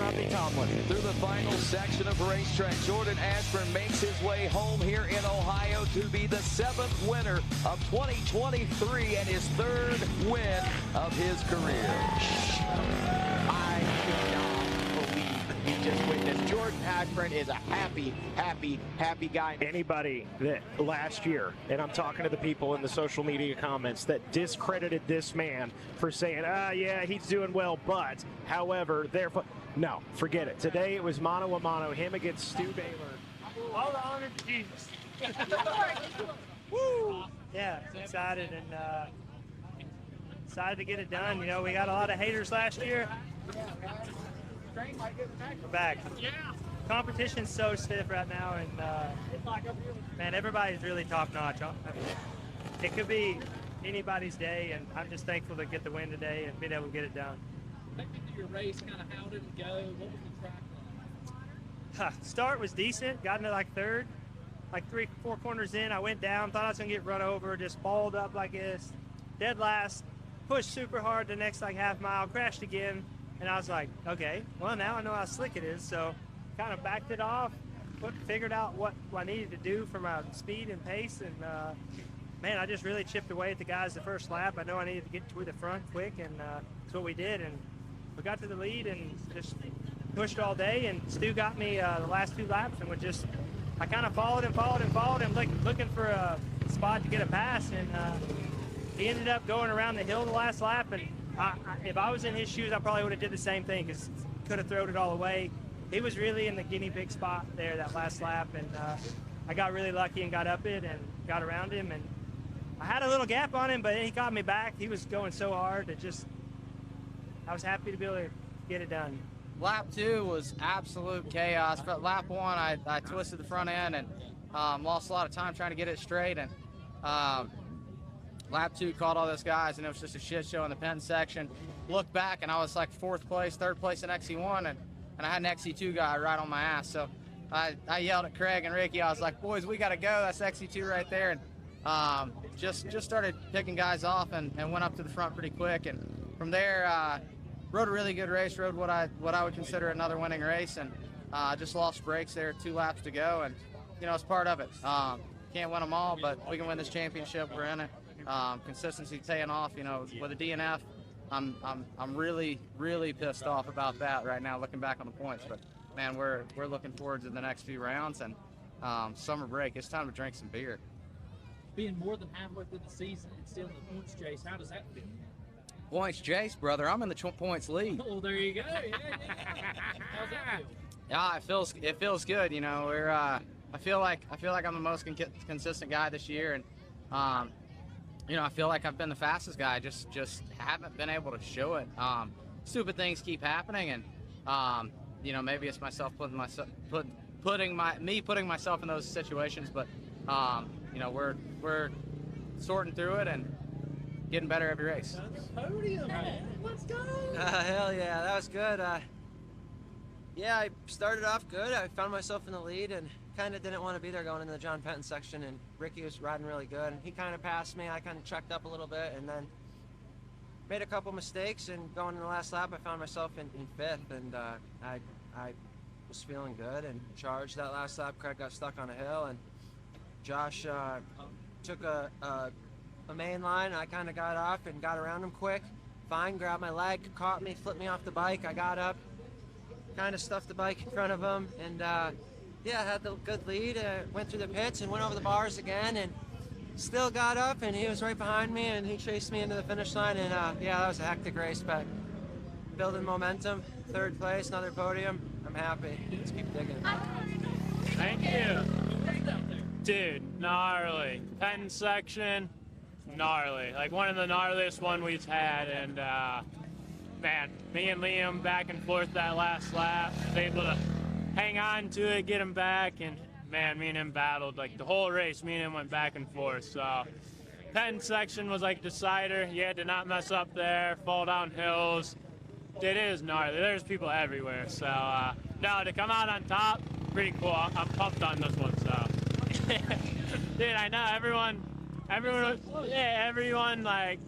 Robbie Tomlin. Through the final section of racetrack, Jordan Ashburn makes his way home here in Ohio to be the 7th winner of 2023 and his 3rd win of his career. I cannot believe we just witnessed. Jordan Ashburn is a happy guy. Anybody that last year, and I'm talking to the people in the social media comments, that discredited this man for saying, yeah, he's doing well, but, however, therefore, no, forget it. Today it was mano a mano, him against Stu Baylor. All the honor to Jesus. Woo! Yeah, excited and excited to get it done. You know, we got a lot of haters last year. We're back. Competition's so stiff right now, and man, everybody's really top notch. I mean, it could be anybody's day, and I'm just thankful to get the win today and being able to get it done. Take me through your race, kind of how did it go? What was the track like? Start was decent, got into like 3rd, like 3-4 corners in. I went down, thought I was gonna get run over, just balled up like this, dead last, pushed super hard the next like half mile, crashed again, and I was like, okay, well now I know how slick it is, so kind of backed it off, figured out what I needed to do for my speed and pace, and man, I just really chipped away at the guys the first lap. I know I needed to get to the front quick, and that's what we did, and we got to the lead and just pushed all day, and Stu got me the last 2 laps, and I kind of followed him, looking for a spot to get a pass, and he ended up going around the hill the last lap, and if I was in his shoes, I probably would have did the same thing, because could have thrown it all away. He was really in the guinea pig spot there that last lap, and I got really lucky and got up it and got around him, and I had a little gap on him, but he got me back. He was going so hard that I was happy to be able to get it done. Lap 2 was absolute chaos, but lap 1 I twisted the front end and lost a lot of time trying to get it straight, and lap 2 caught all those guys, and it was just a shit show in the pen section. Looked back and I was like 4th place, 3rd place in XC1, and I had an XC2 guy right on my ass, so I yelled at Craig and Ricky. I was like, boys, we gotta go, that's XC2 right there, and just started picking guys off and went up to the front pretty quick, and from there rode a really good race, rode what I would consider another winning race, and just lost brakes there, 2 laps to go, and you know, it's part of it. Can't win them all, but we can win this championship. We're in it. Consistency paying off. You know, with a DNF, I'm really pissed off about that right now, looking back on the points. But man, we're looking forward to the next few rounds, and summer break. It's time to drink some beer. Being more than halfway through the season and still in the points chase, how does that feel? Points chase, brother. I'm in the points lead. Oh, there you go. Yeah. How's that feel? Yeah, it feels good. You know, I feel like I'm the most consistent guy this year, and you know, I feel like I've been the fastest guy. Just haven't been able to show it. Stupid things keep happening, and you know, maybe it's myself putting myself in those situations. But you know, we're sorting through it and getting better every race. Podium, man. Let's go. Hell yeah, that was good. Yeah, I started off good. I found myself in the lead and kind of didn't want to be there going into the John Penton section, and Ricky was riding really good. And he kind of passed me. I kind of checked up a little bit and then made a couple mistakes, and going in the last lap, I found myself in 5th, and I was feeling good and charged that last lap. Craig got stuck on a hill, and Josh took a main line, and I kind of got off and got around him quick. Fine, grabbed my leg, caught me, flipped me off the bike. I got up, kind of stuffed the bike in front of him, and yeah, had the good lead. Went through the pits and went over the bars again, and still got up, and he was right behind me, and he chased me into the finish line, and yeah, that was a hectic race, but building momentum. 3rd place, another podium. I'm happy. Let's keep digging. Thank you. Dude, gnarly. Penton section, gnarly. Like one of the gnarliest one we've had, and man, me and Liam back and forth that last lap, was able to hang on to it, get him back, and man, me and him battled like the whole race. Me and him went back and forth. So Penton section was like decider. You had to not mess up there, fall down hills. It is gnarly. There's people everywhere. So no, to come out on top, pretty cool. I'm pumped on this one. So dude, I know everyone, like,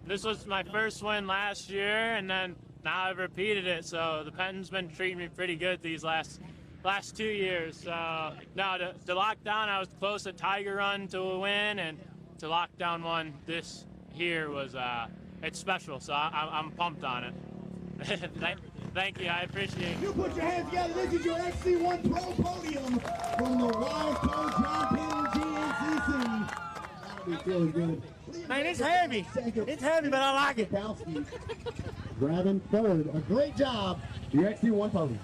this was my first win last year, and then now I've repeated it, so the pen's been treating me pretty good these last 2 years. Now to lock down, I was close to Tiger Run to win, and to lock down one this here was it's special. So I'm pumped on it. Thank you, I appreciate it. You put your hands together. This is your XC1 Pro podium from the Wise Pro John Penn GNCC. That'll be feeling good. Man, it's heavy. It's heavy, but I like it. Grabbing third. A great job. Your XC1 podium.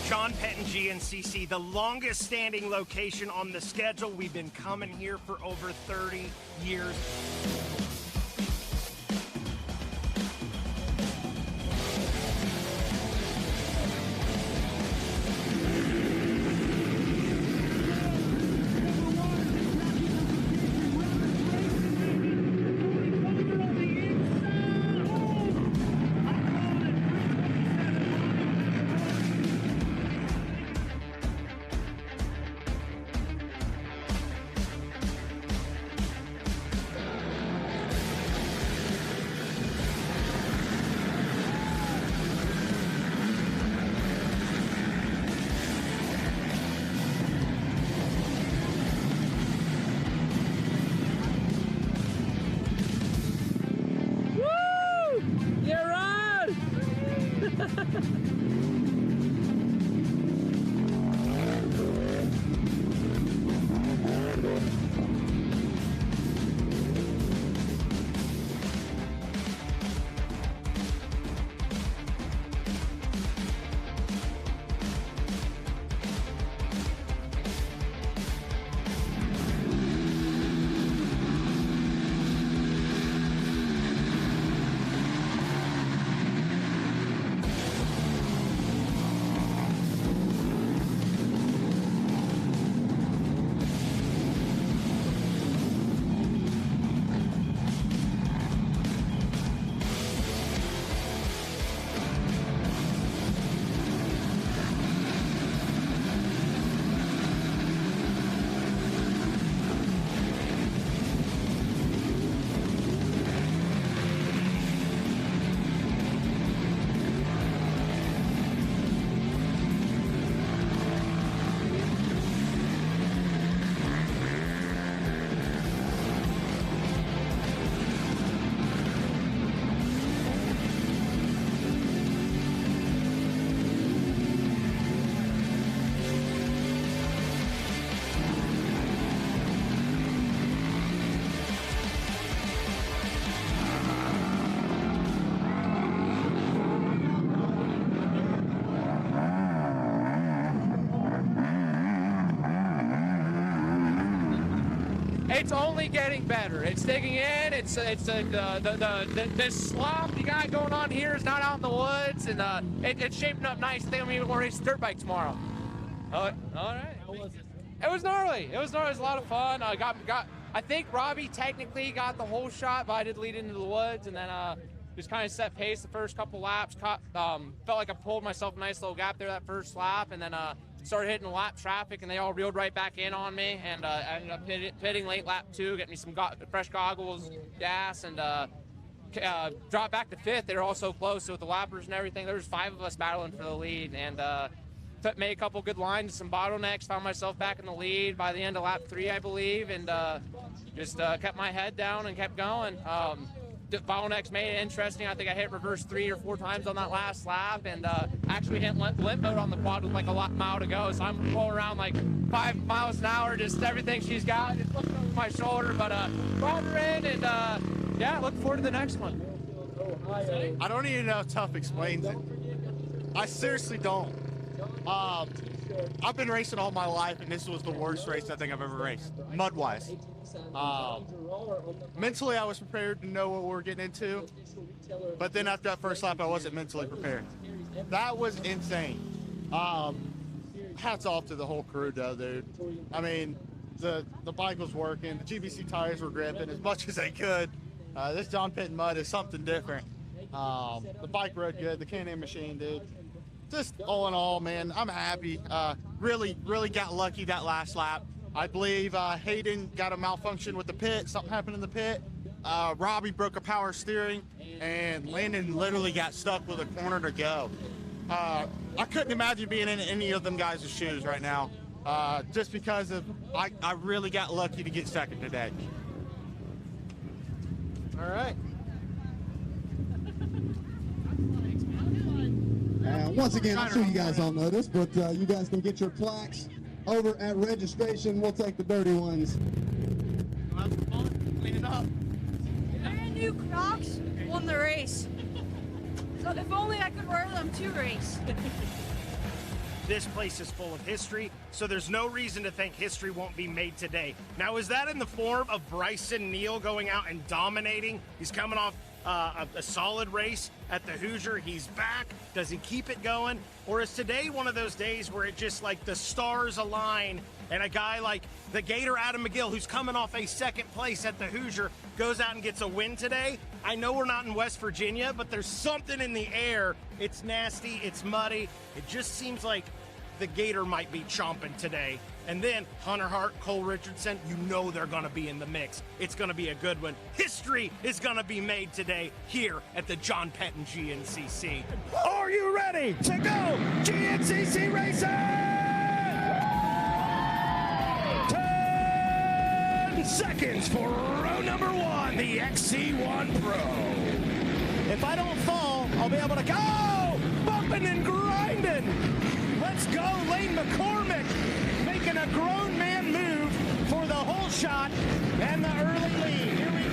John Penn GNCC, the longest standing location on the schedule. We've been coming here for over 30 years. It's only getting better. It's digging in. It's this slop you got going on here is not out in the woods, and it's shaping up nice. I think I'm even going to race dirt bike tomorrow. All right. How was it? It was gnarly. It was a lot of fun. I think Robbie technically got the whole shot, but I did lead into the woods, and then just kind of set pace the first couple laps. Felt like I pulled myself a nice little gap there that first lap, and then started hitting the lap traffic, and they all reeled right back in on me, and I ended up pitting late lap 2, getting me some fresh goggles, gas, and dropped back to 5th. They were all so close, so with the lappers and everything, there was 5 of us battling for the lead, and made a couple good lines, some bottlenecks, found myself back in the lead by the end of lap 3, I believe, and just kept my head down and kept going. bottlenecks made it interesting. I think I hit reverse 3 or 4 times on that last lap, and actually hit limp mode on the quad with like a mile to go. So I'm rolling around like 5 miles an hour, just everything she's got, just looking over my shoulder. But brought her in, and yeah, look forward to the next one. I don't even know how Tough explains it. I seriously don't. I've been racing all my life, and this was the worst race I think I've ever raced, mud-wise. Mentally, I was prepared to know what we were getting into, but then after that first lap, I wasn't mentally prepared. That was insane. Hats off to the whole crew, though, dude. I mean, the bike was working, the GBC tires were gripping as much as they could. This John Penton mud is something different. The bike rode good, the Can-Am machine, dude. Just all in all, man, I'm happy. Really got lucky that last lap. I believe Hayden got a malfunction with the pit. Something happened in the pit. Robbie broke a power steering, and Landon literally got stuck with a corner to go. I couldn't imagine being in any of them guys' shoes right now, just because of I really got lucky to get second today. All right. Once again, I'm sure you guys all know this, but you guys can get your plaques over at registration. We'll take the dirty ones. Clean it up. Brand new Crocs won the race. So if only I could wear them to race. This place is full of history, so there's no reason to think history won't be made today. Now, is that in the form of Bryson Neal going out and dominating? He's coming off a solid race at the Hoosier. He's back. Does he keep it going? Or is today one of those days where it just like the stars align and a guy like the Gator Adam McGill, who's coming off a second place at the Hoosier, goes out and gets a win today? I know we're not in West Virginia, but there's something in the air. It's nasty. It's muddy. It just seems like the Gator might be chomping today. And then Hunter Hart, Cole Richardson, you know they're going to be in the mix. It's going to be a good one. History is going to be made today here at the John Penton GNCC. Are you ready to go GNCC racing? 10 seconds for row number 1, the XC1 Pro. If I don't fall, I'll be able to go bumping and grinding. Let's go, Lane McCormick, making a grown man move for the whole shot and the early lead. Here we go.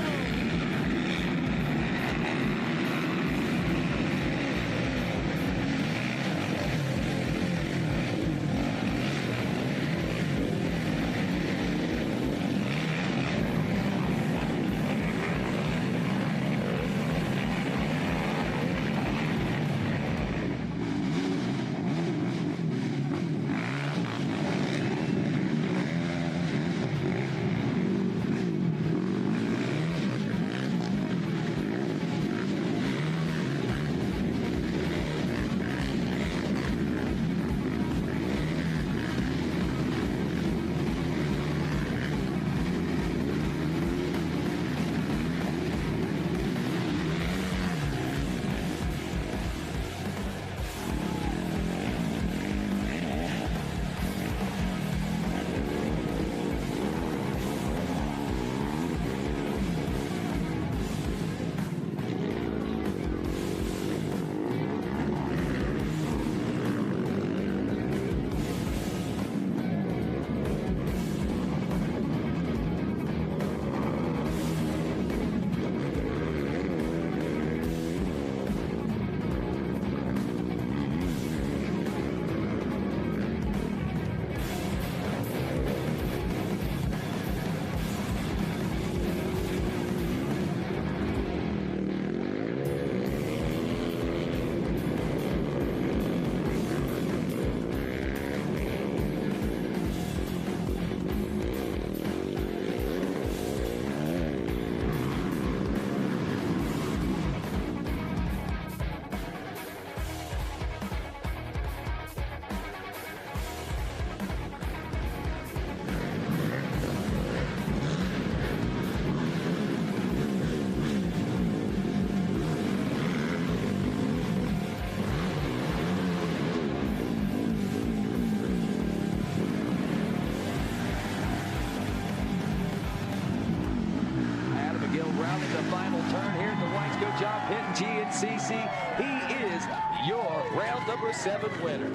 GNCC. He is your round number 7 winner.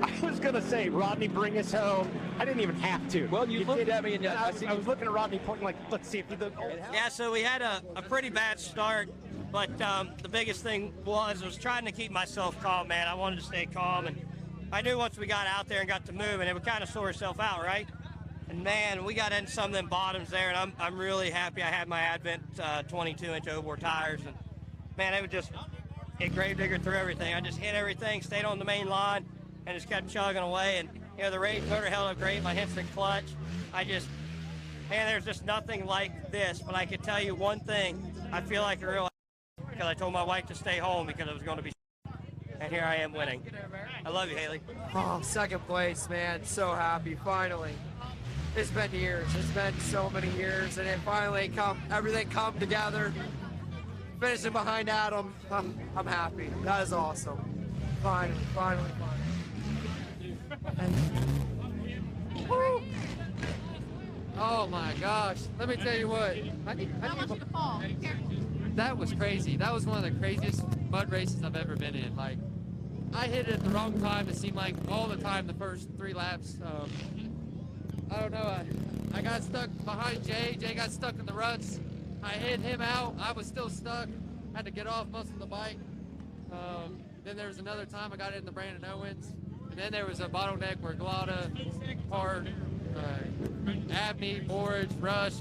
I was going to say, Rodney, bring us home. I didn't even have to. Well, you looked at me and I was looking at Rodney pointing like, let's see if he does. Yeah, so we had a pretty bad start, but the biggest thing was trying to keep myself calm, man. I wanted to stay calm, and I knew once we got out there and got to moving, it would kind of sort itself out, right? And man, we got in some of them bottoms there, and I'm really happy I had my Advent 22-inch overbore tires, and man, it would just hit Gravedigger through everything. I just hit everything, stayed on the main line, and just kept chugging away. And you know, the race motor held up great. My instant clutch, man, there's just nothing like this. But I can tell you one thing: I feel like a real, because I told my wife to stay home because it was going to be, and here I am winning. I love you, Haley. Oh, second place, man. So happy, finally. It's been years. It's been so many years, and it finally everything come together. Finishing behind Adam, I'm happy. That is awesome. Finally. Oh my gosh! Let me tell you what. I want you to fall. That was crazy. That was one of the craziest mud races I've ever been in. Like, I hit it at the wrong time. It seemed like all the time the first 3 laps. I don't know. I got stuck behind Jay. Jay got stuck in the ruts. I hit him out. I was still stuck. Had to get off most of the bike. Then there was another time I got in the Brandon Owens. And then there was a bottleneck where Glada, Hart, Abney, Borage, Rush,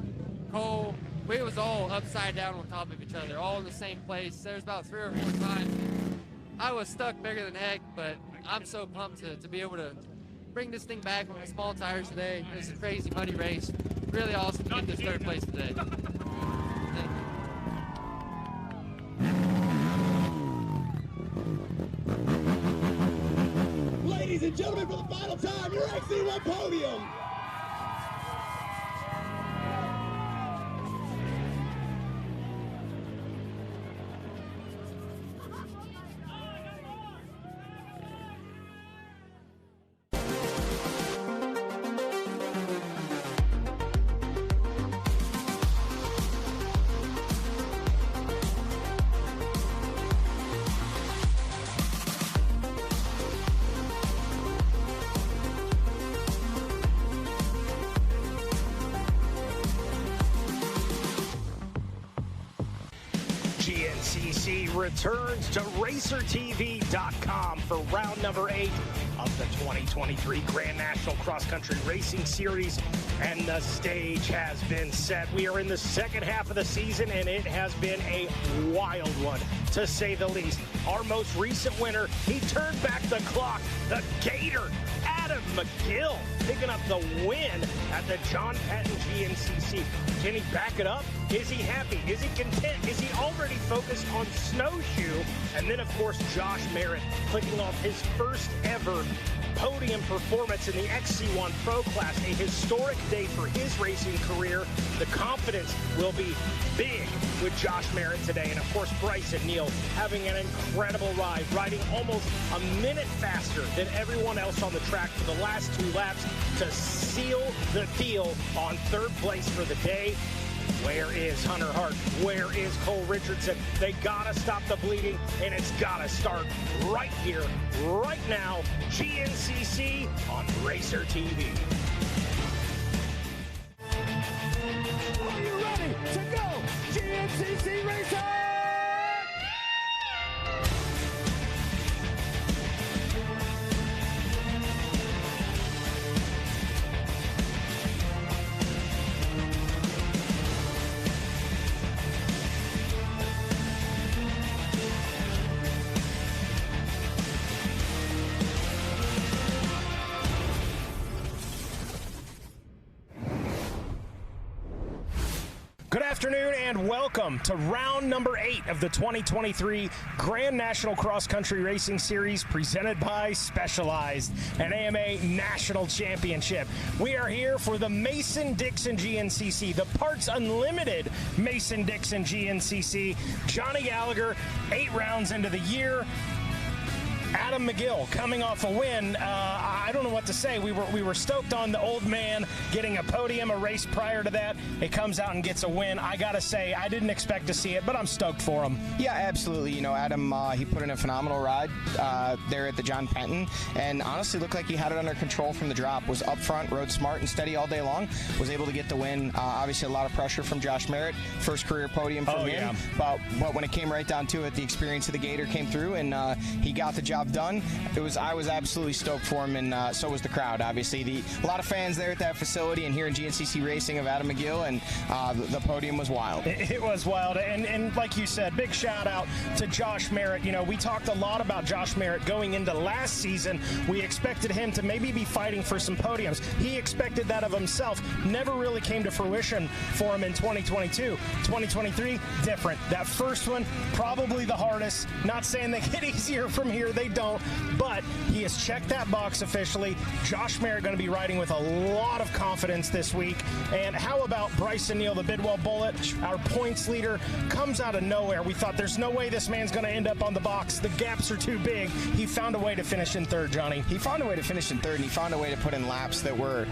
Cole, we was all upside down on top of each other, all in the same place. There's about 3 or 4 times. I was stuck bigger than heck, but I'm so pumped to be able to bring this thing back on the small tires today. It was a crazy muddy race. Really awesome to get this 3rd place today. Ladies and gentlemen, for the final time, your XC1 podium. GNCC returns to RacerTV.com for round number 8 of the 2023 Grand National Cross Country Racing Series, and the stage has been set. We are in the second half of the season, and it has been a wild one, to say the least. Our most recent winner, he turned back the clock, the Gator, Adam McGill, picking up the win at the John Patton GNCC. Can he back it up? Is he happy? Is he content? Is he already focused on snowshoe? And then, of course, Josh Merritt clicking off his first ever podium performance in the XC1 Pro Class, a historic day for his racing career. The confidence will be big with Josh Merritt today. And, of course, Bryson Neal having an incredible ride, riding almost a minute faster than everyone else on the track for the last 2 laps to seal the deal on 3rd place for the day. Where is Hunter Hart? Where is Cole Richardson? They gotta stop the bleeding, and it's gotta start right here, right now. GNCC on Racer TV. Are you ready to go? GNCC Racing! Good afternoon and welcome to round number 8 of the 2023 Grand National Cross Country Racing Series, presented by Specialized, an AMA National Championship. We are here for the Mason-Dixon GNCC, the Parts Unlimited Mason-Dixon GNCC. Johnny Gallagher, 8 rounds into the year. Adam McGill coming off a win. I don't know what to say. We were stoked on the old man getting a podium a race prior to that. He comes out and gets a win. I got to say, I didn't expect to see it, but I'm stoked for him. Yeah, absolutely. You know, Adam, he put in a phenomenal ride there at the John Penton, and honestly looked like he had it under control from the drop. Was up front, rode smart and steady all day long. Was able to get the win. Obviously, a lot of pressure from Josh Merritt. First career podium from him. But when it came right down to it, the experience of the Gator came through, and he got the job done. I was absolutely stoked for him, and so was the crowd. Obviously, a lot of fans there at that facility and here in GNCC Racing of Adam McGill, and the podium was wild. It was wild, and like you said, big shout out to Josh Merritt. You know, we talked a lot about Josh Merritt going into last season. We expected him to maybe be fighting for some podiums. He expected that of himself. Never really came to fruition for him in 2022. 2023, different. That first one, probably the hardest. Not saying they get easier from here, they don't, but he has checked that box officially. Josh Merritt going to be riding with a lot of confidence this week. And how about Bryson Neal, the Bidwell Bullet, our points leader, comes out of nowhere. We thought there's no way this man's going to end up on the box. The gaps are too big. He found a way to finish in third, Johnny. He found a way to finish in third, and he found a way to put in laps that were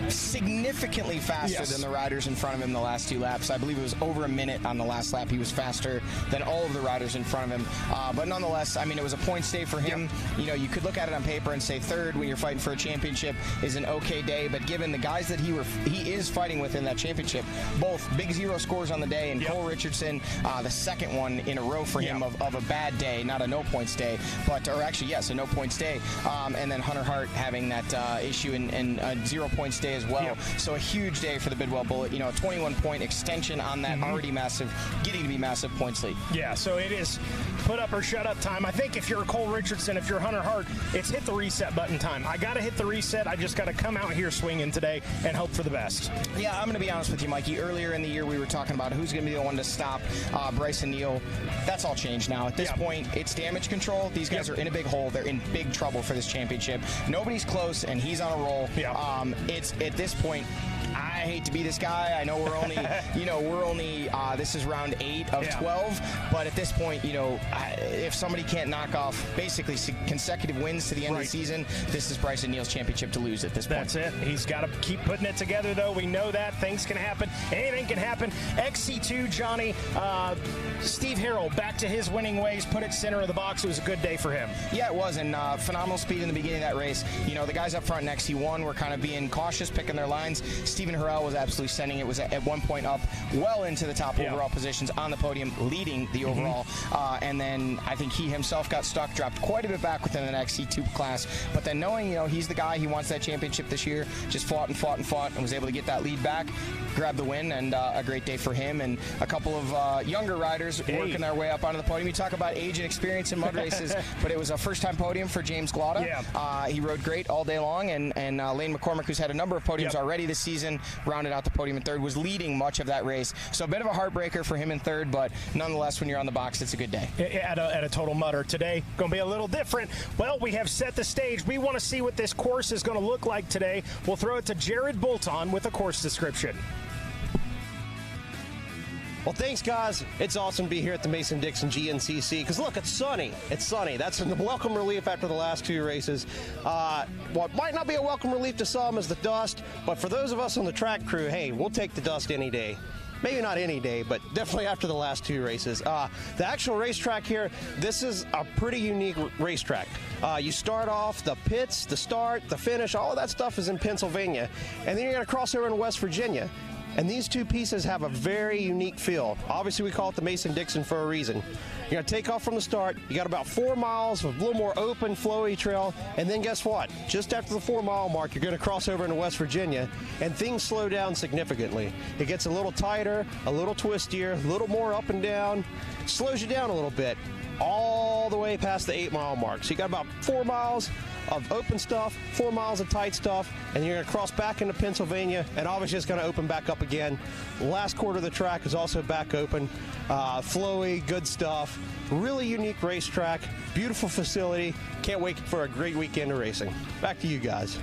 significantly faster than the riders in front of him the last two laps. I believe it was over a minute on the last lap. He was faster than all of the riders in front of him. But nonetheless, I mean, it was a points day for him. You know, you could look at it on paper and say third when you're fighting for a championship is an okay day, but given the guys that he is fighting with in that championship, both big zero scores on the day, and Cole Richardson, the second one in a row for him of a bad day, not a no points day, or actually, yes, a no points day, and then Hunter Hart having that issue in a 0 points day as well. So a huge day for the Bidwell Bullet. You know, a 21-point extension on that already massive, getting to be massive points lead. Yeah, so it is put up or shut up time. I think if you're Cole Richardson, if you're Hunter Hart, it's hit the reset button time. I got to hit the reset. I just got to come out here swinging today and hope for the best. Yeah, I'm going to be honest with you, Mikey. Earlier in the year, we were talking about who's going to be the one to stop Bryson Neal. That's all changed now. At this point, it's damage control. These guys are in a big hole. They're in big trouble for this championship. Nobody's close, and he's on a roll. It's at this point, I hate to be this guy. I know we're only, this is round 8 of 12. But at this point, if somebody can't knock off basically consecutive wins to the end of the season, this is Bryson Neal's championship to lose at this point. That's it. He's got to keep putting it together, though. We know that. Things can happen. Anything can happen. XC2, Johnny, Steve Harrell back to his winning ways, put it center of the box. It was a good day for him. Yeah, it was, and phenomenal speed in the beginning of that race. You know, the guys up front in XC1 were kind of being cautious, picking their lines. Stephen Harrell was absolutely sending it. Was at one point up well into the top overall positions on the podium, leading the overall. And then I think he himself got stuck, dropped quite a bit back within the XC2 class. But then knowing, he's the guy, he wants that championship this year, just fought and was able to get that lead back, grab the win, and a great day for him. And a couple of younger riders working their way up onto the podium. You talk about age and experience in mud races, but it was a first-time podium for James Glauda. He rode great all day long, and Lane McCormick, who's had a number of podiums already this season, rounded out the podium in third, was leading much of that race. So a bit of a heartbreaker for him in third, but nonetheless, when you're on the box, it's a good day. At a total mudder. Today, going to be a little different. Well, we have set the stage. We want to see what this course is going to look like today. We'll throw it to Jared Bolton with a course description. Well, thanks, guys. It's awesome to be here at the Mason-Dixon GNCC because, look, it's sunny. It's sunny. That's the welcome relief after the last two races. What might not be a welcome relief to some is the dust, but for those of us on the track crew, hey, we'll take the dust any day. Maybe not any day, but definitely after the last two races. The actual racetrack here, this is a pretty unique racetrack. You start off, the pits, the start, the finish, all of that stuff is in Pennsylvania, and then you're going to cross over into West Virginia. And these two pieces have a very unique feel. Obviously, we call it the Mason-Dixon for a reason. You're going to take off from the start. You got about 4 miles of a little more open, flowy trail. And then guess what? Just after the 4-mile mark, you're going to cross over into West Virginia, and things slow down significantly. It gets a little tighter, a little twistier, a little more up and down. Slows you down a little bit, all the way past the 8-mile mark. So you got about 4 miles of open stuff, 4 miles of tight stuff, and you're going to cross back into Pennsylvania, and obviously it's going to open back up again. Last quarter of the track is also back open. Flowy, good stuff. Really unique racetrack, beautiful facility. Can't wait for a great weekend of racing. Back to you guys.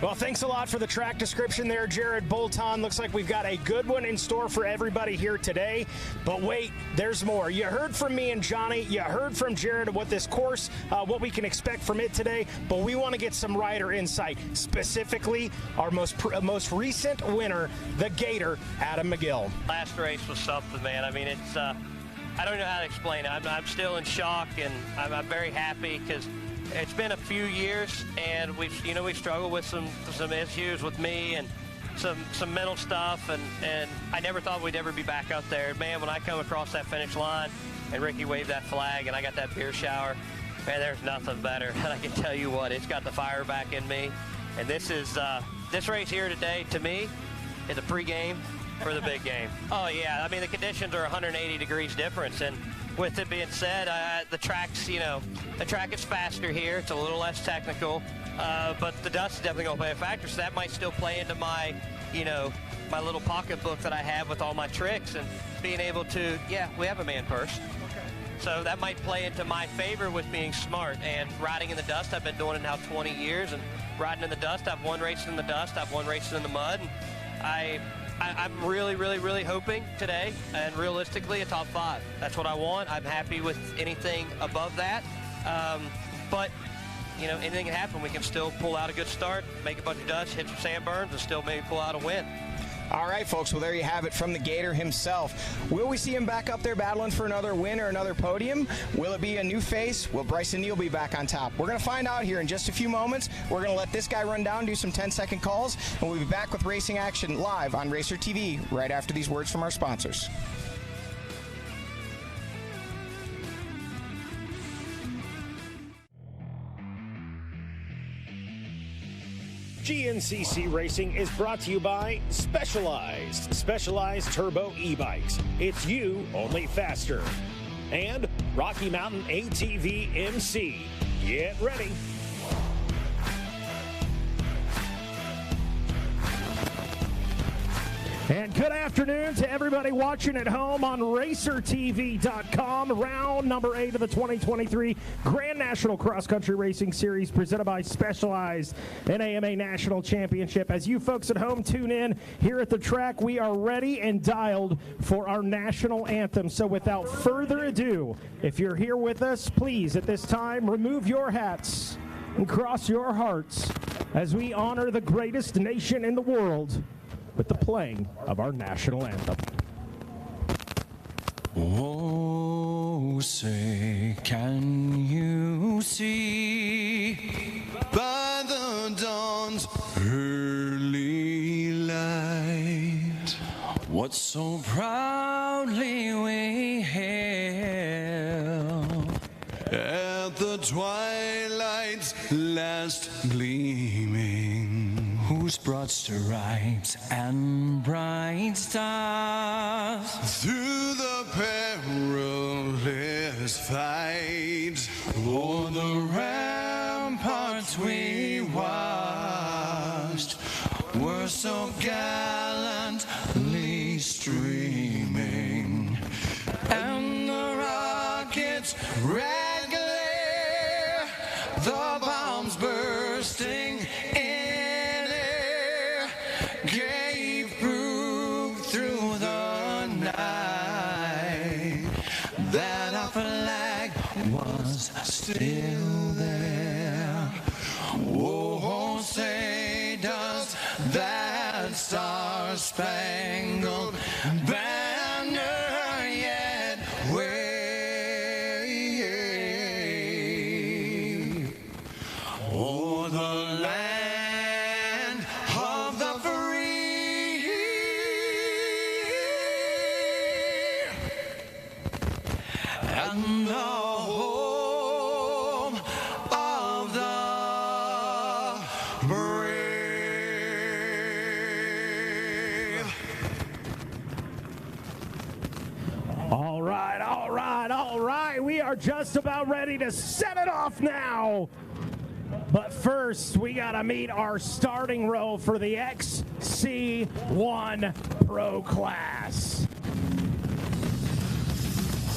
Well, thanks a lot for the track description there, Jared Bolton. Looks like we've got a good one in store for everybody here today. But wait, there's more. You heard from me and Johnny. You heard from Jared what this course, what we can expect from it today. But we want to get some rider insight, specifically our most recent winner, the Gator, Adam McGill. Last race was something, man. I mean, it's I don't know how to explain it. I'm still in shock, and I'm very happy because it's been a few years, and we've struggled with some issues with me and some mental stuff, and I never thought we'd ever be back up there. Man, when I come across that finish line and Ricky waved that flag and I got that beer shower, man, there's nothing better. And I can tell you what, it's got the fire back in me. And this race here today, to me, is a pregame for the big game. Oh yeah, I mean the conditions are 180 degrees difference, and with it being said, the track is faster here. It's a little less technical, but the dust is definitely going to play a factor. So that might still play into my, my little pocketbook that I have with all my tricks and being able to. Yeah, we have a man purse. Okay. So that might play into my favor with being smart and riding in the dust. I've been doing it now 20 years, and riding in the dust. I've won races in the dust. I've won races in the mud. And I'm really, really, really hoping today, and realistically, a top 5. That's what I want. I'm happy with anything above that. But, anything can happen. We can still pull out a good start, make a bunch of dust, hit some sandburns, and still maybe pull out a win. All right, folks. Well, there you have it from the Gator himself. Will we see him back up there battling for another win or another podium? Will it be a new face? Will Bryson Neal be back on top? We're going to find out here in just a few moments. We're going to let this guy run down, do some 10-second calls, and we'll be back with racing action live on Racer TV right after these words from our sponsors. GNCC Racing is brought to you by Specialized Turbo e-bikes. It's you, only faster. And Rocky Mountain ATV MC. Get ready. And good afternoon to everybody watching at home on RacerTV.com. Round number 8 of the 2023 Grand National Cross Country Racing Series presented by Specialized and AMA National Championship. As you folks at home tune in here at the track, we are ready and dialed for our national anthem. So without further ado, if you're here with us, please at this time remove your hats and cross your hearts as we honor the greatest nation in the world with the playing of our national anthem. Oh, say, can you see by the dawn's early light what so proudly we hailed at the twilight's last gleaming, whose broad stripes and bright stars through the perilous fight o'er the ramparts we watched were so gallantly streaming, and the rockets' red glare, the bombs bursting in air, gave proof through the night that our flag was still there. Oh, say does that star-spangled banner yet wave o'er the land of the free and the home of the brave. All right, all right, all right. We are just about ready to set it off now. But first, we got to meet our starting row for the XC1 Pro Class.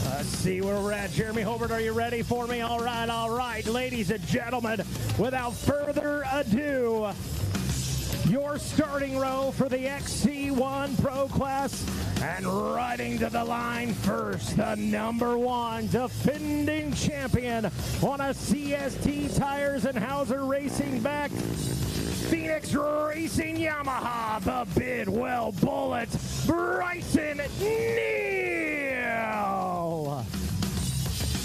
Let's see where we're at. Jeremy Hobart, are you ready for me? All right, ladies and gentlemen, without further ado, your starting row for the XC1 Pro class. And riding to the line first, the #1 defending champion on a CST Tires and Hauser Racing back. Phoenix Racing Yamaha, the Bidwell Bullet, Bryson Neal.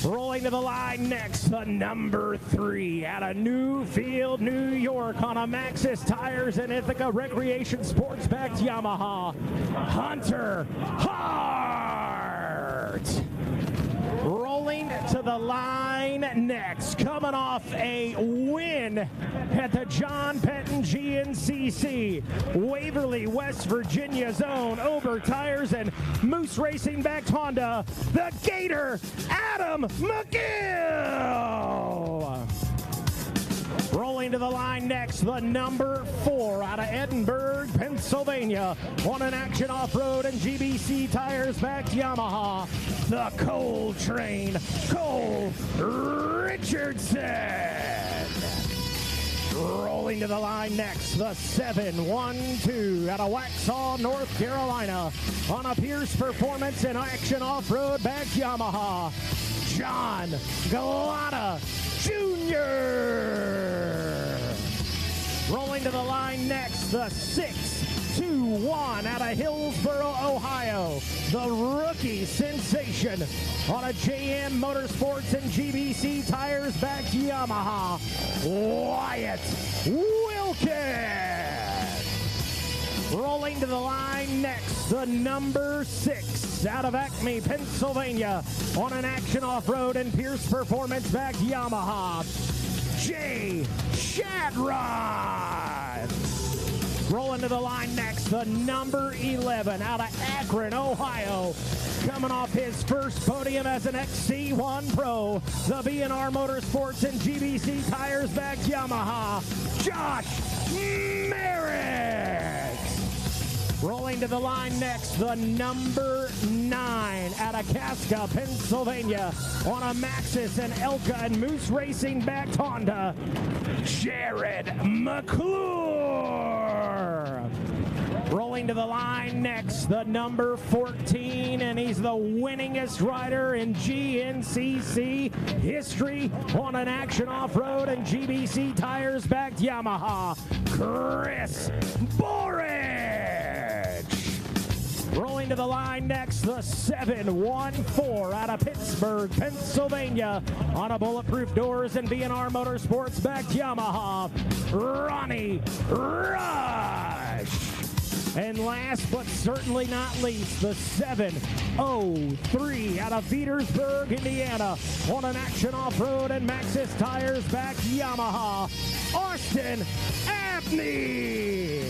Rolling to the line next, the #3 out of Newfield, New York on a Maxxis Tires and Ithaca Recreation Sports backed Yamaha, Hunter Hart. Rolling to the line next, coming off a win at the John Penton GNCC, Waverly, West Virginia zone, Ober Tires and Moose Racing backed Honda, the Gator, Adam McGill. Rolling to the line next, the #4 out of Edinburgh, Pennsylvania, on an Action Off-Road and GBC Tires backed Yamaha, the Coltrane, Cole Richardson. Rolling to the line next, the 712 out of Waxhaw, North Carolina, on a Pierce Performance and Action Off-Road backed Yamaha, John Galata Jr. Rolling to the line next, the 621 out of Hillsboro, Ohio, the rookie sensation on a JM Motorsports and GBC Tires backed Yamaha, Wyatt Wilkins. Rolling to the line next, the #6 out of Acme, Pennsylvania, on an Action Off-Road and Pierce Performance backed Yamaha, Jay Shadrod. Rolling to the line next, the #11 out of Akron, Ohio, coming off his first podium as an XC1 Pro, the B&R Motorsports and GBC Tires backed Yamaha, Josh Merritt. Rolling to the line next, the #9 out of Casca, Pennsylvania, on a Maxxis and Elka and Moose Racing backed Honda, Jared McClure. Rolling to the line next, the #14, and he's the winningest rider in GNCC history on an Action Off-Road and GBC Tires backed Yamaha, Chris Borich. Rolling to the line next, the 714 out of Pittsburgh, Pennsylvania, on a Bulletproof Doors and B&R Motorsports backed Yamaha, Ronnie Rush. And last but certainly not least, the 703 out of Petersburg, Indiana, on an Action Off-Road and Maxxis Tires backed Yamaha, Austin Abney.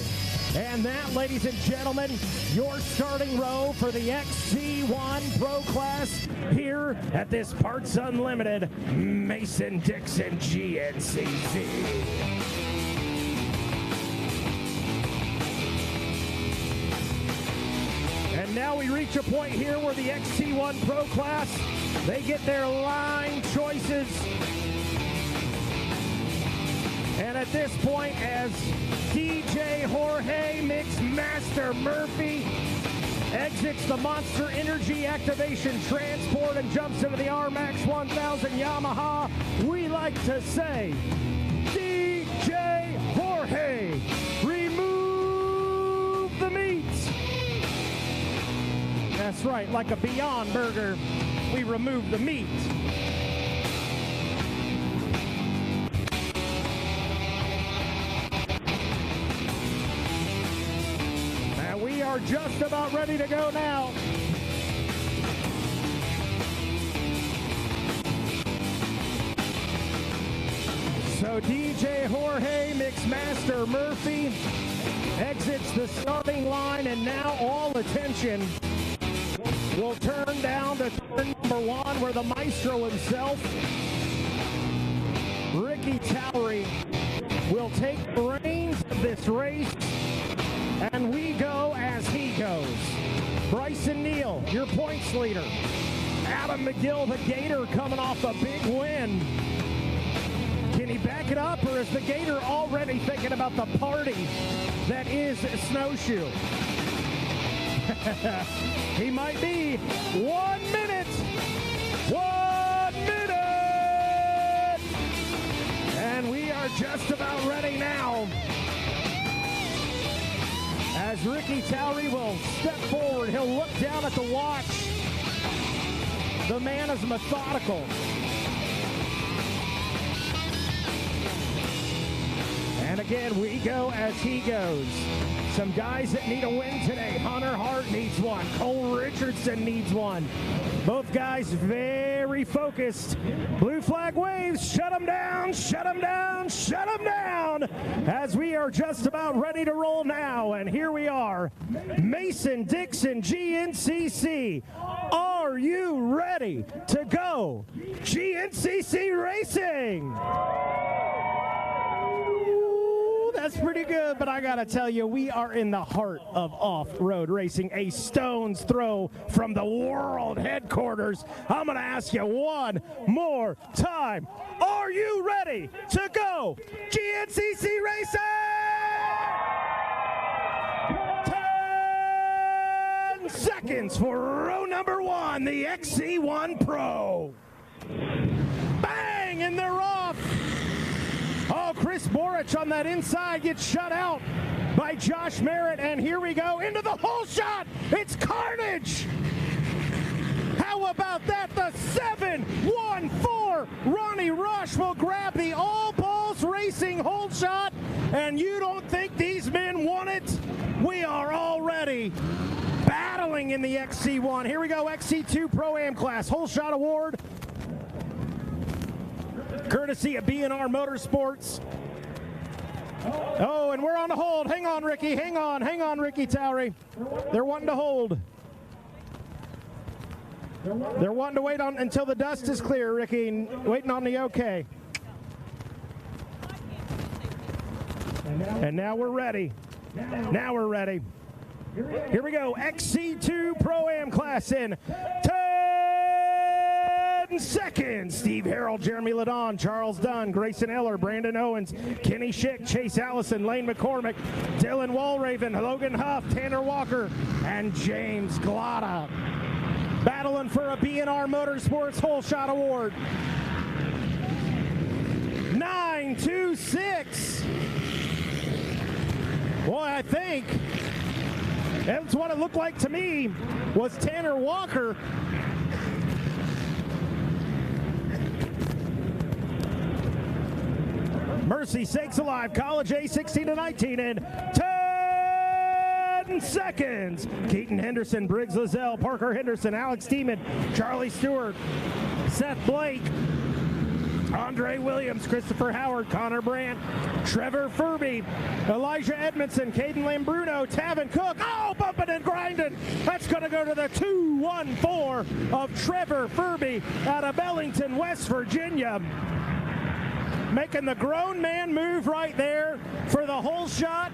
And that, ladies and gentlemen, your starting row for the XC1 Pro class here at this Parts Unlimited Mason-Dixon GNCC. And now we reach a point here where the XC1 Pro class, they get their line choices. And at this point, as DJ Jorge Mixmaster Murphy exits the Monster Energy Activation Transport and jumps into the RMAX 1000 Yamaha, we like to say, DJ Jorge, remove the meat. That's right, like a Beyond Burger, we remove the meat. We are just about ready to go now. So DJ Jorge Mixmaster Murphy exits the starting line, and now all attention will turn down to turn #1, where the maestro himself, Ricky Towery, will take the reins of this race. And we go as he goes. Bryson Neal, your points leader. Adam McGill, the Gator, coming off a big win. Can he back back it up, or is the Gator already thinking about the party that is Snowshoe? He might be. 1 minute. 1 minute. And we are just about ready now. As Ricky Towery will step forward, he'll look down at the watch. The man is methodical. And again, we go as he goes. Some guys that need a win today. Hunter Hart needs one. Cole Richardson needs one. Both guys very focused. Blue flag waves. Shut them down, shut them down, shut them down. As we are just about ready to roll now. And here we are. Mason-Dixon GNCC. Are you ready to go? GNCC Racing. That's pretty good, but I gotta tell you, we are in the heart of off-road racing, a stone's throw from the world headquarters. I'm gonna ask you one more time. Are you ready to go? GNCC Racing! 10 seconds for row number 1, the XC1 Pro. Bang, and they're off. Oh, Chris Borich on that inside gets shut out by Josh Merritt, and here we go into the hole shot. It's carnage. How about that? The 7-1-4. Ronnie Rush will grab the All Balls Racing hole shot, and you don't think these men want it? We are already battling in the XC1. Here we go, XC2 Pro-Am class hole shot award, courtesy of B&R Motorsports. Oh, and we're on the hold. Hang on, Ricky. Hang on, Ricky Towery. They're wanting to hold. They're wanting to wait on until the dust is clear, Ricky. Waiting on the okay. And now we're ready. Now we're ready. Here we go. XC2 Pro-Am class in 10 seconds. Steve Harrell, Jeremy Ladon, Charles Dunn, Grayson Eller, Brandon Owens, Kenny Schick, Chase Allison, Lane McCormick, Dylan Walraven, Logan Huff, Tanner Walker, and James Glotta. Battling for a B&R Motorsports Hole Shot Award. 9-2-6. Boy, I think that's what it looked like to me was Tanner Walker. Mercy Sakes Alive, College A, 16-19 in 10 seconds. Keaton Henderson, Briggs Lizelle, Parker Henderson, Alex Steeman, Charlie Stewart, Seth Blake, Andre Williams, Christopher Howard, Connor Brandt, Trevor Furby, Elijah Edmondson, Caden Lambruno, Tavin Cook. Oh, bumping and grinding. That's going to go to the 2-1-4 of Trevor Furby out of Bellington, West Virginia. Making the grown man move right there for the hole shot.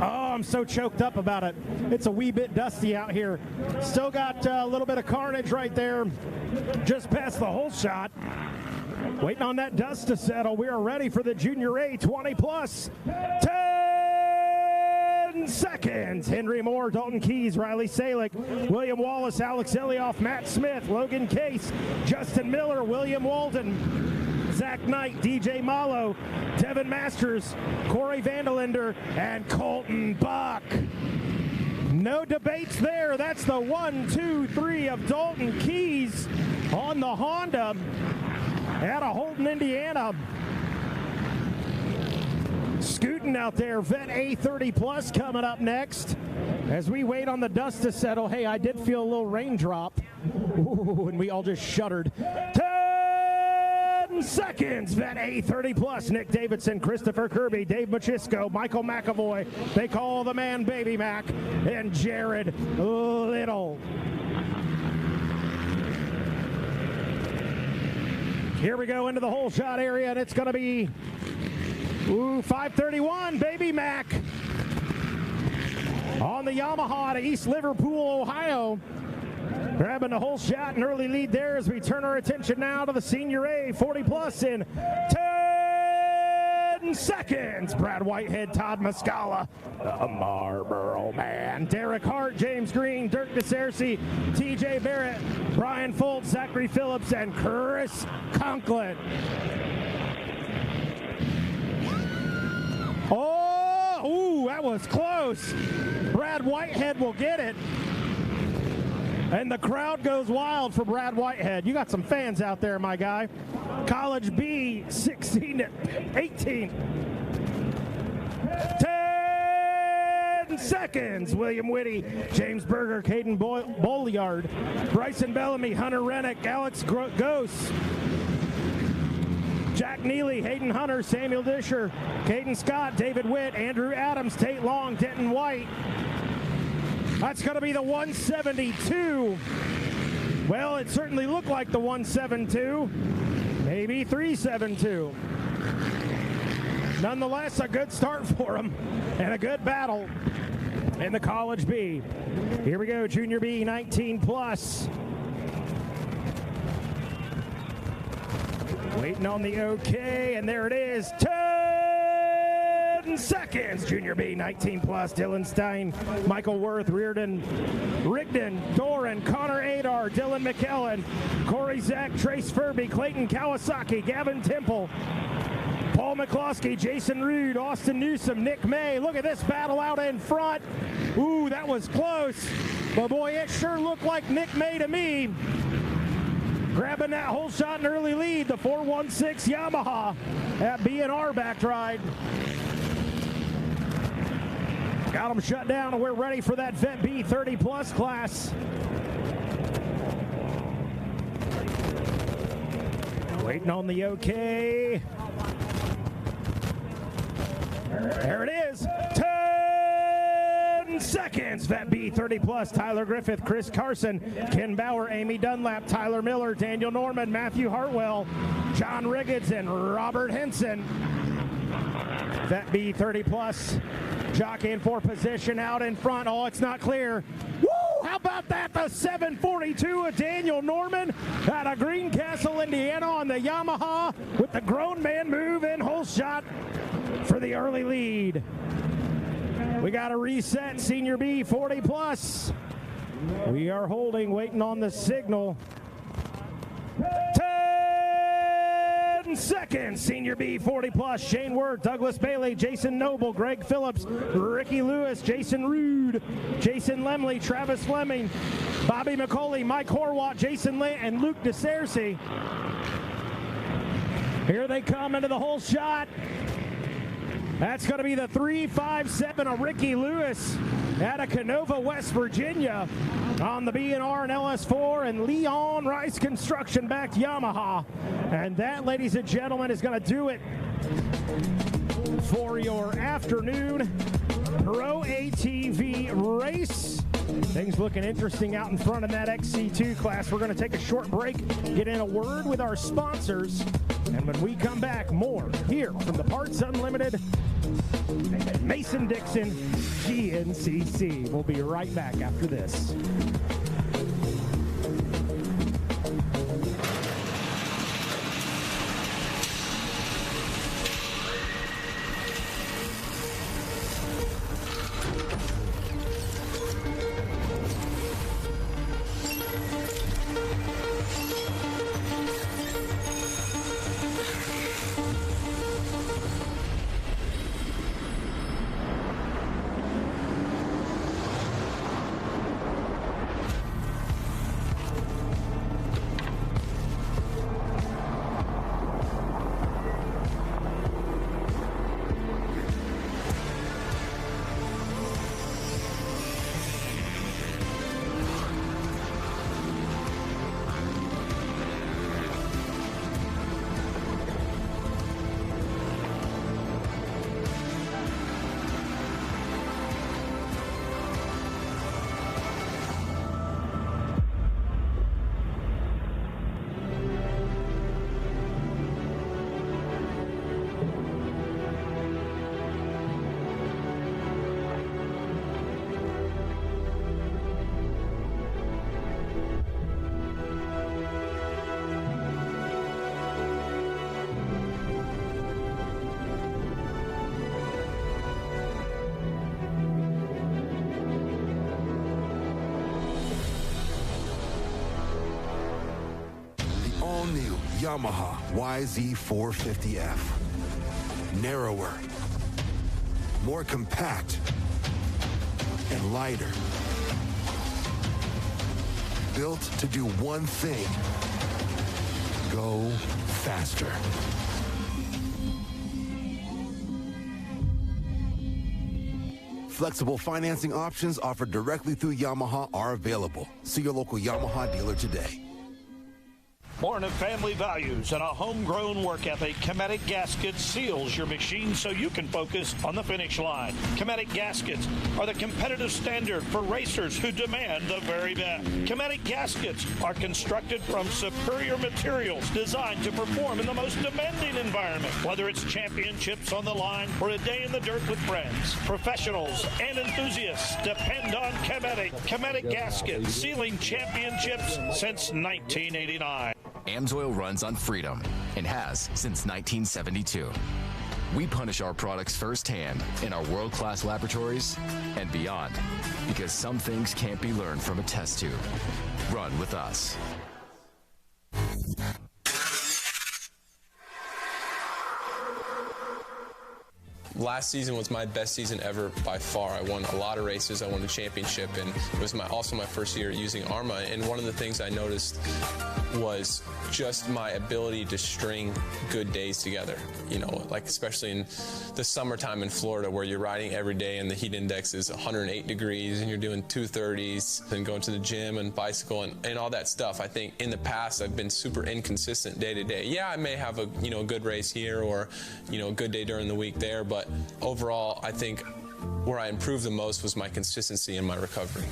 Oh, I'm so choked up about it. It's a wee bit dusty out here. Still got a little bit of carnage right there just past the hole shot. Waiting on that dust to settle. We are ready for the Junior A 20 plus. 10 seconds. Henry Moore, Dalton Keys, Riley Salick, William Wallace, Alex Elioff, Matt Smith, Logan Case, Justin Miller, William Walden, Zach Knight, DJ Malo, Devin Masters, Corey Vandelander, and Colton Buck. No debates there. That's the 1-2-3 of Dalton Keys on the Honda out of Holton, Indiana. Scooting out there, Vet A30 Plus coming up next. As we wait on the dust to settle, hey, I did feel a little raindrop. Ooh, and we all just shuddered. 10 seconds, Vet A30 Plus. Nick Davidson, Christopher Kirby, Dave Machisco, Michael McAvoy. They call the man Baby Mac, and Jared Little. Here we go into the hole shot area, and it's going to be 531, Baby Mac on the Yamaha to East Liverpool, Ohio. Grabbing the whole shot, an early lead there as we turn our attention now to the Senior A 40 plus in 10 seconds. Brad Whitehead, Todd Muscala, the Marlboro Man, Derek Hart, James Green, Dirk DeSerci, TJ Barrett, Brian Foltz, Zachary Phillips, and Chris Conklin. Oh, ooh, that was close. Brad Whitehead will get it. And the crowd goes wild for Brad Whitehead. You got some fans out there, my guy. College B, 16-18. 10 seconds. William Whitty, James Berger, Caden Bolliard, Bryson Bellamy, Hunter Rennick, Alex Ghost, Jack Neely, Hayden Hunter, Samuel Disher, Caden Scott, David Witt, Andrew Adams, Tate Long, Denton White. That's going to be the 172. Well, it certainly looked like the 172. Maybe 372. Nonetheless, a good start for them and a good battle in the College B. Here we go, Junior B, 19 plus. Waiting on the okay, and there it is. 10 seconds. Junior B, 19 plus. Dylan Stein, Michael Worth, Reardon, Rigdon, Doran, Connor Adar, Dylan McKellen, Corey Zach, Trace Furby, Clayton Kawasaki, Gavin Temple, Paul McCloskey, Jason Rude, Austin Newsom, Nick May. Look at this battle out in front. Ooh, that was close. But boy, it sure looked like Nick May to me. Grabbing that whole shot and early lead, the 416 Yamaha at B&R back ride. Got them shut down, and we're ready for that Vet B 30 plus class. Waiting on the okay. There it is. 10 seconds. Vet B 30 plus. Tyler Griffith, Chris Carson, Ken Bauer, Amy Dunlap, Tyler Miller, Daniel Norman, Matthew Hartwell, John Riggins, and Robert Henson. Vet B 30 plus. Jockeying for position out in front. Oh, it's not clear. Woo! How about that? The 742 of Daniel Norman out of Greencastle, Indiana on the Yamaha with the grown man move in whole shot for the early lead. We got a reset, Senior B 40 plus. We are holding, waiting on the signal. 10 seconds, Senior B 40 plus. Shane Word, Douglas Bailey, Jason Noble, Greg Phillips, Ricky Lewis, Jason Rude, Jason Lemley, Travis Fleming, Bobby McCauley, Mike Horwat, Jason Lane, and Luke DeSerci. Here they come into the whole shot. That's going to be the 357 of Ricky Lewis out of Canova, West Virginia on the B&R and LS4, and Leon Rice Construction backed Yamaha. And that, ladies and gentlemen, is going to do it for your afternoon Pro ATV race. Things looking interesting out in front of that XC2 class. We're going to take a short break, get in a word with our sponsors, and when we come back, more here from the Parts Unlimited Mason-Dixon GNCC. We'll be right back after this. Yamaha YZ450F. Narrower, more compact, and lighter. Built to do one thing: go faster. Flexible financing options offered directly through Yamaha are available. See your local Yamaha dealer today. Born of family values and a homegrown work ethic, Cometic Gaskets seals your machine so you can focus on the finish line. Cometic Gaskets are the competitive standard for racers who demand the very best. Cometic Gaskets are constructed from superior materials designed to perform in the most demanding environment. Whether it's championships on the line or a day in the dirt with friends, professionals and enthusiasts depend on Cometic. Cometic Gaskets, sealing championships since 1989. AMSOIL runs on freedom and has since 1972. We punish our products firsthand in our world-class laboratories and beyond, because some things can't be learned from a test tube. Run with us. Last season was my best season ever by far. I won a lot of races. I won a championship, and it was also my first year using ARMA. And one of the things I noticed was just my ability to string good days together. You know, like especially in the summertime in Florida, where you're riding every day and the heat index is 108 degrees and you're doing 230s and going to the gym and bicycle and all that stuff. I think in the past I've been super inconsistent day to day. Yeah, I may have a good race here or a good day during the week there, but overall I think where I improved the most was my consistency in my recovery.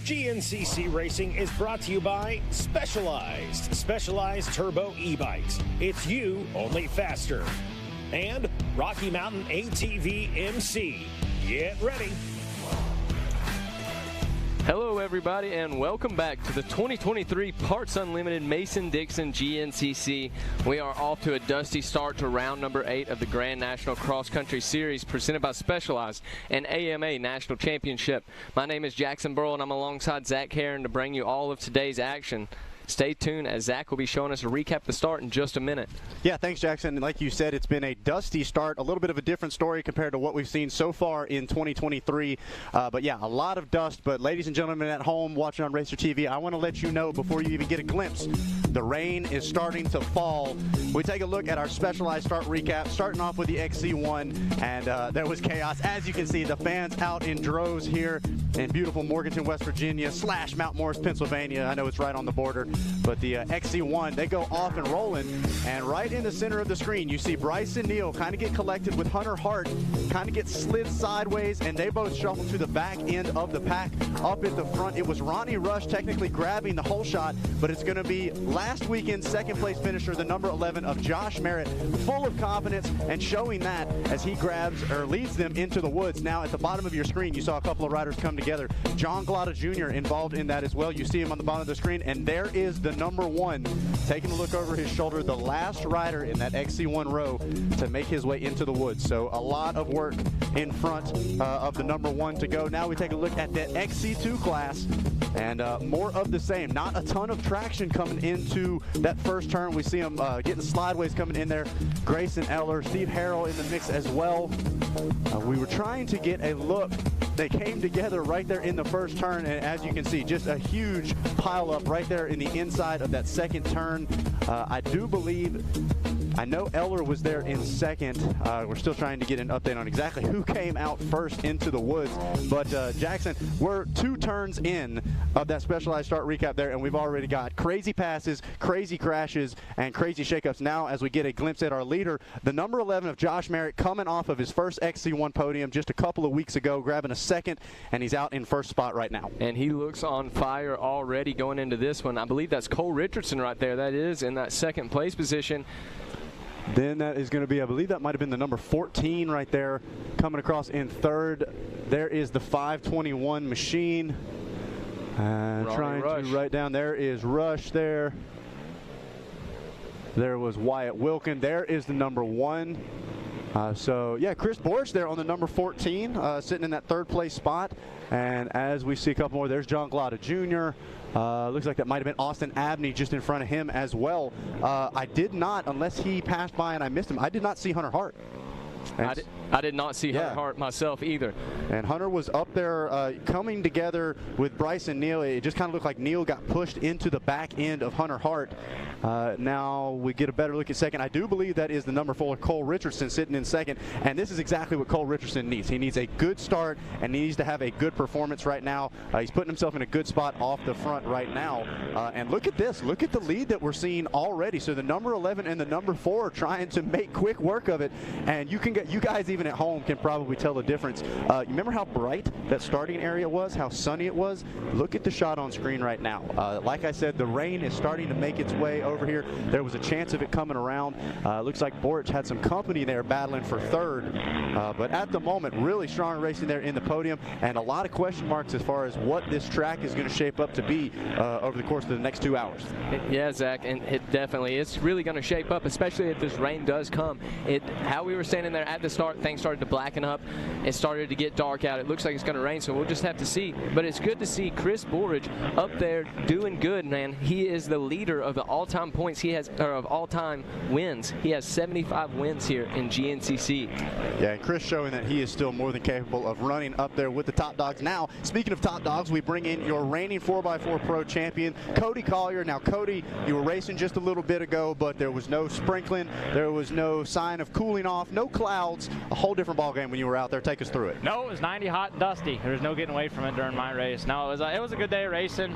GNCC Racing is brought to you by Specialized Turbo e-bikes. It's you, only faster. And Rocky Mountain ATV MC. Get ready. Hello everybody and welcome back to the 2023 Parts Unlimited Mason-Dixon GNCC. We are off to a dusty start to round number 8 of the Grand National Cross Country Series presented by Specialized and AMA National Championship. My name is Jackson Burrow and I'm alongside Zach Herron to bring you all of today's action. Stay tuned as Zach will be showing us a recap of the start in just a minute. Yeah, thanks, Jackson. And like you said, it's been a dusty start, a little bit of a different story compared to what we've seen so far in 2023. But yeah, a lot of dust. But ladies and gentlemen at home watching on Racer TV, I want to let you know before you even get a glimpse, the rain is starting to fall. We take a look at our Specialized start recap, starting off with the XC1, and there was chaos. As you can see, the fans out in droves here in beautiful Morganton, West Virginia / Mount Morris, Pennsylvania. I know it's right on the border. But the XC1, they go off and rolling, and right in the center of the screen, you see Bryson Neal kind of get collected with Hunter Hart, kind of get slid sideways, and they both shuffle to the back end of the pack. Up at the front, it was Ronnie Rush technically grabbing the whole shot, but it's going to be last weekend's second place finisher, the number 11 of Josh Merritt, full of confidence and showing that as he grabs or leads them into the woods. Now at the bottom of your screen, you saw a couple of riders come together. John Glotta Jr. involved in that as well. You see him on the bottom of the screen, and there is the number 1 taking a look over his shoulder, the last rider in that XC1 row to make his way into the woods. So a lot of work in front of the number 1 to go. Now we take a look at that XC2 class, and more of the same. Not a ton of traction coming into that first turn. We see him getting slideways coming in there. Grayson Eller, Steve Harrell in the mix as well. We were trying to get a look They came together right there in the first turn, and as you can see, just a huge pile up right there in the inside of that second turn. I know Eller was there in second. We're still trying to get an update on exactly who came out first into the woods. But Jackson, we're 2 turns in of that specialized start recap there, and we've already got crazy passes, crazy crashes, and crazy shakeups. Now, as we get a glimpse at our leader, the number 11 of Josh Merritt coming off of his first XC1 podium just a couple of weeks ago, grabbing a second, and he's out in first spot right now. And he looks on fire already going into this one. I believe that's Cole Richardson right there. That is in that second place position. Then that is going to be, I believe that might have been the number 14 right there coming across in third. There is the 521 machine. Trying to write down, there is Rush there. There was Wyatt Wilkin. There is the number 1. So, yeah, Chris Borch there on the number 14, sitting in that third place spot. And as we see a couple more, there's John Glotta Jr. Looks like that might have been Austin Abney just in front of him as well. I did not, unless he passed by and I missed him, I did not see Hunter Hart. I did not see Hunter Hart myself either. And Hunter was up there coming together with Bryson Neal. It just kind of looked like Neal got pushed into the back end of Hunter Hart. Now we get a better look at second. I do believe that is the number 4, Cole Richardson, sitting in second. And this is exactly what Cole Richardson needs. He needs a good start and he needs to have a good performance right now. He's putting himself in a good spot off the front right now. And look at this. Look at the lead that we're seeing already. So the number 11 and the number 4 are trying to make quick work of it. And you guys even at home can probably tell the difference. You remember how bright that starting area was, how sunny it was? Look at the shot on screen right now. Like I said, the rain is starting to make its way over here. There was a chance of it coming around. Looks like Borch had some company there battling for third. But at the moment, really strong racing there in the podium, and a lot of question marks as far as what this track is going to shape up to be over the course of the next 2 hours. Yeah, Zach, and it definitely, it's really going to shape up, especially if this rain does come. How we were standing there at the start, things started to blacken up. It started to get dark out. It looks like it's going to rain, so we'll just have to see. But it's good to see Chris Borch up there doing good, man. He is the leader of the all-time points he has, or of all-time wins. He has 75 wins here in GNCC. Yeah, and Chris showing that he is still more than capable of running up there with the top dogs. Now, speaking of top dogs, we bring in your reigning 4x4 Pro champion, Cody Collier. Now, Cody, you were racing just a little bit ago, but there was no sprinkling. There was no sign of cooling off, no clouds. A whole different ball game when you were out there. Take us through it. No, it was 90 hot and dusty. There was no getting away from it during my race. No, it was a good day of racing.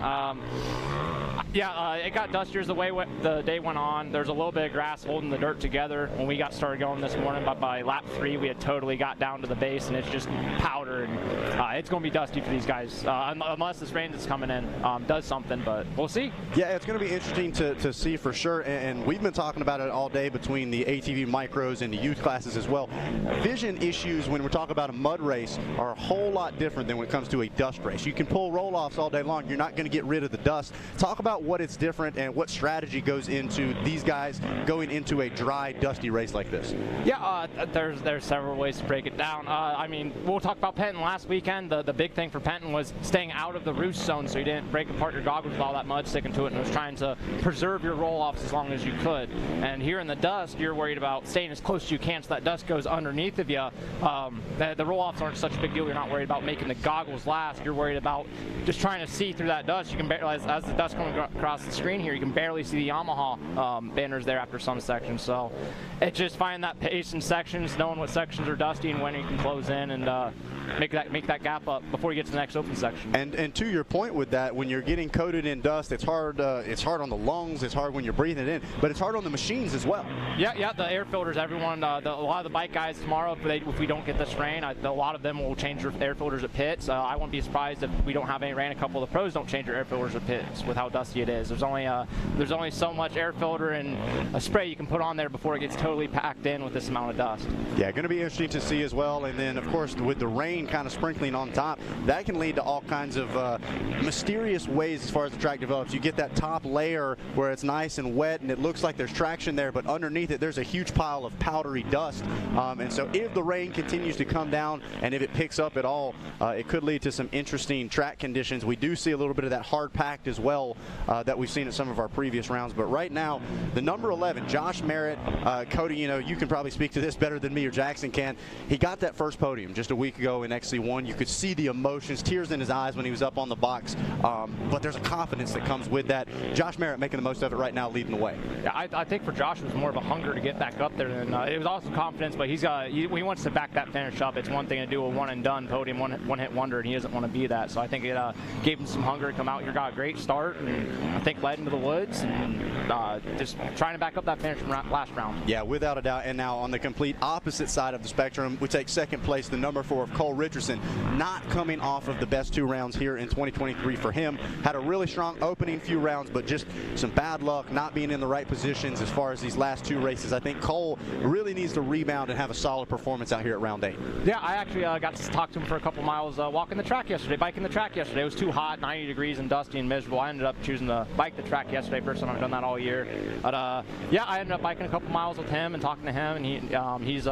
It got dustier as the day went on. There's a little bit of grass holding the dirt together when we got started going this morning, but by lap 3 we had totally got down to the base and it's just powder, and it's going to be dusty for these guys unless this rain that's coming in does something, but we'll see. Yeah, it's going to be interesting to see for sure, and we've been talking about it all day between the ATV micros and the youth classes as well. Vision issues when we're talking about a mud race are a whole lot different than when it comes to a dust race. You can pull roll-offs all day long. You're not going to get rid of the dust. Talk about what it's different and what strategy goes into these guys going into a dry, dusty race like this. Yeah, there's several ways to break it down. I mean, we'll talk about Penton last weekend. The big thing for Penton was staying out of the roost zone so you didn't break apart your goggles with all that mud sticking to it, and it was trying to preserve your roll-offs as long as you could. And here in the dust, you're worried about staying as close as you can so that dust goes underneath of you. The roll-offs aren't such a big deal. You're not worried about making the goggles last. You're worried about just trying to see through that dust. You can barely, as the dust coming across the screen here, you can barely see the Yamaha banners there after some sections. So it's just finding that pace in sections, knowing what sections are dusty and when you can close in and make that gap up before you get to the next open section. And to your point with that, when you're getting coated in dust, it's hard on the lungs, it's hard when you're breathing it in, but it's hard on the machines as well. Yeah, the air filters, everyone, a lot of the bike guys tomorrow, if we don't get this rain, a lot of them will change their air filters at pits. I wouldn't be surprised if we don't have any rain. A couple of the pros don't change their air filters at pits with how dusty it is. There's only so much air filter and a spray you can put on there before it gets totally packed in with this amount of dust. Yeah, going to be interesting to see as well. And then, of course, with the rain kind of sprinkling on top, that can lead to all kinds of mysterious ways as far as the track develops. You get that top layer where it's nice and wet and it looks like there's traction there, but underneath it there's a huge pile of powdery dust. And so if the rain continues to come down and if it picks up at all, it could lead to some interesting track conditions. We do see a little bit of that hard packed as well that we've seen at some of our previous rounds. But right now, the number 11, Josh Merritt, Cody, you can probably speak to this better than me or Jackson can. He got that first podium just a week ago in XC1. You could see the emotions, tears in his eyes when he was up on the box, but there's a confidence that comes with that. Josh Merritt making the most of it right now, leading the way. Yeah, I think for Josh it was more of a hunger to get back up there than it was also confidence, but he wants to back that finish up. It's one thing to do a one and done podium, one hit wonder, and he doesn't want to be that. So I think it gave him some hunger to come out here, got a great start, and I think led into the woods, and just trying to back up that finish from last round. Yeah, without a doubt. And now on the complete opposite side of the spectrum, we take second place, the number 4 of Cole Richardson, not coming off of the best 2 rounds here in 2023 for him. Had a really strong opening few rounds, but just some bad luck, not being in the right positions as far as these last 2 races. I think Cole really needs to rebound and have a solid performance out here at round 8. Yeah, I actually got to talk to him for a couple miles walking the track yesterday, biking the track yesterday. It was too hot, 90 degrees and dusty and miserable. I ended up choosing to bike the track yesterday. First time I've done that all year. But yeah, I ended up biking a couple miles with him and talking to him, and he's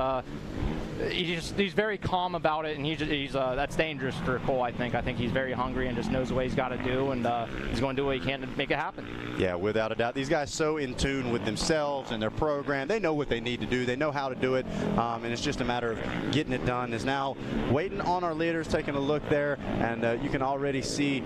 very calm about it, and that's dangerous for Cole. I think he's very hungry and just knows what he's got to do, and he's going to do what he can to make it happen. Yeah, without a doubt. These guys so in tune with themselves and their program. They know what they need to do. They know how to do it, and it's just a matter of getting it done. Is now waiting on our leaders, taking a look there, and you can already see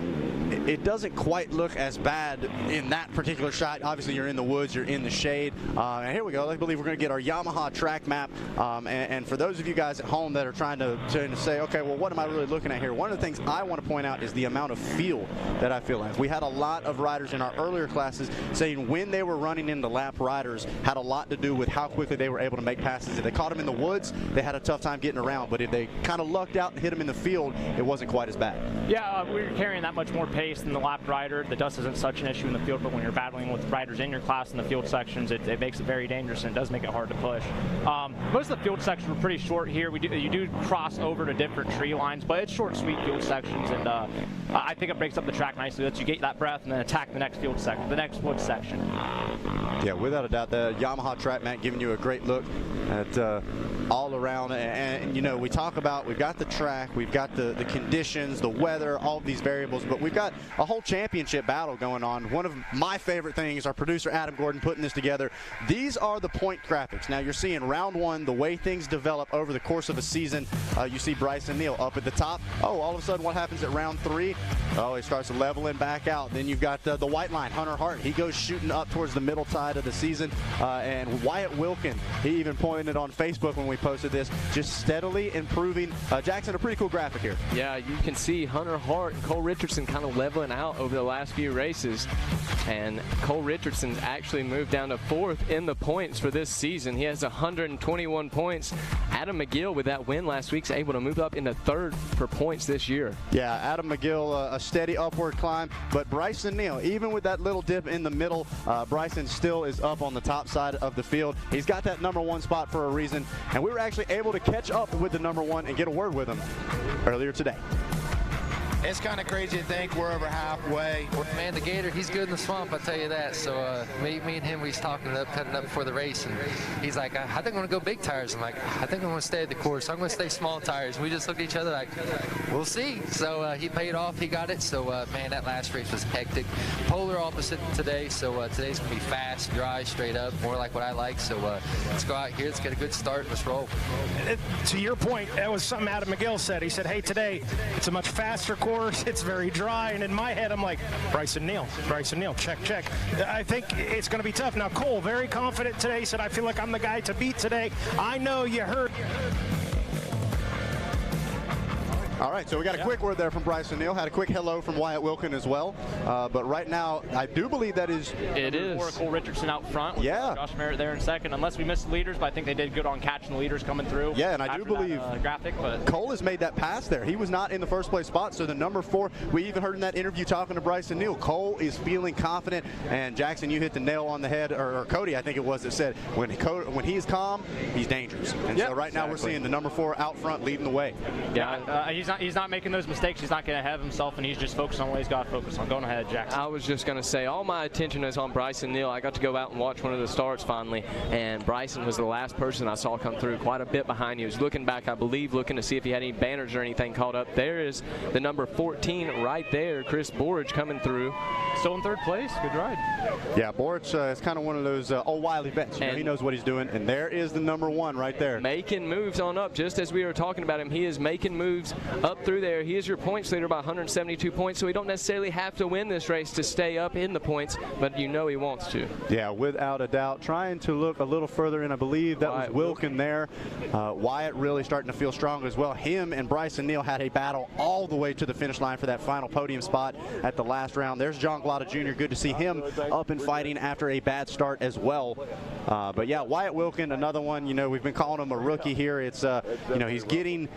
it doesn't quite look as bad in that particular shot. Obviously, you're in the woods, you're in the shade, and here we go. I believe we're going to get our Yamaha track map, and for those of you guys at home that are trying to say, okay, well, what am I really looking at here? One of the things I want to point out is the amount of feel that I feel like. We had a lot of riders in our earlier classes saying when they were running into lap riders had a lot to do with how quickly they were able to make passes. If they caught them in the woods, they had a tough time getting around, but if they kind of lucked out and hit them in the field, it wasn't quite as bad. Yeah, we were carrying that much more pace than the lap rider. The dust isn't such an issue in the field, but when you're battling with riders in your class in the field sections, it makes it very dangerous, and it does make it hard to push. Most of the field sections were pretty short here. You do cross over to different tree lines, but it's short, sweet field sections, and I think it breaks up the track nicely. Lets you get that breath and then attack the next field section, the next wood section. Yeah, without a doubt, the Yamaha track map giving you a great look at all around. And you know, we talk about, we've got the track, we've got the conditions, the weather, all of these variables, but we've got a whole championship battle going on. One of my favorite things, our producer Adam Gordon putting this together, these are the point graphics. Now you're seeing round 1, the way things develop over the course of a season. You see Bryson Neal up at the top. Oh, all of a sudden what happens at round 3? Oh, he starts leveling back out. Then you've got the white line, Hunter Hart. He goes shooting up towards the middle side of the season. And Wyatt Wilkin, he even pointed on Facebook when we posted this, just steadily improving. Jackson, a pretty cool graphic here. Yeah, you can see Hunter Hart and Cole Richardson kind of leveling out over the last few races. And Cole Richardson's actually moved down to 4th in the points for this season. He has 121 points. Adam McGill, with that win last week, is able to move up into 3rd for points this year. Yeah, Adam McGill, a steady upward climb. But Bryson Neal, even with that little dip in the middle, Bryson still is up on the top side of the field. He's got that number 1 spot for a reason. And we were actually able to catch up with the number 1 and get a word with him earlier today. It's kind of crazy to think we're over halfway. Man, the Gator, he's good in the swamp, I'll tell you that. So me and him, we was talking it up, cutting up before the race, and he's like, I think I'm going to go big tires. I'm like, I think I'm going to stay at the course. I'm going to stay small tires. And we just looked at each other like, we'll see. So he paid off. He got it. So, man, that last race was hectic. Polar opposite today. So today's going to be fast, dry, straight up, more like what I like. So let's go out here. Let's get a good start. Let's roll. To your point, that was something Adam McGill said. He said, hey, today it's a much faster course. It's very dry, and in my head, I'm like, Bryson Neal, check. I think it's going to be tough. Now, Cole, very confident today, said, I feel like I'm the guy to beat today. I know you heard. All right, so we got a quick word there from Bryson Neal. Had a quick hello from Wyatt Wilkin as well. But right now, I do believe that is... It is. Cole Richardson out front with Josh Merritt there in second, unless we missed the leaders, but I think they did good on catching the leaders coming through. Yeah, and I do believe Cole has made that pass there. He was not in the first place spot, so the number 4, we even heard in that interview talking to Bryson Neal, Cole is feeling confident, and Jackson, you hit the nail on the head, or Cody, I think it was, that said, when he's calm, he's dangerous. And so right now we're seeing the number 4 out front leading the way. Yeah, he's he's not making those mistakes. He's not getting ahead of himself, and he's just focused on what he's got to focus on. Going ahead, Jackson. I was just going to say, all my attention is on Bryson Neal. I got to go out and watch one of the starts finally, and Bryson was the last person I saw come through quite a bit behind. He was looking back, I believe, looking to see if he had any banners or anything caught up. There is the number 14 right there, Chris Borage coming through. Still in third place. Good ride. Yeah, Borage is kind of one of those old wily vets. You know, he knows what he's doing, and there is the number 1 right there. Making moves on up, just as we were talking about him. He is making moves up through there. He is your points leader by 172 points, so he don't necessarily have to win this race to stay up in the points, but you know he wants to. Yeah, without a doubt. Trying to look a little further in, I believe that was Wilkin there. Wyatt really starting to feel strong as well. Him and Bryson Neal had a battle all the way to the finish line for that final podium spot at the last round. There's John Glada Jr. Good to see him up and fighting after a bad start as well. But yeah, Wyatt Wilkin, another one. You know, we've been calling him a rookie here. It's you know, he's getting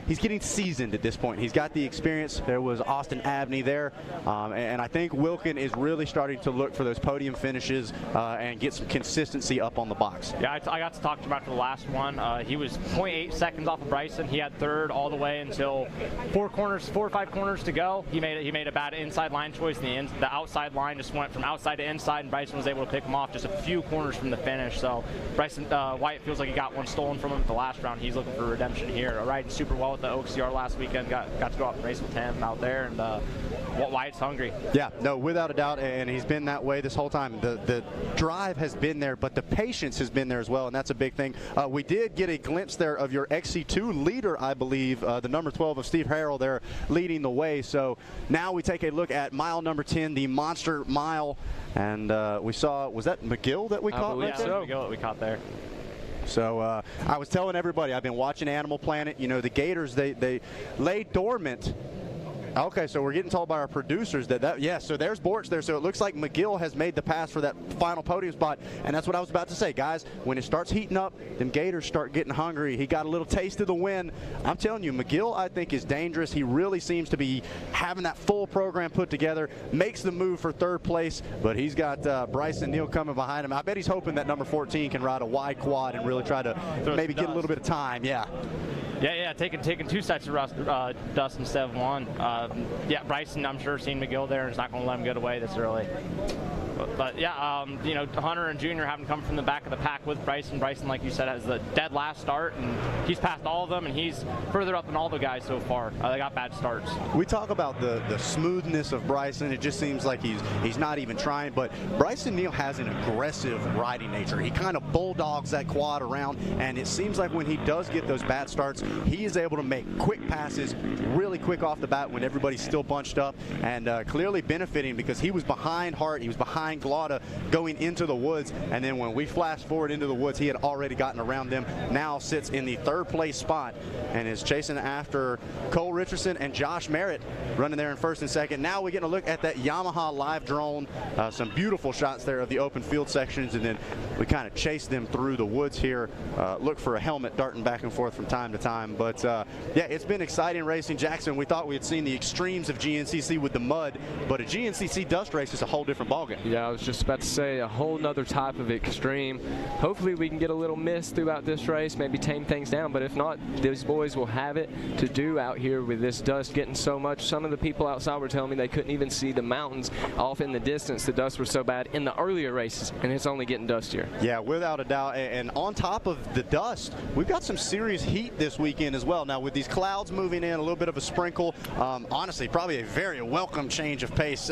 seasoned at this point. He's got the experience. There was Austin Abney there, and I think Wilkin is really starting to look for those podium finishes and get some consistency up on the box. Yeah, I got to talk to him after the last one. He was 0.8 seconds off of Bryson. He had third all the way until 4 or 5 corners to go. He made a bad inside line choice. The outside line just went from outside to inside, and Bryson was able to pick him off just a few corners from the finish. So Bryson Wyatt feels like he got one stolen from him at the last round. He's looking for redemption here. Riding super well with the OCR last weekend. Got to go out and race with him out there, and Wyatt's hungry. Yeah, no, without a doubt, and he's been that way this whole time. The drive has been there, but the patience has been there as well, and that's a big thing. We did get a glimpse there of your XC2 leader, I believe, the number 12 of Steve Harrell there leading the way. So now we take a look at mile number 10, the Monster Mile, and we saw, was that McGill that we caught? Yeah, McGill that we caught there. So I was telling everybody, I've been watching Animal Planet. You know, the Gators, they lay dormant. Okay, so we're getting told by our producers so there's Borch there. So it looks like McGill has made the pass for that final podium spot, and that's what I was about to say, guys. When it starts heating up, them Gators start getting hungry. He got a little taste of the win. I'm telling you, McGill, I think, is dangerous. He really seems to be having that full program put together, makes the move for third place, but he's got Bryson Neal coming behind him. I bet he's hoping that number 14 can ride a wide quad and really try to maybe get a little bit of time. Yeah. Yeah, taking 2 sets of dust instead of 1. Yeah, Bryson, I'm sure, seen McGill there and is not going to let him get away this early. But yeah, you know, Hunter and Junior having come from the back of the pack with Bryson. Bryson, like you said, has the dead last start, and he's passed all of them, and he's further up than all the guys so far. They got bad starts. We talk about the smoothness of Bryson. It just seems like he's not even trying, but Bryson Neal has an aggressive riding nature. He kind of bulldogs that quad around, and it seems like when he does get those bad starts, he is able to make quick passes really quick off the bat when everybody's still bunched up, and clearly benefiting because he was behind Hart, he was behind Glada going into the woods, and then when we flash forward into the woods, he had already gotten around them. Now sits in the 3rd place spot and is chasing after Cole Richardson and Josh Merritt running there in 1st and 2nd. Now we get a look at that Yamaha live drone. Some beautiful shots there of the open field sections, and then we kind of chase them through the woods here. Look for a helmet darting back and forth from time to time. But yeah, it's been exciting racing. Jackson, we thought we had seen the extremes of GNCC with the mud, but a GNCC dust race is a whole different ballgame. Yeah, I was just about to say a whole nother type of extreme. Hopefully we can get a little mist throughout this race, maybe tame things down, but if not, these boys will have it to do out here with this dust getting so much. Some of the people outside were telling me they couldn't even see the mountains off in the distance. The dust was so bad in the earlier races, and it's only getting dustier. Yeah, without a doubt, and on top of the dust, we've got some serious heat this weekend as well. Now with these clouds moving in, a little bit of a sprinkle, honestly, probably a very welcome change of pace.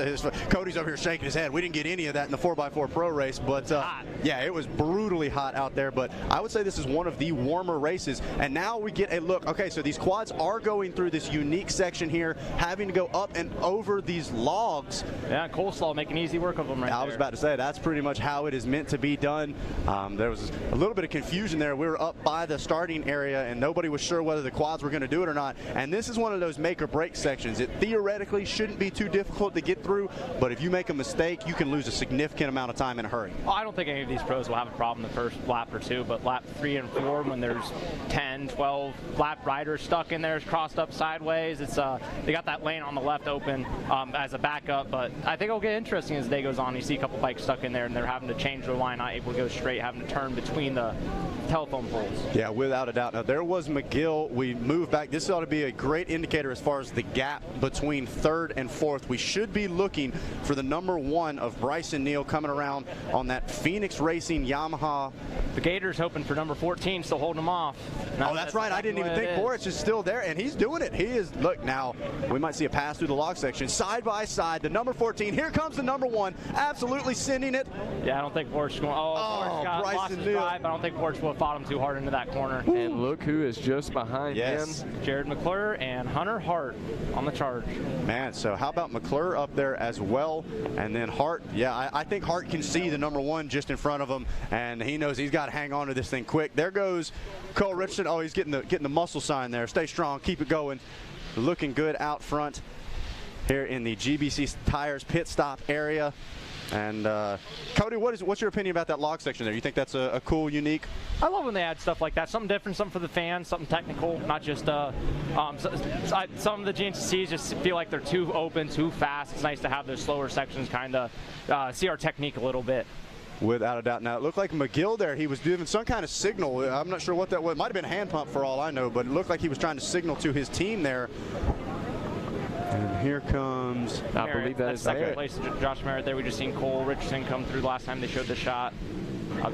Cody's over here shaking his head. We didn't get any of that in the 4x4 Pro race, but yeah, it was brutally hot out there, but I would say this is one of the warmer races. And now we get a look. Okay, so these quads are going through this unique section here, having to go up and over these logs. Yeah, Coleslaw making easy work of them right there. I was about to say, that's pretty much how it is meant to be done. There was a little bit of confusion there. We were up by the starting area, and nobody was sure whether the quads were going to do it or not. And this is one of those make or break sections. It theoretically shouldn't be too difficult to get through, but if you make a mistake, you can lose lose a significant amount of time in a hurry. Well, I don't think any of these pros will have a problem the first lap or two, but lap 3 and 4, when there's 10, 12 lap riders stuck in there, crossed up sideways, it's they got that lane on the left open as a backup, but I think it'll get interesting as the day goes on. You see a couple bikes stuck in there, and they're having to change their line, not able to go straight, having to turn between the telephone poles. Yeah, without a doubt. Now, there was McGill. We moved back. This ought to be a great indicator as far as the gap between 3rd and 4th. We should be looking for the number 1 of Bryson Neal coming around on that Phoenix Racing Yamaha. The Gators hoping for number 14, still holding them off. Oh, that's right. I didn't even think Boris is still there, and he's doing it. He is. Look, now we might see a pass through the log section. Side by side, the number 14. Here comes the number 1, absolutely sending it. Yeah, I don't think Boris going. Boris got lost his drive. I don't think Boris will have fought him too hard into that corner. Ooh. And look who is just behind him. Jared McClure and Hunter Hart on the charge. Man, so how about McClure up there as well? And then Hart, yeah, I think Hart can see the number 1 just in front of him, and he knows he's got to hang on to this thing quick. There goes Cole Richardson. Oh, he's getting the muscle sign there. Stay strong, keep it going. Looking good out front here in the GBC Tires pit stop area. And Cody, what's your opinion about that log section there? You think that's a cool, unique? I love when they add stuff like that, something different, something for the fans, something technical, not just some of the GNCCs just feel like they're too open, too fast. It's nice to have those slower sections, kind of see our technique a little bit. Without a doubt. Now, it looked like McGill there, he was doing some kind of signal. I'm not sure what that was. It might have been a hand pump for all I know, but it looked like he was trying to signal to his team there. And here comes, I believe that's second place, Josh Merritt there. We just seen Cole Richardson come through the last time they showed the shot.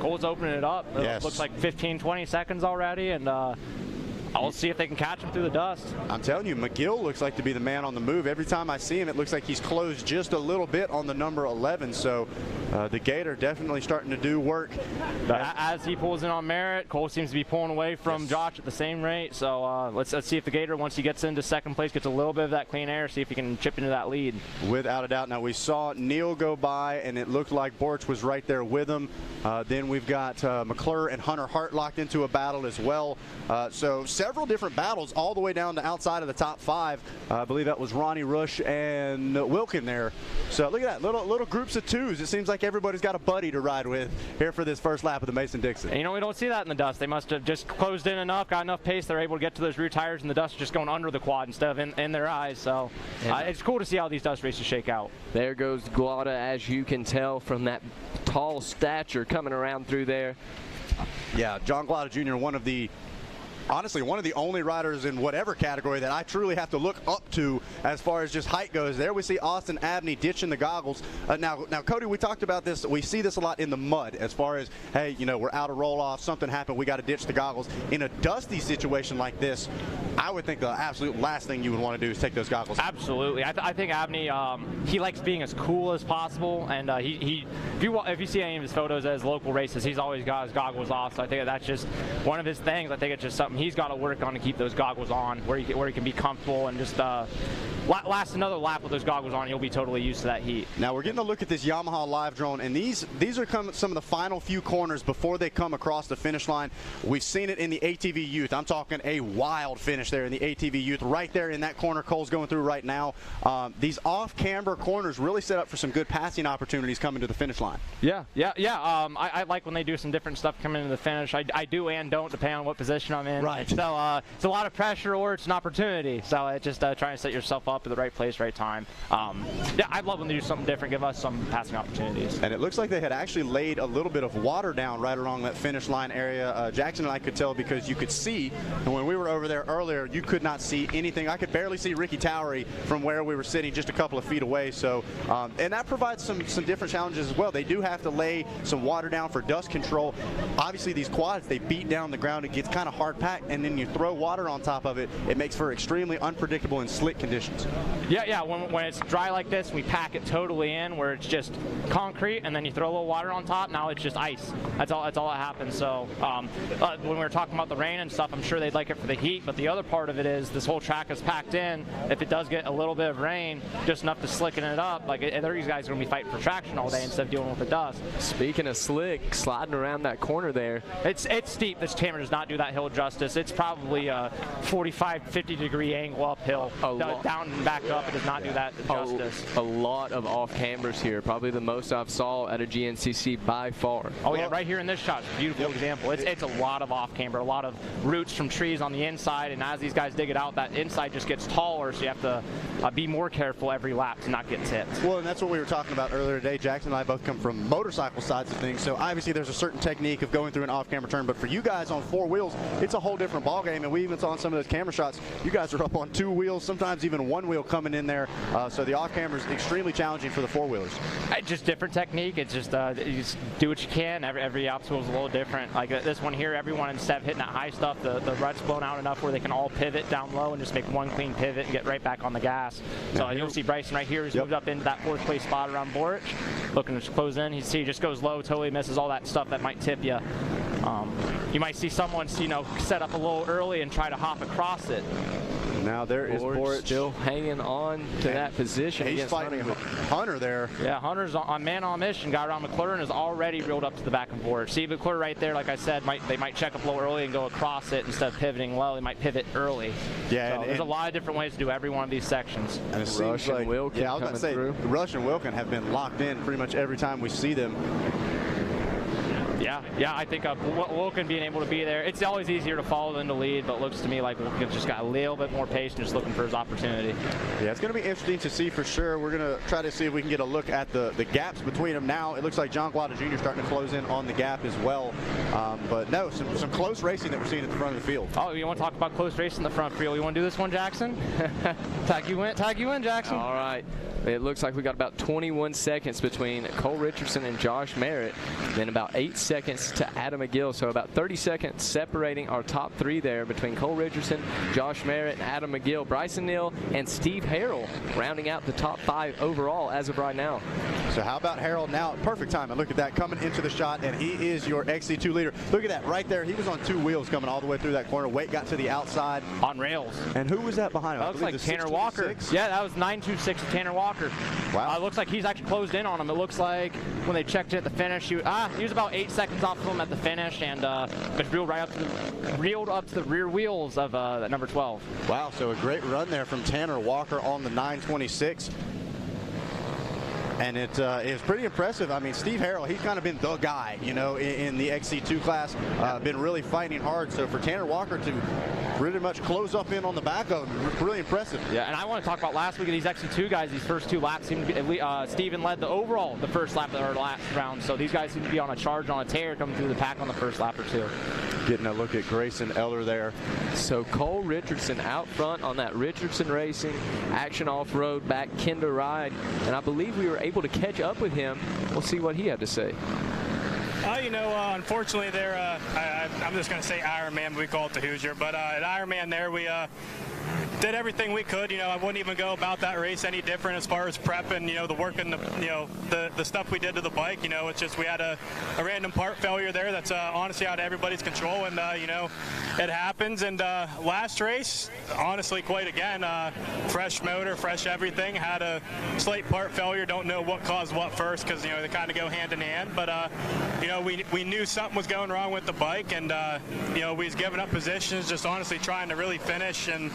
Cole's opening it up. It looks like 15, 20 seconds already, and I'll see if they can catch him through the dust. I'm telling you, McGill looks like to be the man on the move. Every time I see him, it looks like he's closed just a little bit on the number 11. So the Gator definitely starting to do work. As he pulls in on Merritt, Cole seems to be pulling away from Josh at the same rate. So let's see if the Gator, once he gets into second place, gets a little bit of that clean air, see if he can chip into that lead. Without a doubt. Now, we saw Neal go by, and it looked like Borch was right there with him. Then we've got McClure and Hunter Hart locked into a battle as well. So several different battles all the way down to outside of the top 5. I believe that was Ronnie Rush and Wilkin there. So look at that, little groups of 2s. It seems like everybody's got a buddy to ride with here for this first lap of the Mason-Dixon. You know, we don't see that in the dust. They must have just closed in enough, got enough pace, they're able to get to those rear tires, and the dust just going under the quad instead of in their eyes. So it's cool to see how these dust races shake out. There goes Glada, as you can tell from that tall stature coming around through there. Yeah, John Glada Jr., honestly, one of the only riders in whatever category that I truly have to look up to as far as just height goes. There we see Austin Abney ditching the goggles. Now, Cody, we talked about this. We see this a lot in the mud as far as, hey, you know, we're out of roll-off, something happened, we got to ditch the goggles. In a dusty situation like this, I would think the absolute last thing you would want to do is take those goggles. Absolutely. I think Abney, he likes being as cool as possible, and if you see any of his photos at his local races, he's always got his goggles off. So I think that's just one of his things. I think it's just something he's got to work on to keep those goggles on, where he can be comfortable and just last another lap with those goggles on. He'll be totally used to that heat. Now we're getting a look at this Yamaha live drone, and these are some of the final few corners before they come across the finish line. We've seen it in the ATV Youth. I'm talking a wild finish there in the ATV Youth, right there in that corner Cole's going through right now. These off-camber corners really set up for some good passing opportunities coming to the finish line. Yeah. I like when they do some different stuff coming into the finish. I do and don't, depending on what position I'm in. Right. So it's a lot of pressure, or it's an opportunity. So it's just trying to set yourself up at the right place, right time. Yeah, I love when they do something different, give us some passing opportunities. And it looks like they had actually laid a little bit of water down right along that finish line area. Jackson and I could tell because you could see, and when we were over there earlier, you could not see anything. I could barely see Ricky Towery from where we were sitting just a couple of feet away. So, and that provides some different challenges as well. They do have to lay some water down for dust control. Obviously, these quads, they beat down the ground. It gets kind of hard packed, and then you throw water on top of it. It makes for extremely unpredictable and slick conditions. Yeah. When it's dry like this, we pack it totally in, where it's just concrete, and then you throw a little water on top. Now it's just ice. That's all that happens. So when we were talking about the rain and stuff, I'm sure they'd like it for the heat. But the other part of it is this whole track is packed in. If it does get a little bit of rain, just enough to slicken it up, like these guys are going to be fighting for traction all day instead of dealing with the dust. Speaking of slick, sliding around that corner there. It's steep. This camera does not do that hill justice. It's probably a 45, 50 degree angle uphill down and back up. It does not do that justice. A lot of off-cambers here, probably the most I've saw at a GNCC by far. Oh yeah, right here in this shot, beautiful example. It's a lot of off-camber, a lot of roots from trees on the inside, and as these guys dig it out, that inside just gets taller, so you have to be more careful every lap to not get tipped. Well, and that's what we were talking about earlier today. Jackson and I both come from motorcycle sides of things, so obviously there's a certain technique of going through an off-camber turn, but for you guys on 4 wheels, it's a whole different ballgame, and we even saw in some of those camera shots, you guys are up on 2 wheels, sometimes even 1 wheel coming in there, so the off-camber is extremely challenging for the 4-wheelers. Just different technique. It's just you just do what you can. Every obstacle is a little different. Like this one here, everyone, instead of hitting that high stuff, the rut's blown out enough where they can all pivot down low and just make one clean pivot and get right back on the gas. So you'll see Bryson right here. He's moved up into that 4th place spot around Boric, looking to close in. You see he just goes low, totally misses all that stuff that might tip you. You might see someone, set up a little early and try to hop across it. Now there is Boric still hanging on to that position. He's fighting Hunter there. Yeah, Hunter's on man on mission. Guy around McClure is already reeled up to the back of Boric. See McClure right there, like I said, they might check up low early and go across it instead of pivoting low. They might pivot early. Yeah, so there's a lot of different ways to do every one of these sections. And it seems like, Wilkin I was about to say, Rush and Wilkin have been locked in pretty much every time we see them. Yeah, I think Wilkin being able to be there, it's always easier to follow than to lead, but it looks to me like Wilkin just got a little bit more pace and just looking for his opportunity. Yeah, it's going to be interesting to see for sure. We're going to try to see if we can get a look at the gaps between them now. It looks like John Guada Jr. starting to close in on the gap as well. But no, some close racing that we're seeing at the front of the field. Oh, you want to talk about close racing in the front field? You want to do this one, Jackson? Tag you in, Jackson. All right. It looks like we got about 21 seconds between Cole Richardson and Josh Merritt, then about 8 seconds to Adam McGill. So about 30 seconds separating our top 3 there between Cole Richardson, Josh Merritt, and Adam McGill. Bryson Neal and Steve Harrell rounding out the top 5 overall as of right now. So how about Harrell now? Perfect time. And look at that coming into the shot, and he is your XC2 leader. Look at that right there. He was on 2 wheels coming all the way through that corner. Weight got to the outside. On rails. And who was that behind him? That looks like Tanner Walker. Yeah, that was 926 of Tanner Walker. Wow. It looks like he's actually closed in on him. It looks like when they checked it at the finish, he was about 8 seconds off of him at the finish, and was reeled up to the rear wheels of that number 12. Wow, so a great run there from Tanner Walker on the 926. And it was pretty impressive. I mean, Steve Harrell, he's kind of been the guy, in the XC2 class, been really fighting hard. So for Tanner Walker to pretty much close up in on the back of him, really impressive. Yeah, and I want to talk about last week of these XC2 guys. These first 2 laps seem to be, Steven led the first lap of our last round. So these guys seem to be on a charge, on a tear, coming through the pack on the first lap or 2. Getting a look at Grayson Eller there. So Cole Richardson out front on that Richardson Racing Action Off-Road back Kinder ride, and I believe we were able to catch up with him. We'll see what he had to say. Unfortunately, there, I'm just going to say Ironman, but we call it the Hoosier. But at Ironman there, we did everything we could. I wouldn't even go about that race any different as far as prep and, the work and the stuff we did to the bike. It's just we had a random part failure there that's honestly out of everybody's control, and, it happens. And last race, honestly, quite again, fresh motor, fresh everything, had a slight part failure. Don't know what caused what first because, they kind of go hand in hand. But, we knew something was going wrong with the bike, and, we was giving up positions, just honestly trying to really finish, and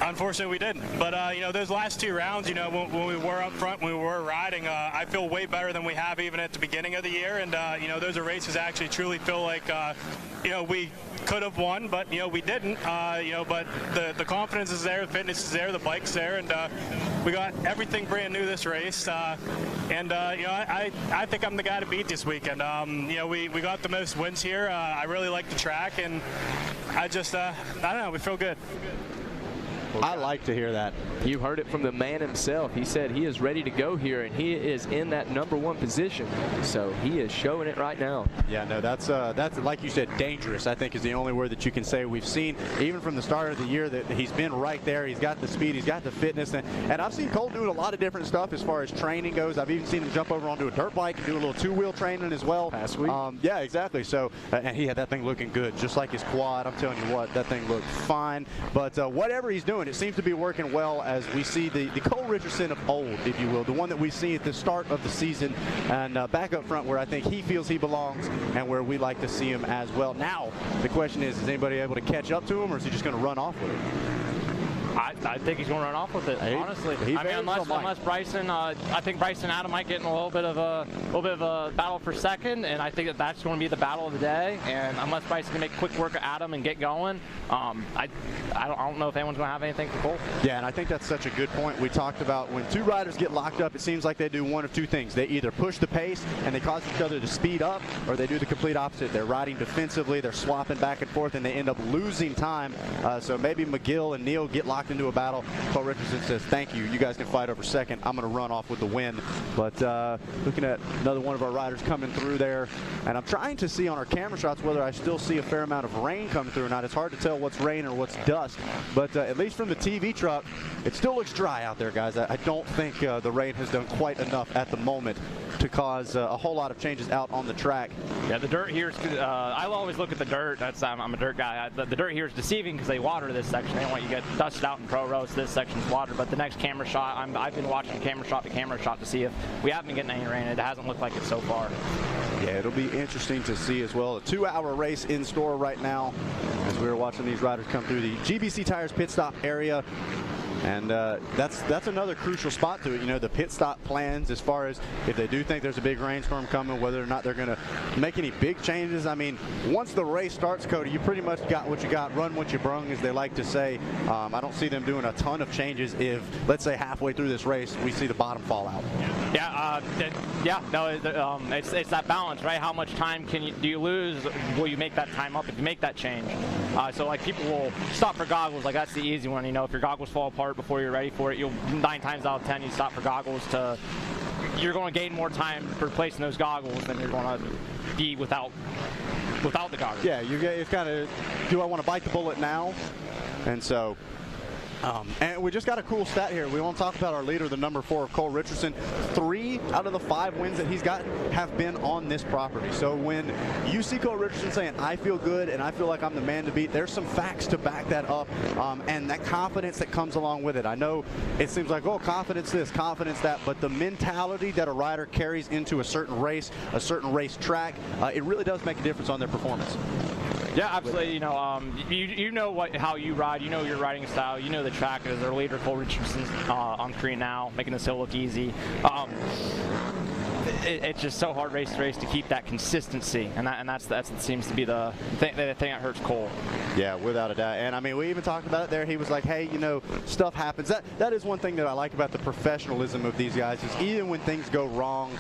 unfortunately we didn't. But, those last 2 rounds, when we were up front, when we were riding, I feel way better than we have even at the beginning of the year. And, those are races I actually truly feel like, we could have won, but, we didn't. But the confidence is there, the fitness is there, the bike's there, and we got everything brand new this race. I think I'm the guy to beat this weekend. We got the most wins here. I really like the track, and I just, I don't know, we feel good. I like to hear that. You heard it from the man himself. He said he is ready to go here, and he is in that #1 position. So he is showing it right now. Yeah, no, that's like you said, dangerous, I think is the only word that you can say. We've seen, even from the start of the year, that he's been right there. He's got the speed, he's got the fitness, and I've seen Cole doing a lot of different stuff as far as training goes. I've even seen him jump over onto a dirt bike and do a little 2-wheel training as well. Last week. Yeah, exactly. So, and he had that thing looking good, just like his quad. I'm telling you what, that thing looked fine. But whatever he's doing, it seems to be working well as we see the Cole Richardson of old, if you will, the one that we see at the start of the season, and back up front where I think he feels he belongs and where we like to see him as well. Now, the question is anybody able to catch up to him, or is he just going to run off with it? I think he's going to run off with it. Honestly, I mean, unless Bryson, I think Bryson and Adam might get in a little bit of a battle for second, and I think that's going to be the battle of the day. And unless Bryson can make quick work of Adam and get going, I don't know if anyone's going to have anything for Cole. Yeah, and I think that's such a good point. We talked about when two riders get locked up, it seems like they do one of two things. They either push the pace and they cause each other to speed up, or they do the complete opposite. They're riding defensively, they're swapping back and forth, and they end up losing time. So maybe McGill and Neal get locked into a battle. Cole Richardson says, thank you. You guys can fight over second. I'm going to run off with the win. But looking at another one of our riders coming through there, and I'm trying to see on our camera shots whether I still see a fair amount of rain coming through or not. It's hard to tell what's rain or what's dust, but at least from the TV truck, it still looks dry out there, guys. I don't think the rain has done quite enough at the moment to cause a whole lot of changes out on the track. Yeah, the dirt here is I'll always look at the dirt. I'm a dirt guy. The dirt here is deceiving because they water this section. They don't want you to get dusted out in pro roads. This section's water, but the next camera shot, I've been watching camera shot to camera shot to see if we haven't been getting any rain. It hasn't looked like it so far. Yeah, it'll be interesting to see as well. A 2-hour race in store right now as we're watching these riders come through the GBC Tires pit stop area. And that's another crucial spot to it. You know, the pit stop plans as far as if they do think there's a big rainstorm coming, whether or not they're going to make any big changes. I mean, once the race starts, Cody, you pretty much got what you got, run what you brung, as they like to say. I don't see them doing a ton of changes if, let's say, halfway through this race, we see the bottom fall out. It's that balance, right? How much time do you lose? Will you make that time up if you make that change? So like people will stop for goggles, like that's the easy one. You know, if your goggles fall apart before you're ready for it, you'll 9 times out of 10 you stop for goggles. You're going to gain more time for replacing those goggles than you're going to be without the goggles. Yeah, it's kind of, do I want to bite the bullet now? And so. And we just got a cool stat here. We want to talk about our leader, the number 4 of Cole Richardson. 3 out of the 5 wins that he's gotten have been on this property. So when you see Cole Richardson saying, I feel good and I feel like I'm the man to beat, there's some facts to back that up, and that confidence that comes along with it. I know it seems like, oh, confidence this, confidence that, but the mentality that a rider carries into a certain race, a certain race track, it really does make a difference on their performance. Yeah, absolutely. You know, you know how you ride. You know your riding style. You know the track. As their leader, Cole Richardson's on screen now, making this hill look easy. It's just so hard race to race to keep that consistency, and that seems to be the thing that hurts Cole. Yeah, without a doubt. And I mean, we even talked about it there. He was like, hey, you know, stuff happens. That is one thing that I like about the professionalism of these guys, is even when things go wrong,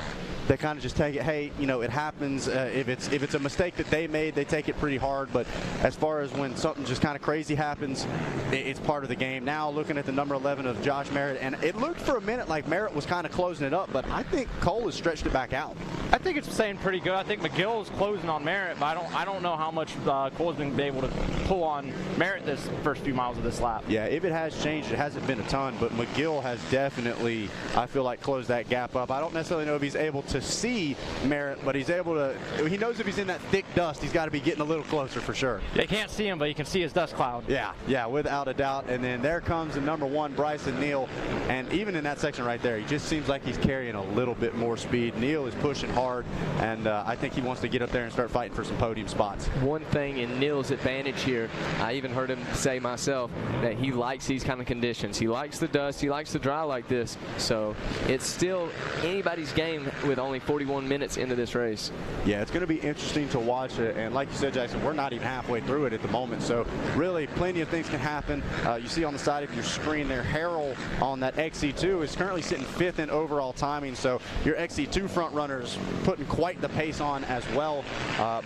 they kind of just take it, hey, you know, it happens. If it's a mistake that they made, they take it pretty hard. But as far as when something just kind of crazy happens, it's part of the game. Now looking at the number 11 of Josh Merritt, and it looked for a minute like Merritt was kind of closing it up, but I think Cole has stretched it back out. I think it's staying pretty good. I think McGill is closing on Merritt, but I don't know how much Cole's been able to pull on Merritt this first few miles of this lap. Yeah, if it has changed, it hasn't been a ton, but McGill has definitely, I feel like, closed that gap up. I don't necessarily know if he's able to see Merritt, but he's able to, he knows if he's in that thick dust, he's got to be getting a little closer for sure. Yeah, you can't see him, but you can see his dust cloud. Yeah, without a doubt. And then there comes the number 1, Bryson Neal, and even in that section right there, he just seems like he's carrying a little bit more speed. Neal is pushing hard, and I think he wants to get up there and start fighting for some podium spots. One thing in Neal's advantage here, I even heard him say myself that he likes these kind of conditions. He likes the dust, he likes to dry like this, so it's still anybody's game with only 41 minutes into this race. Yeah, it's going to be interesting to watch it, and like you said, Jackson, we're not even halfway through it at the moment, so really plenty of things can happen. You see on the side of your screen there, Harrell on that XC2 is currently sitting 5th in overall timing, so your XC2 front runners putting quite the pace on as well.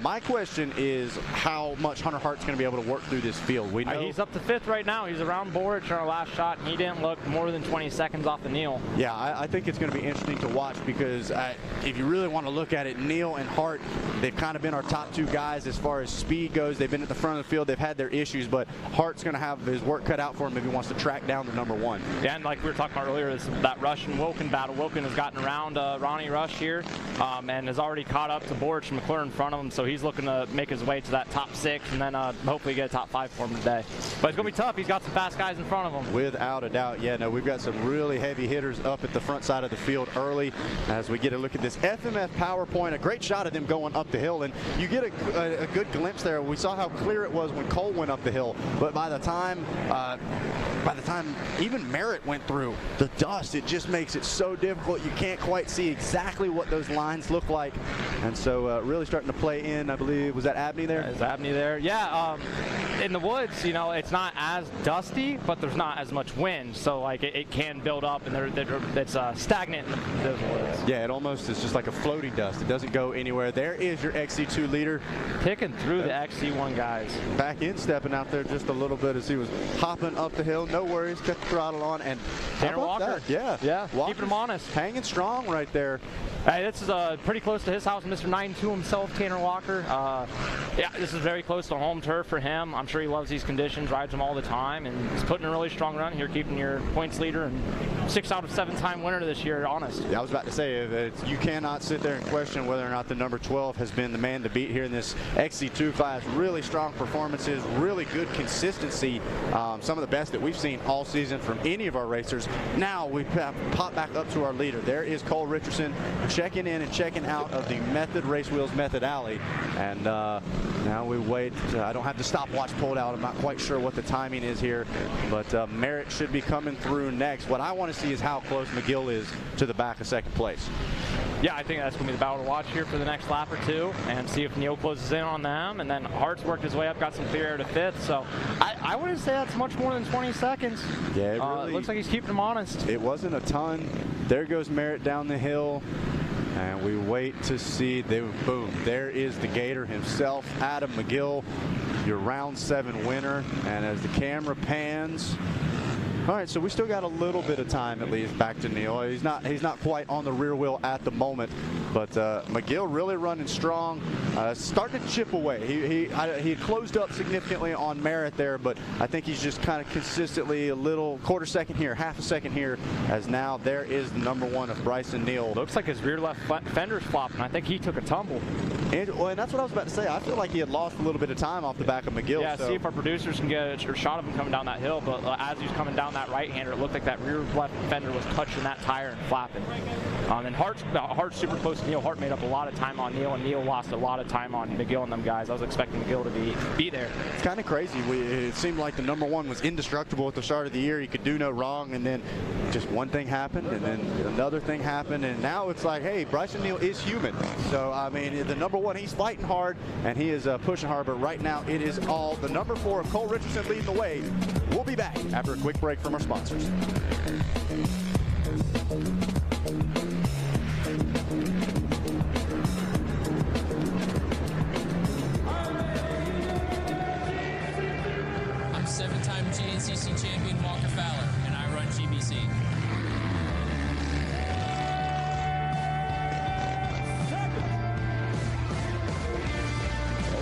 My question is how much Hunter Hart's going to be able to work through this field. We know he's up to 5th right now. He's around Borich on our last shot, and he didn't look more than 20 seconds off the Neal. Yeah, I think it's going to be interesting to watch, because if you really want to look at it, Neal and Hart, they've kind of been our top 2 guys as far as speed goes. They've been at the front of the field. They've had their issues, but Hart's going to have his work cut out for him if he wants to track down the number 1. Yeah, and like we were talking about earlier, that Rush and Wilkin battle. Wilkin has gotten around Ronnie Rush here and has already caught up to Borich and McClure in front of him, so he's looking to make his way to that top 6 and then hopefully get a top 5 for him today. But it's going to be tough. He's got some fast guys in front of him. Without a doubt. Yeah, no, we've got some really heavy hitters up at the front side of the field early as we get a look at this FMF PowerPoint. A great shot of them going up the hill, and you get a good glimpse there. We saw how clear it was when Cole went up the hill, but by the time by the time even Merritt went through the dust, it just makes it so difficult. You can't quite see exactly what those lines look like. And so really starting to play in, I believe, was that Abney there? Is Abney there? Yeah, in the woods, you know, it's not as dusty, but there's not as much wind. So, like, it can build up, and it's stagnant in those woods. Yeah, it almost is just like a floating dust. It doesn't go anywhere. There is your XC2 leader. Picking through the XC1 guys. Back in, stepping out there just a little bit as he was hopping up the hill. No worries, kept the throttle on. And Tanner Walker. Yeah. Keeping him honest. Hanging strong right there. Hey, this is pretty close to his house, Mr. 9-2 himself, Tanner Walker. Yeah, this is very close to home turf for him. I'm sure he loves these conditions, rides them all the time, and he's putting a really strong run here, keeping your points leader and 6 out of 7 time winner this year, honest. Yeah, I was about to say, that you cannot sit there and question whether or not the number 12 has been the man to beat here in this XC2 class. Really strong performances, really good consistency, some of the best that we've seen all season from any of our racers. Now we pop back up to our leader. There is Cole Richardson checking in and checking out of the Method Race Wheels Method Alley. And now we wait. I don't have the stopwatch pulled out. I'm not quite sure what the timing is here, but Merritt should be coming through next. What I want to see is how close McGill is to the back of second place. Yeah, I think that's going to be the battle to watch here for the next lap or two, and see if Neal closes in on them. And then Hart's worked his way up, got some clear air to fifth. So I wouldn't say that's much more than 20 seconds. Yeah, it looks like he's keeping them honest. It wasn't a ton. There goes Merritt down the hill. And we wait to see, boom, there is the Gator himself, Adam McGill, your round 7 winner. And as the camera pans, all right, so we still got a little bit of time at least back to Neal. He's not quite on the rear wheel at the moment, but McGill really running strong, starting to chip away. He had closed up significantly on Merritt there, but I think he's just kind of consistently a little quarter second here, half a second here, as now there is the number 1 of Bryson Neal. Looks like his rear left fender's flopping. I think he took a tumble. And that's what I was about to say. I feel like he had lost a little bit of time off the back of McGill. Yeah, see if our producers can get a shot of him coming down that hill, but as he's coming down that right-hander, it looked like that rear left fender was touching that tire and flapping. And Hart's super close to Neal. Hart made up a lot of time on Neal, and Neal lost a lot of time on McGill and them guys. I was expecting McGill to be there. It's kind of crazy. It seemed like the number 1 was indestructible at the start of the year. He could do no wrong, and then just one thing happened, and then another thing happened, and now it's like, hey, Bryson Neal is human. So, I mean, the number 1, he's fighting hard, and he is pushing hard, but right now it is all the number 4 of Cole Richardson leading the way. We'll be back after a quick break from our sponsors. I'm 7-time GNCC champion Walker Fowler, and I run GBC.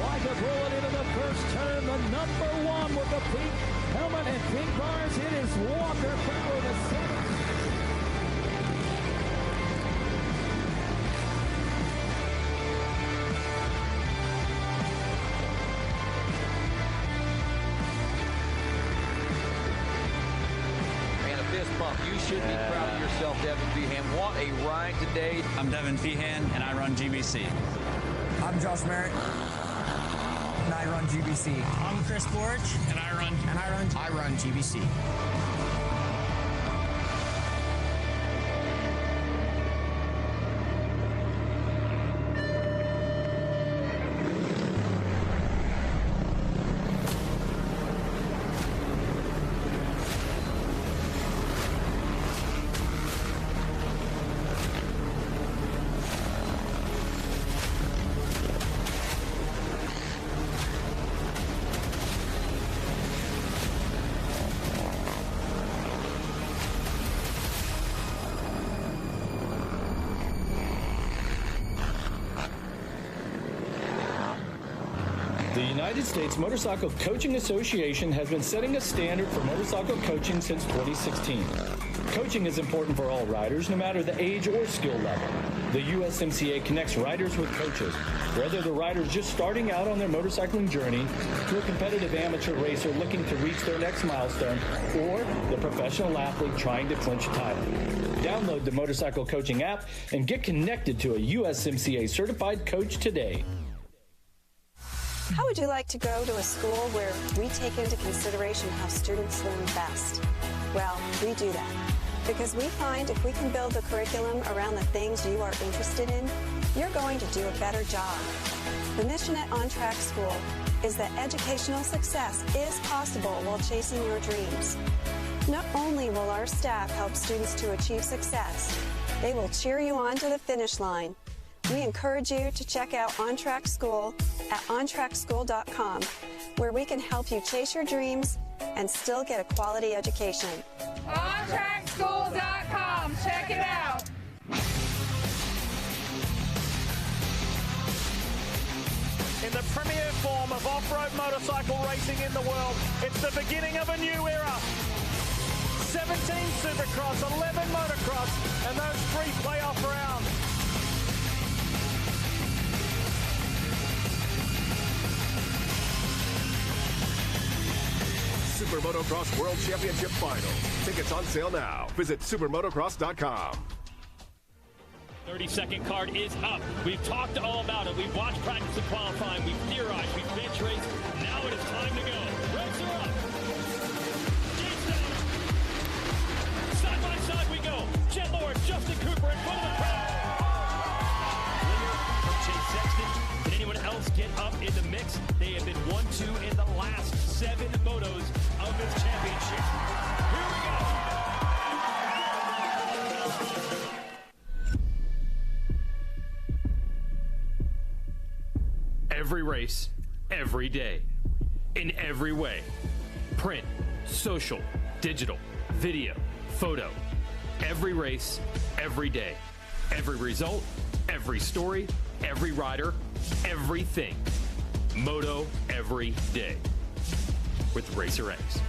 Like a bullet into the first turn, the number 1 with the pink helmet and pink bars. It is Walker Fowler, the 7th. And a fist bump. You should be proud of yourself, Devin Feehan. What a ride today. I'm Devin Feehan, and I run GBC. I'm Josh Merritt, and I run GBC. I'm Chris Borch, and I run GBC. The United States Motorcycle Coaching Association has been setting a standard for motorcycle coaching since 2016. Coaching is important for all riders, no matter the age or skill level. The USMCA connects riders with coaches, whether the rider's just starting out on their motorcycling journey, to a competitive amateur racer looking to reach their next milestone, or the professional athlete trying to clinch a title. Download the Motorcycle Coaching app and get connected to a USMCA certified coach today. How would you like to go to a school where we take into consideration how students learn best? Well, we do that because we find if we can build the curriculum around the things you are interested in, you're going to do a better job. The mission at On Track School is that educational success is possible while chasing your dreams. Not only will our staff help students to achieve success, they will cheer you on to the finish line. We encourage you to check out On Track School at ontrackschool.com, where we can help you chase your dreams and still get a quality education. OnTrackSchool.com. Check it out. In the premier form of off-road motorcycle racing in the world, it's the beginning of a new era. 17 Supercross, 11 motocross, and those 3 playoff rounds. Super Motocross World Championship Final. Tickets on sale now. Visit supermotocross.com. 30-second card is up. We've talked all about it. We've watched practice and qualifying. We've theorized. We've bench raced. Now it is time to go. Revs are up. Gates down. Side by side we go. Jet Lord, Justin Cooper in front of the crowd. Winner from Chase Sexton. Did anyone else get up in the mix? They have been 1-2 in the last 7 motos of this championship. Here we go. Every race, every day, in every way. Print, social, digital, video, photo. Every race, every day. Every result, every story, every rider, everything. Moto every day with Racer X.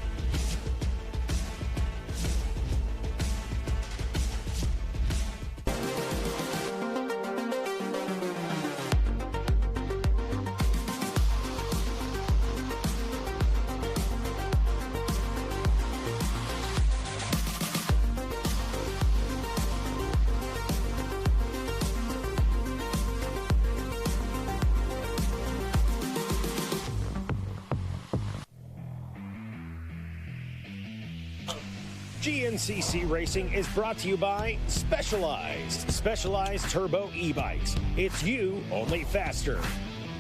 GNCC Racing is brought to you by Specialized Turbo e-bikes. It's you, only faster.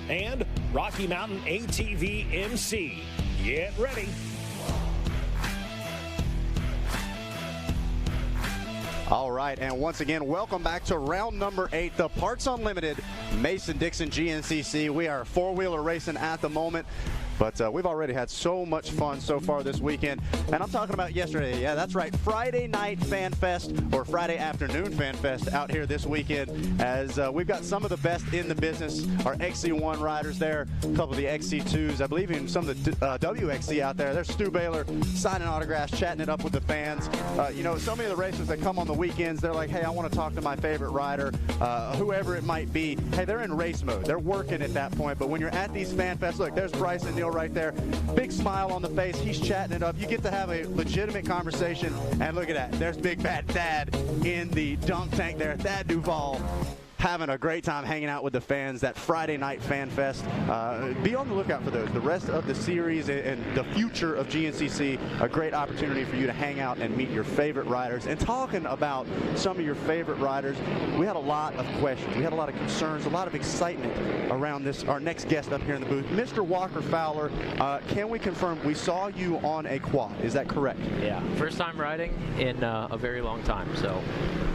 And Rocky Mountain ATV MC. Get ready. All right, and once again, welcome back to round number 8, the Parts Unlimited Mason-Dixon GNCC. We are four-wheeler racing at the moment. But we've already had so much fun so far this weekend. And I'm talking about yesterday. Yeah, that's right. Friday night Fan Fest, or Friday afternoon Fan Fest out here this weekend, as we've got some of the best in the business. Our XC1 riders there, a couple of the XC2s, I believe even some of the WXC out there. There's Stu Baylor signing autographs, chatting it up with the fans. You know, so many of the racers that come on the weekends, they're like, hey, I want to talk to my favorite rider, whoever it might be. Hey, they're in race mode. They're working at that point. But when you're at these Fan Fests, look, there's Bryson Neal right there. Big smile on the face. He's chatting it up. You get to have a legitimate conversation. And look at that. There's Big Bad Thad in the dunk tank there. Thad Duvall having a great time hanging out with the fans. That Friday night Fan Fest. Be on the lookout for those. The rest of the series and the future of GNCC, a great opportunity for you to hang out and meet your favorite riders. And talking about some of your favorite riders, we had a lot of questions. We had a lot of concerns, a lot of excitement around this. Our next guest up here in the booth, Mr. Walker Fowler. Can we confirm we saw you on a quad? Is that correct? Yeah, first time riding in a very long time. So,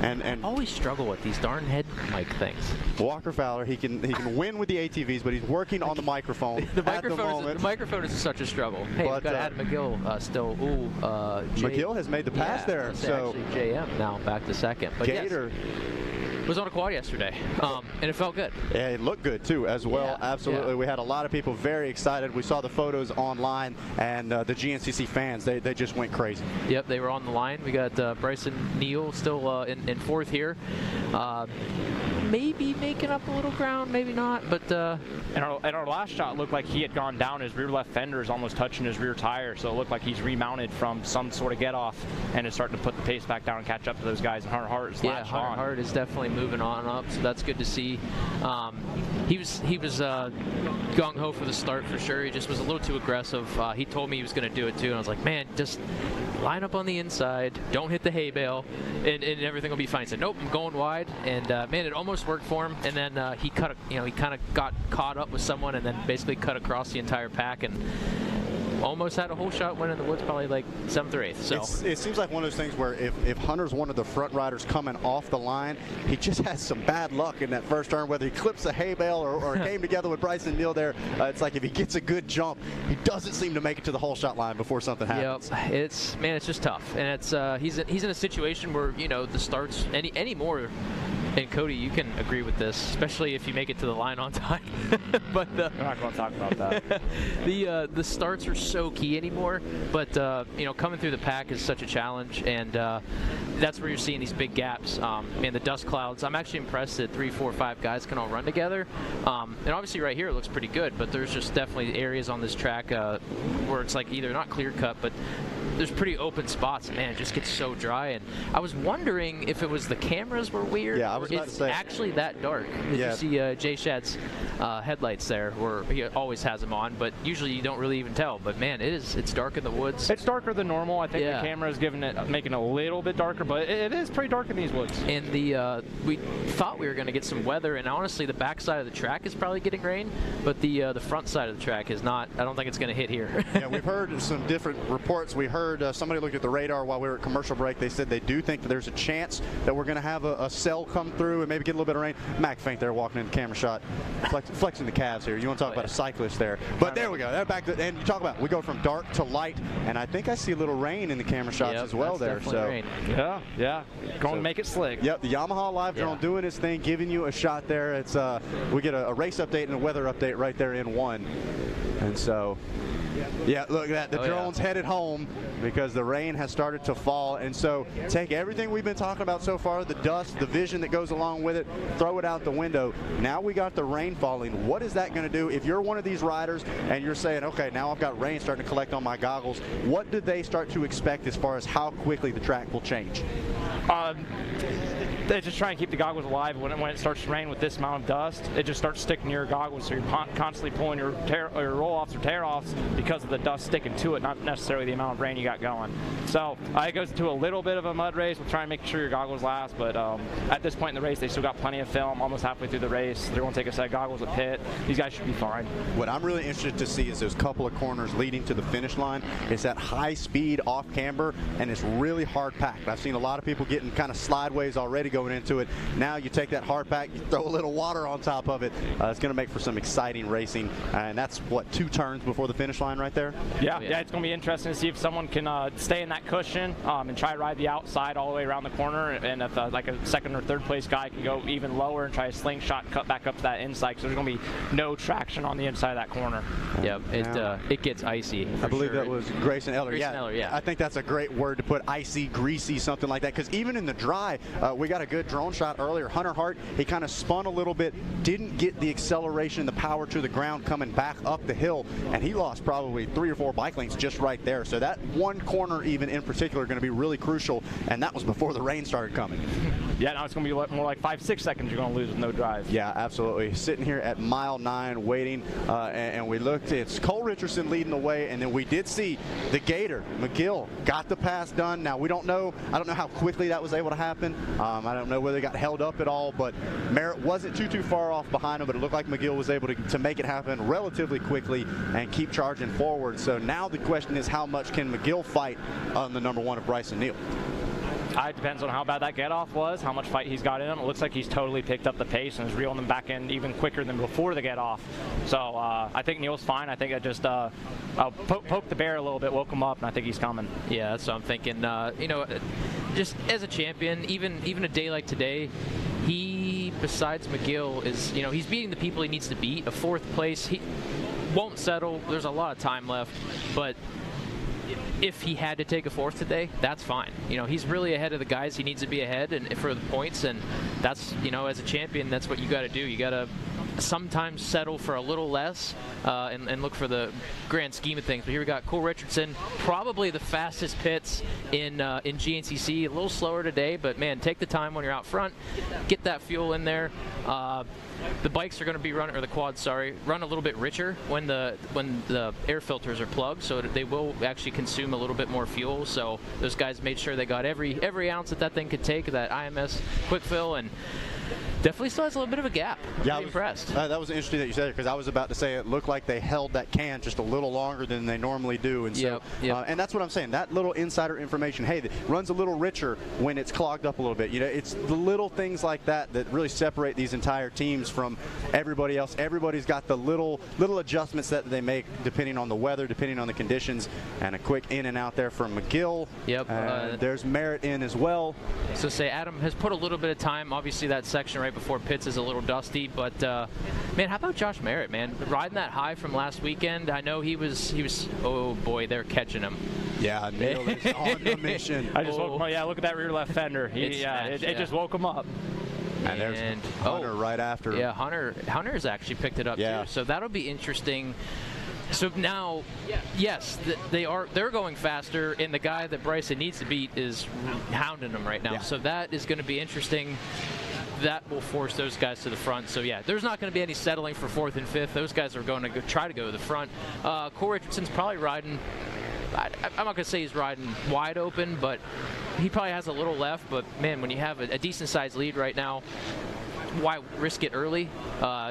and I always struggle with these darn head mic things. Walker Fowler, he can win with the ATVs, but he's working on the microphone. The microphone is such a struggle. Hey, we've got Adam McGill still. McGill has made the pass there. So actually JM now back to second. But Gator. Yes, was on a quad yesterday, and it felt good. Yeah, it looked good too, as well. Yeah, absolutely. Yeah. We had a lot of people very excited. We saw the photos online, and the GNCC fans, they just went crazy. Yep, they were on the line. We got Bryson Neal still in fourth here. maybe making up a little ground, maybe not, but and our last shot looked like he had gone down. His rear left fender is almost touching his rear tire, so it looked like he's remounted from some sort of get off and is starting to put the pace back down and catch up to those guys. And Hart is latched on. Hart is definitely moving on up, so that's good to see. He was gung ho for the start for sure. He just was a little too aggressive. He told me he was going to do it too, and I was like, man, just line up on the inside, don't hit the hay bale, and everything will be fine. He said, nope, I'm going wide, and man, it almost worked for him. And then he kind of got caught up with someone, and then basically cut across the entire pack, and almost had a whole shot, went in the woods probably like 7th or 8th. So it seems like one of those things where if Hunter's one of the front riders coming off the line, he just has some bad luck in that first turn, whether he clips a hay bale or came together with Bryson Neal there. It's like if he gets a good jump, he doesn't seem to make it to the whole shot line before something happens. Yep. It's just tough, and it's he's in a situation where the starts any more. And Cody, you can agree with this, especially if you make it to the line on time. But we're not going to talk about that. The starts are so key anymore. But coming through the pack is such a challenge, and that's where you're seeing these big gaps. Man, the dust clouds. I'm actually impressed that 3, 4, 5 guys can all run together. And obviously, right here it looks pretty good. But there's just definitely areas on this track where it's like either not clear cut, but there's pretty open spots, and man, it just gets so dry. And I was wondering if it was the cameras were weird. Yeah, I was about to say. Actually that dark. Did you see Jay Shad's headlights there, where he always has them on, but usually you don't really even tell. But man, it's dark in the woods. It's darker than normal. I think the camera is making it a little bit darker, but it is pretty dark in these woods. And we thought we were going to get some weather, and honestly, the back side of the track is probably getting rain, but the front side of the track is not. I don't think it's going to hit here. Yeah, we've heard some different reports. We heard somebody looked at the radar while we were at commercial break. They said they do think that there's a chance that we're going to have a cell come through and maybe get a little bit of rain. Mac Fink there walking in the camera shot, flexing the calves here. You want to talk about a cyclist there. But there we go. They're back to, and you talk about, we go from dark to light, and I think I see a little rain in the camera shots as well there. So rain. Yeah. Going to make it slick. Yep, the Yamaha Live drone doing its thing, giving you a shot there. It's we get a race update and a weather update right there in one. And so yeah, look at that. The drone's headed home because the rain has started to fall. And so take everything we've been talking about so far, the dust, the vision that goes along with it, throw it out the window. Now we got the rain falling. What is that going to do? If you're one of these riders and you're saying, okay, now I've got rain starting to collect on my goggles, what do they start to expect as far as how quickly the track will change? They just try and keep the goggles alive. When it starts to rain with this amount of dust, it just starts sticking to your goggles, so you're constantly pulling your roll-offs or tear-offs because of the dust sticking to it, not necessarily the amount of rain you got going. So it goes into a little bit of a mud race. We'll try and make sure your goggles last, but at this point in the race, they still got plenty of film, almost halfway through the race. They're going to take a set of goggles at pit. These guys should be fine. What I'm really interested to see is those couple of corners leading to the finish line. It's that high speed off camber, and it's really hard packed. I've seen a lot of people getting kind of slideways already going into it. Now you take that hard pack, you throw a little water on top of it. It's going to make for some exciting racing. And that's, what, 2 turns before the finish line right there? Yeah, it's going to be interesting to see if someone can stay in that cushion and try to ride the outside all the way around the corner. And if like a 2nd or 3rd place guy can go even lower and try a slingshot cut back up to that inside, because there's going to be no traction on the inside of that corner. Yep, it gets icy. I believe that was Grayson Eller. Yeah. I think that's a great word to put, icy, greasy, something like that. Because even in the dry, we got a good drone shot earlier. Hunter Hart, he kind of spun a little bit, didn't get the acceleration, the power to the ground coming back up the hill, and he lost probably 3 or 4 bike lengths just right there. So that one corner even in particular going to be really crucial, and that was before the rain started coming. Yeah, now it's going to be more like 5-6 seconds you're going to lose with no drive. Yeah, absolutely. Sitting here at mile 9 waiting, and we looked, it's Cole Richardson leading the way, and then we did see the Gator, McGill, got the pass done. Now we don't know, I don't know how quickly that was able to happen. I don't know whether it got held up at all, but Merritt wasn't too far off behind him, but it looked like McGill was able to make it happen relatively quickly and keep charging forward. So now the question is, how much can McGill fight on the number 1 of Bryson Neal? It depends on how bad that get-off was, how much fight he's got in him. It looks like he's totally picked up the pace and is reeling them back in even quicker than before the get-off. So I think Neal's fine. I think I just poke the bear a little bit, woke him up, and I think he's coming. Yeah, that's what I'm thinking. Just as a champion, even a day like today, he, besides McGill, is, he's beating the people he needs to beat. A 4th place, he won't settle. There's a lot of time left, but if he had to take a fourth today, that's fine. You know, he's really ahead of the guys he needs to be ahead and for the points, and that's, you know, as a champion, that's what you got to do. You got to sometimes settle for a little less and look for the grand scheme of things. But here we got Cole Richardson, probably the fastest pits in GNCC. A little slower today, but man, take the time when you're out front, get that fuel in there. The bikes are going to be running, or the quads, sorry, run a little bit richer when the air filters are plugged, so they will actually consume a little bit more fuel. So those guys made sure they got every ounce that thing could take, that IMS quick fill, and definitely still has a little bit of a gap. Yeah, I'm impressed. That was interesting that you said it, because I was about to say it looked like they held that can just a little longer than they normally do. And so, and that's what I'm saying. That little insider information, hey, it runs a little richer when it's clogged up a little bit. You know, it's the little things like that that really separate these entire teams from everybody else. Everybody's got the little adjustments that they make depending on the weather, depending on the conditions. And a quick in and out there from McGill. There's Merritt in as well. So say Adam has put a little bit of time. Obviously that section right before pits is a little dusty, but man, how about Josh Merritt, man? Riding that high from last weekend. I know he was oh boy, they're catching him. Yeah, Neil is on the mission. I just woke him up. Yeah, look at that rear left fender. It just woke him up. And there's Hunter right after. Yeah, Hunter's actually picked it up too. So that'll be interesting. So now, yes, they're going faster, and the guy that Bryson needs to beat is hounding them right now. So that is going to be interesting. That will force those guys to the front. So yeah, there's not going to be any settling for fourth and fifth. Those guys are going to try to go to the front. Cole Richardson's probably riding. I'm not going to say he's riding wide open, but he probably has a little left. But man, when you have a decent-sized lead right now, why risk it early?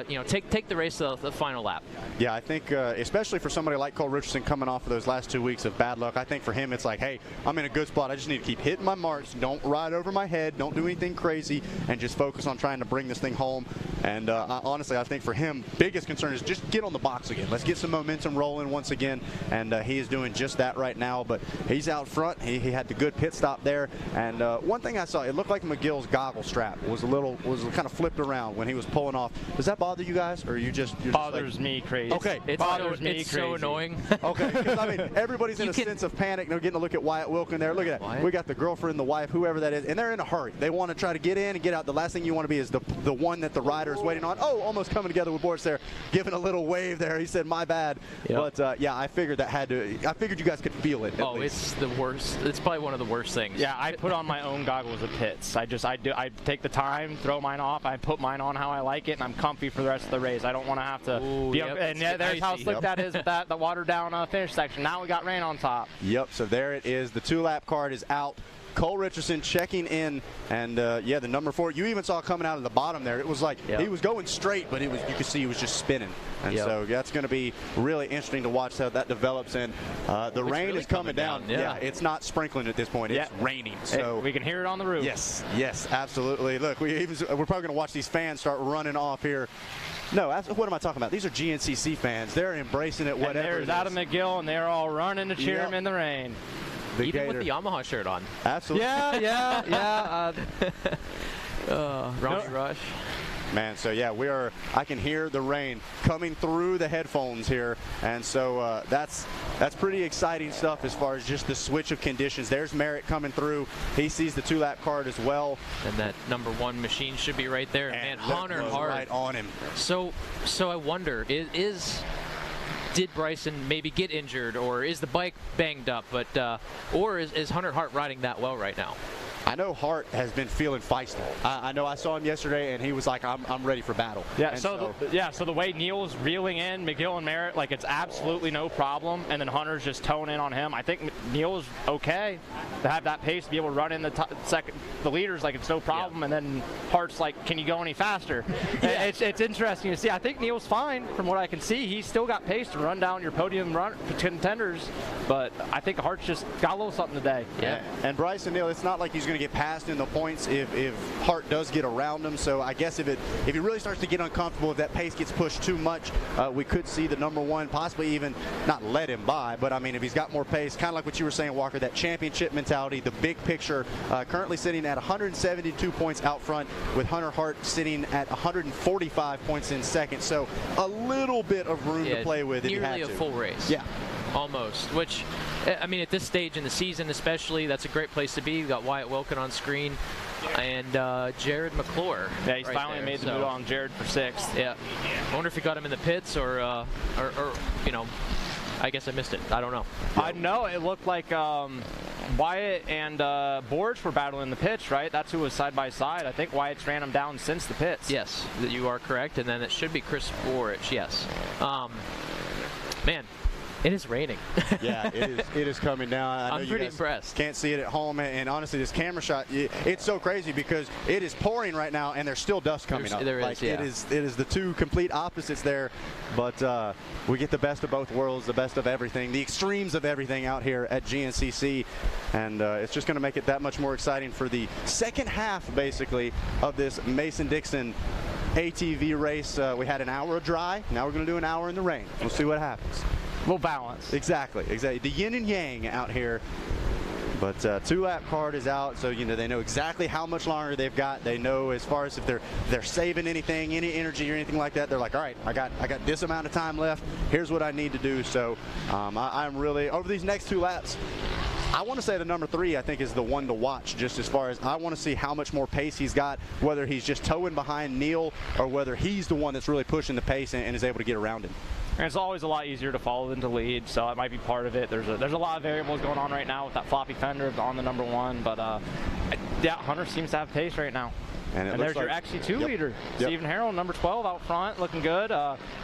You know, take the race to the final lap. Yeah, I think especially for somebody like Cole Richardson coming off of those last 2 weeks of bad luck, I think for him it's like, hey, I'm in a good spot. I just need to keep hitting my marks. Don't ride over my head. Don't do anything crazy, and just focus on trying to bring this thing home. And honestly, I think for him, biggest concern is just get on the box again. Let's get some momentum rolling once again, and he is doing just that right now. But he's out front. He had the good pit stop there. And one thing I saw, it looked like McGill's goggle strap was kind of flipped around when he was pulling off. Does that bother you guys, or you're just bothers like, me crazy? Okay, it bothers me crazy. It's so annoying. Okay, because I mean everybody's in a sense of panic. They're getting to look at Wyatt Wilkin there. Look at that. Wyatt? We got the girlfriend, the wife, whoever that is, and they're in a hurry. They want to try to get in and get out. The last thing you want to be is the one that the rider is waiting on. Oh, almost coming together with Boris there, giving a little wave there. He said, "My bad." But yeah, I figured I figured you guys could feel it. Oh, it's the worst. It's probably one of the worst things. Yeah, I put on my own goggles at pits. I take the time, throw mine off. I put mine on how I like it, and I'm comfy for the rest of the race. I don't want to have to be up. And yeah, there's how slick that is with the watered down finish section. Now we got rain on top. Yep. So there it is. The 2-lap card is out. Cole Richardson checking in, and yeah, the number 4. You even saw coming out of the bottom there. It was like he was going straight, but you could see he was just spinning. And so that's going to be really interesting to watch how that develops. And the rain really is coming down. Yeah, it's not sprinkling at this point. It's raining. So we can hear it on the roof. Yes, absolutely. Look, we're probably going to watch these fans start running off here. No, what am I talking about? These are GNCC fans. They're embracing it, whatever. And there's Adam McGill, and they're all running to cheer him in the rain. Even with the Yamaha shirt on. Absolutely. Yeah. Ronnie Rush. Man, so yeah, I can hear the rain coming through the headphones here, and so that's pretty exciting stuff as far as just the switch of conditions. There's Merritt coming through. He sees the 2-lap card as well. And that number 1 machine should be right there. And man, Hunter Hart right on him. So I wonder, did Bryson maybe get injured, or is the bike banged up? But or is Hunter Hart riding that well right now? I know Hart has been feeling feisty. I know I saw him yesterday, and he was like, I'm ready for battle. Yeah, so the way Neil's reeling in McGill and Merritt, like it's absolutely no problem, and then Hunter's just toning in on him. I think Neil's okay to have that pace to be able to run in the leaders like it's no problem, and then Hart's like, can you go any faster? It's interesting to see. I think Neil's fine from what I can see. He's still got pace to run down your podium contenders, but I think Hart's just got a little something today. Yeah. And Bryson Neil, it's not like he's going to get passed in the points if Hart does get around him. So I guess if he really starts to get uncomfortable, if that pace gets pushed too much, we could see the number 1 possibly even not let him by. But I mean, if he's got more pace, kind of like what you were saying, Walker, that championship mentality, the big picture, currently sitting at 172 points out front, with Hunter Hart sitting at 145 points in second. So a little bit of room to play with if you had to. Nearly a full race. Yeah. almost, which, I mean, at this stage in the season especially, that's a great place to be. You've got Wyatt Wilkin on screen and Jared McClure. Yeah, he's right finally there, made the move on Jared for 6th. Yeah. I wonder if he got him in the pits or you know, I guess I missed it. I don't know. I know it looked like Wyatt and Borge were battling the pits, right? That's who was side by side. I think Wyatt's ran him down since the pits. Yes, you are correct. And then it should be Chris Borich. Yes. Man, it is raining. Yeah, it is coming down. I know I'm pretty impressed. Can't see it at home, and honestly, this camera shot, it's so crazy because it is pouring right now, and there's still dust coming up. There like, is, yeah. It is the two complete opposites there, but we get the best of both worlds, the best of everything, the extremes of everything out here at GNCC, and it's just going to make it that much more exciting for the second half, basically, of this Mason-Dixon ATV race. We had an hour of dry. Now we're going to do an hour in the rain. We'll see what happens. We'll balance. Exactly. The yin and yang out here. But 2-lap card is out, so they know exactly how much longer they've got. They know as far as if they're saving anything, any energy or anything like that. They're like, all right, I got this amount of time left. Here's what I need to do. So I'm really over these next 2 laps. I want to say the number 3, I think, is the one to watch, just as far as I want to see how much more pace he's got, whether he's just towing behind Neil or whether he's the one that's really pushing the pace and is able to get around him. And it's always a lot easier to follow than to lead, so that might be part of it. There's a lot of variables going on right now with that floppy fender on the number 1, but yeah, Hunter seems to have pace right now. And there's like, your XC2 leader, Yep. Stephen Harrell, number 12 out front, looking good.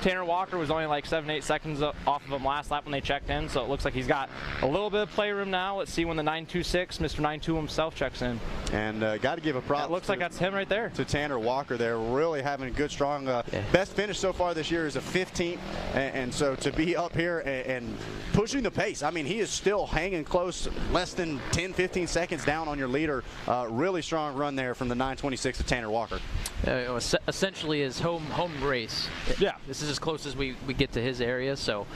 Tanner Walker was only like 7-8 seconds off of him last lap when they checked in, so it looks like he's got a little bit of playroom now. Let's see when the 926, Mr. 92 himself, checks in. And got to give a prop. It looks like that's him right there. To Tanner Walker there, really having a good, strong, best finish so far this year is a 15th, and so to be up here and pushing the pace, I mean, he is still hanging close, less than 10, 15 seconds down on your leader. Really strong run there from the 926 of Tanner Walker. Essentially his home race. Yeah. This is as close as we get to his area, so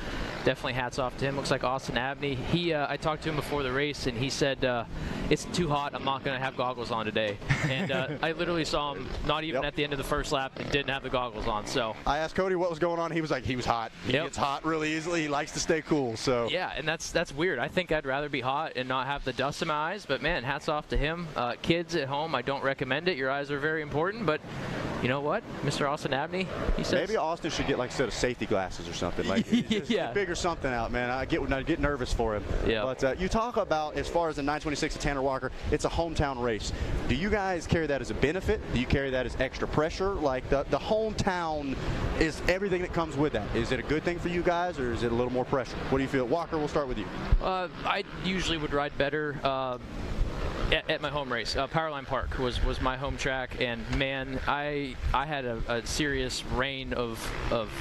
definitely hats off to him. Looks like Austin Abney. I talked to him before the race, and he said, it's too hot, I'm not going to have goggles on today. And I literally saw him not even at the end of the first lap and didn't have the goggles on. So I asked Cody what was going on. He was like, he was hot. He gets hot really easily. He likes to stay cool. So yeah, and that's weird. I think I'd rather be hot and not have the dust in my eyes, but man, hats off to him. Kids at home, I don't recommend it. Your eyes are very important, but you know what, Mr. Austin Abney, he says maybe Austin should get like a set of safety glasses or something. Like yeah, figure something out, man. I get nervous for him. Yeah. But you talk about as far as the 926 of Tanner Walker, it's a hometown race. Do you guys carry that as a benefit? Do you carry that as extra pressure? Like the hometown is everything that comes with that. Is it a good thing for you guys, or is it a little more pressure? What do you feel? Walker, we'll start with you. I usually would ride better at my home race. Powerline Park was my home track, and man, I had a serious reign of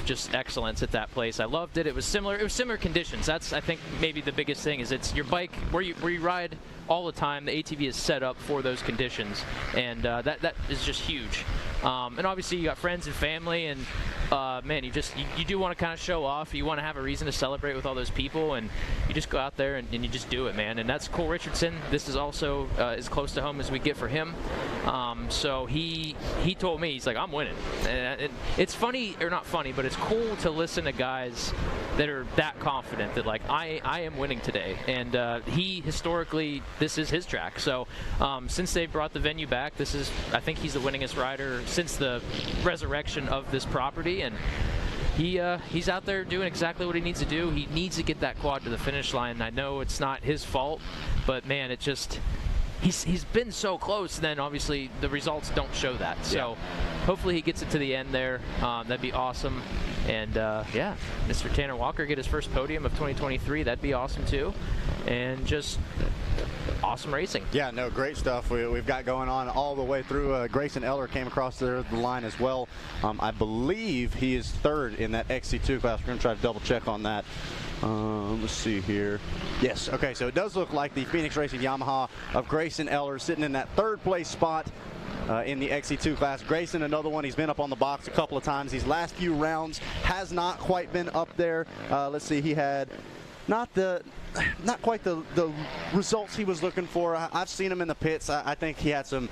just excellence at that place. I loved it. It was similar conditions. That's, I think, maybe the biggest thing is it's your bike where you ride all the time. The ATV is set up for those conditions, and that is just huge. And obviously you got friends and family, and man, you do want to kind of show off. You want to have a reason to celebrate with all those people, and you just go out there and you just do it, man. And that's Cole Richardson. This is also as close to home as we get for him. So he told me, he's like, I'm winning. And it's funny, or not funny, but it's cool to listen to guys that are that confident that like I am winning today. And he historically, this is his track. So since they brought the venue back, I think he's the winningest rider since the resurrection of this property, and he's out there doing exactly what he needs to do. He needs to get that quad to the finish line. I know it's not his fault, but man, it just he's been so close. Then obviously the results don't show that. So hopefully he gets it to the end there. That'd be awesome. And yeah, Mr. Tanner Walker get his first podium of 2023. That'd be awesome too. And just awesome racing. Yeah, no, great stuff we've got going on all the way through. Grayson Eller came across the line as well. I believe he is third in that XC2 class. We're going to try to double check on that. Let's see here. Yes, okay, so it does look like the Phoenix Racing Yamaha of Grayson Eller sitting in that third place spot in the XC2 class. Grayson, another one, he's been up on the box a couple of times. These last few rounds has not quite been up there. Let's see, he had not quite the results he was looking for. I've seen him in the pits. I think he had some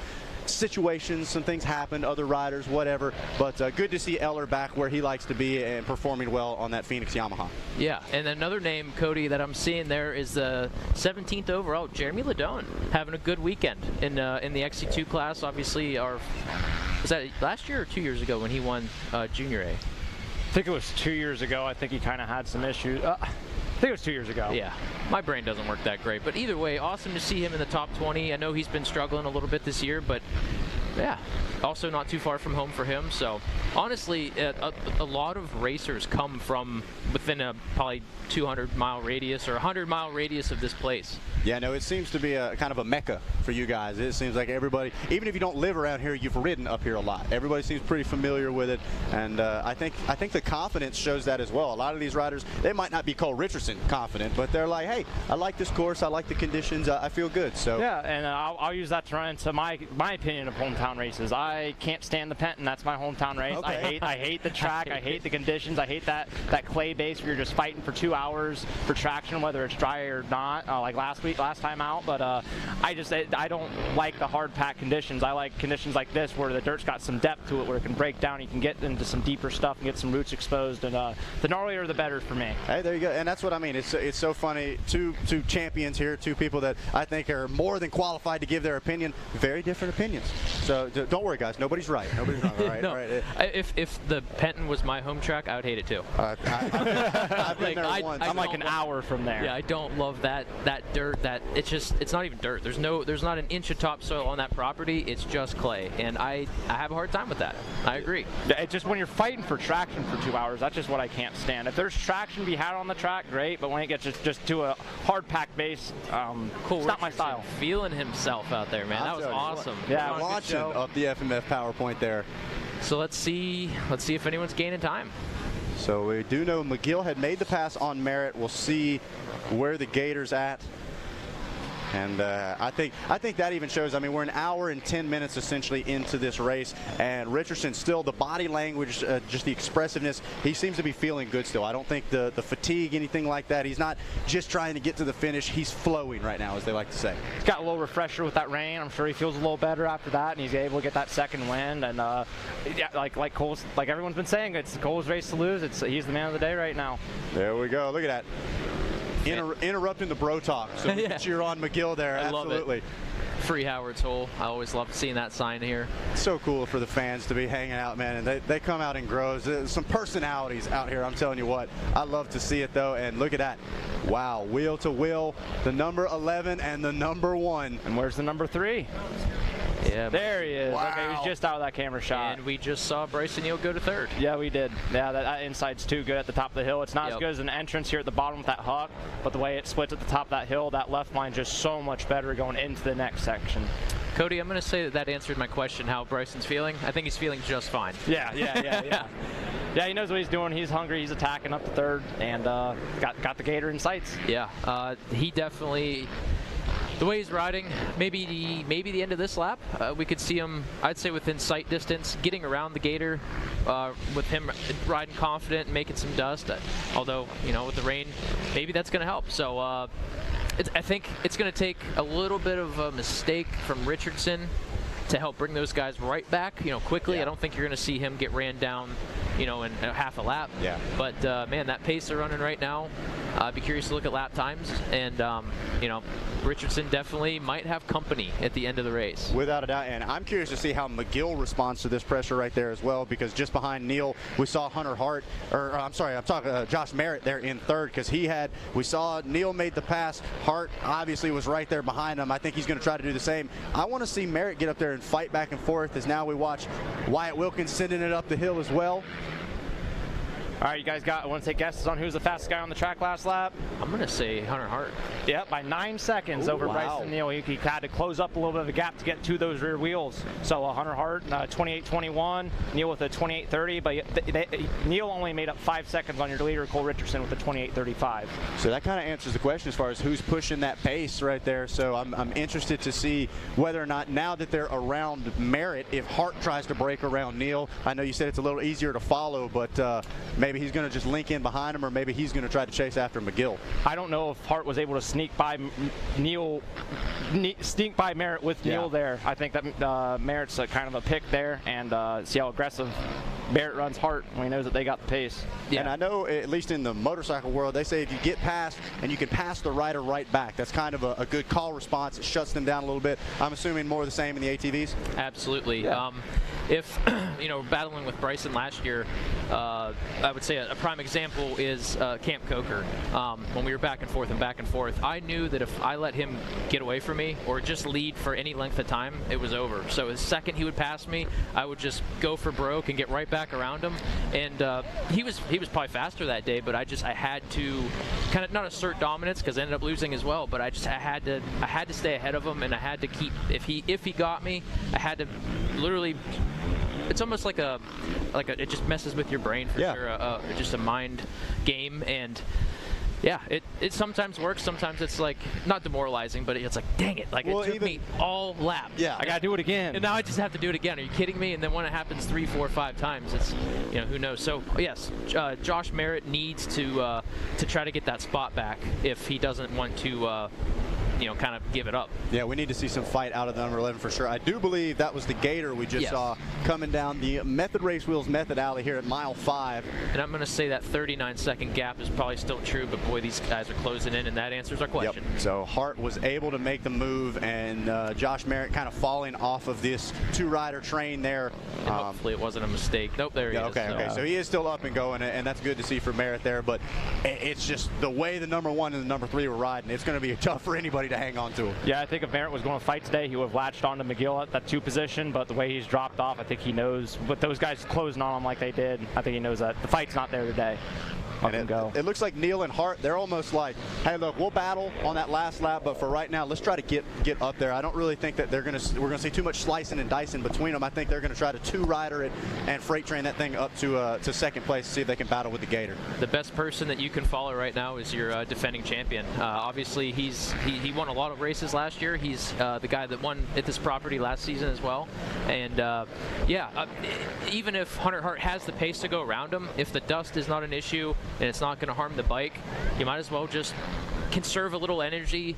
situations, some things happened, other riders, whatever. But good to see Eller back where he likes to be and performing well on that Phoenix Yamaha. Yeah, and another name, Cody, that I'm seeing there is the 17th overall, Jeremy Ledone, having a good weekend in the XC2 class. Obviously, was that last year or 2 years ago when he won Junior A? I think it was 2 years ago. I think he kind of had some issues. I think it was 2 years ago. Yeah, my brain doesn't work that great. But either way, awesome to see him in the top 20. I know he's been struggling a little bit this year, but yeah, also not too far from home for him. So honestly, a lot of racers come from within a probably 200-mile radius or 100-mile radius of this place. Yeah, no, it seems to be a kind of a mecca for you guys. It seems like everybody, even if you don't live around here, you've ridden up here a lot. Everybody seems pretty familiar with it, and I think the confidence shows that as well. A lot of these riders, they might not be Cole Richardson confident, but they're like, hey, I like this course, I like the conditions, I feel good. So yeah, and I'll use that to run into my opinion of hometown races. I can't stand the Penton. That's my hometown race. Okay. I hate the track. I hate the conditions. I hate that clay base where you're just fighting for 2 hours for traction, whether it's dry or not. Like last time out. But I don't like the hard pack conditions. I like conditions like this where the dirt's got some depth to it, where it can break down. You can get into some deeper stuff and get some roots exposed. And the gnarlier, the better for me. Hey, there you go. And that's what I mean. It's so funny. Two champions here, two people that I think are more than qualified to give their opinion. Very different opinions. So don't worry, guys. Nobody's right. Nobody's wrong. All right. No, all right. If the Penton was my home track, I would hate it too. I've been there once. I'm like an hour from there. Yeah, I don't love that dirt. It's not even dirt. There's not an inch of topsoil on that property. It's just clay, and I have a hard time with that. I agree. It's just when you're fighting for traction for 2 hours, that's just what I can't stand. If there's traction to be had on the track, great, but when it gets just to a hard pack base, cool. It's not my style. Feeling himself out there, man. That was awesome. Yeah, launching up the FMF PowerPoint there. So let's see if anyone's gaining time. So we do know McGill had made the pass on Merritt. We'll see where the Gator's at. And I think that even shows, I mean, we're an hour and 10 minutes essentially into this race, and Richardson still, the body language, just the expressiveness, he seems to be feeling good still. I don't think the fatigue, anything like that. He's not just trying to get to the finish. He's flowing right now, as they like to say. He's got a little refresher with that rain. I'm sure he feels a little better after that, and he's able to get that second wind. And yeah, like Cole's, like everyone's been saying, it's Cole's race to lose. He's the man of the day right now. There we go. Look at that. Interrupting the bro talk. So we can cheer on McGill there. I Absolutely. love it. Free Howard's Hole. I always love seeing that sign here. It's so cool for the fans to be hanging out, man, and they come out in groves. There's some personalities out here, I'm telling you what. I love to see it, though, and look at that. Wow, wheel to wheel, the number 11 and the number 1. And where's the number 3? Yeah, there he is. Wow. Okay, he was just out of that camera shot. And we just saw Bryson Neal go to 3rd. Yeah, we did. Yeah, that inside's too good at the top of the hill. It's not as good as an entrance here at the bottom with that huck, but the way it splits at the top of that hill, that left line just so much better going into the next section. Cody, I'm going to say that answered my question, how Bryson's feeling. I think he's feeling just fine. Yeah. Yeah, he knows what he's doing. He's hungry. He's attacking up the 3rd, and got the Gator in sights. Yeah, he definitely. The way he's riding, maybe the end of this lap, we could see him, I'd say within sight distance, getting around the Gator, with him riding confident and making some dust. Although, you know, with the rain, maybe that's going to help. So I think it's going to take a little bit of a mistake from Richardson to help bring those guys right back, you know, quickly. Yeah. I don't think you're going to see him get ran down, you know, in half a lap. Yeah. But man, that pace they're running right now, I'd be curious to look at lap times, and you know, Richardson definitely might have company at the end of the race. Without a doubt, and I'm curious to see how McGill responds to this pressure right there as well, because just behind Neal, we saw Hunter Hart, or I'm sorry, I'm talking Josh Merritt there in 3rd, because we saw Neal made the pass. Hart obviously was right there behind him. I think he's going to try to do the same. I want to see Merritt get up there and fight back and forth, as now we watch Wyatt Wilkins sending it up the hill as well. All right, you guys want to take guesses on who's the fastest guy on the track last lap? I'm going to say Hunter Hart. Yep, by 9 seconds over Bryson Neal. He had to close up a little bit of a gap to get to those rear wheels. So Hunter Hart, 28.21, Neal with a 28.30, but Neal only made up 5 seconds on your leader, Cole Richardson, with a 28.35. So that kind of answers the question as far as who's pushing that pace right there. So I'm interested to see whether or not, now that they're around Merritt, if Hart tries to break around Neal. I know you said it's a little easier to follow, but maybe he's going to just link in behind him, or maybe he's going to try to chase after McGill. I don't know if Hart was able to sneak by Neal sneak by Merritt with Neal there. I think that Merritt's kind of a pick there, and see how aggressive Barrett runs Hart when he knows that they got the pace. Yeah. And I know, at least in the motorcycle world, they say if you get past and you can pass the rider right back, that's kind of a good call response. It shuts them down a little bit. I'm assuming more of the same in the ATVs? Absolutely. Yeah. If, battling with Bryson last year, I would say a prime example is Camp Coker. When we were back and forth, I knew that if I let him get away from me or just lead for any length of time, it was over. So the second he would pass me, I would just go for broke and get right back around him. And he was probably faster that day, but I had to kind of not assert dominance because I ended up losing as well. But I had to stay ahead of him, and I had to keep, if he got me, I had to literally. It's almost like it just messes with your brain for sure. Just a mind game, and yeah, it sometimes works. Sometimes it's like not demoralizing, but it's like, dang it, like it took me all lap. Yeah, I gotta do it again, and now I just have to do it again. Are you kidding me? And then when it happens 3, 4, 5 times, it's who knows. So yes, Josh Merritt needs to try to get that spot back if he doesn't want to. Kind of give it up. Yeah, we need to see some fight out of the number 11 for sure. I do believe that was the Gator we just saw coming down the Method Race Wheels Method Alley here at mile 5. And I'm going to say that 39-second gap is probably still true, but boy, these guys are closing in, and that answers our question. Yep. So Hart was able to make the move, and Josh Merritt kind of falling off of this 2-rider train there. And hopefully it wasn't a mistake. Nope, there he is. Okay. So he is still up and going, and that's good to see for Merritt there, but it's just the way the number 1 and the number 3 were riding, it's going to be tough for anybody to hang on to him. Yeah, I think if Merritt was going to fight today, he would have latched onto McGill at that 2 position, but the way he's dropped off, I think he knows with those guys closing on him like they did, I think he knows that the fight's not there today. It looks like Neal and Hart, they're almost like, hey, look, we'll battle on that last lap, but for right now, let's try to get up there. I don't really think that we're going to see too much slicing and dicing between them. I think they're going to try to 2-rider it and freight train that thing up to second place to see if they can battle with the Gator. The best person that you can follow right now is your defending champion. Obviously, he won a lot of races last year. He's the guy that won at this property last season as well. And even if Hunter Hart has the pace to go around him, if the dust is not an issue, and it's not going to harm the bike, you might as well just conserve a little energy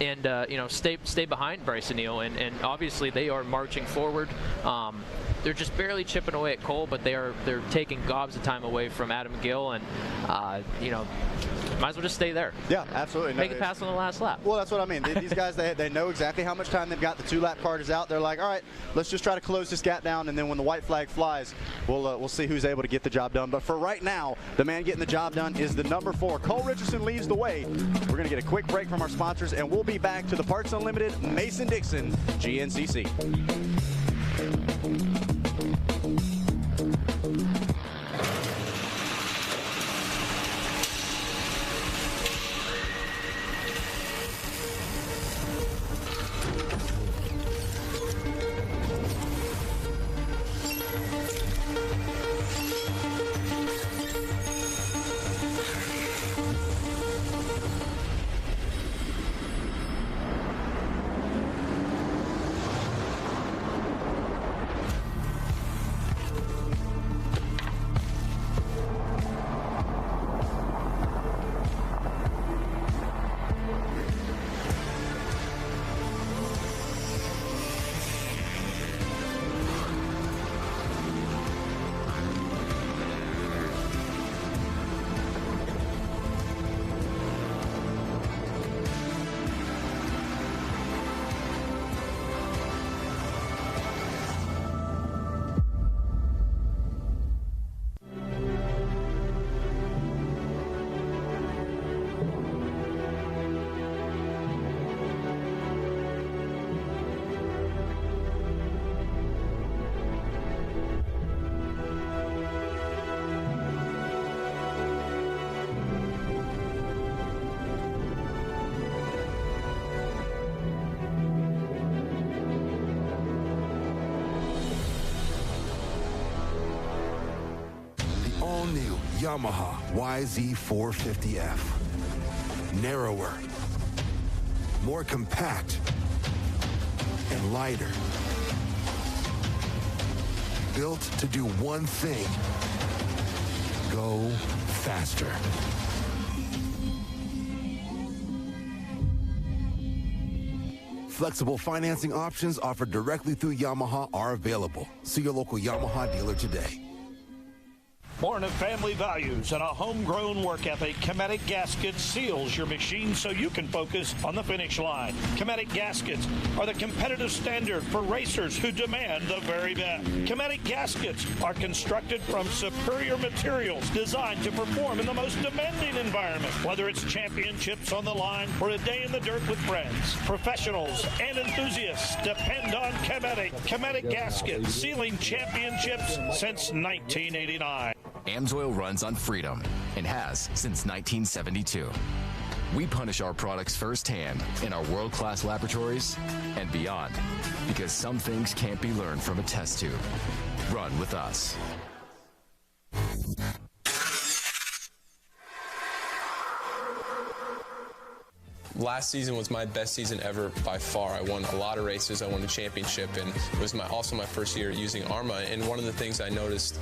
and stay behind Bryson Neal. And obviously they are marching forward. They're just barely chipping away at Cole, but they're taking gobs of time away from Adam McGill, and might as well just stay there. Yeah, absolutely. Make it pass on the last lap. Well, that's what I mean. These guys, they know exactly how much time they've got. The 2-lap card is out. They're like, all right, let's just try to close this gap down, and then when the white flag flies, we'll see who's able to get the job done. But for right now, the man getting the job done is the number 4. Cole Richardson leads the way. We're going to get a quick break from our sponsors, and we'll be back to the Parts Unlimited Mason-Dixon GNCC. All-new Yamaha YZ450F. Narrower, more compact, and lighter. Built to do one thing: go faster. Flexible financing options offered directly through Yamaha are available. See your local Yamaha dealer today. Born of family values and a homegrown work ethic, Cometic Gaskets seals your machine so you can focus on the finish line. Cometic Gaskets are the competitive standard for racers who demand the very best. Cometic Gaskets are constructed from superior materials designed to perform in the most demanding environment, whether it's championships on the line or a day in the dirt with friends. Professionals and enthusiasts depend on Cometic. Cometic Gaskets, sealing championships since 1989. AMSOIL runs on freedom and has since 1972. We punish our products firsthand in our world-class laboratories and beyond, because some things can't be learned from a test tube. Run with us. Last season was my best season ever by far. I won a lot of races. I won a championship, and it was also my first year using ARMA. And one of the things I noticed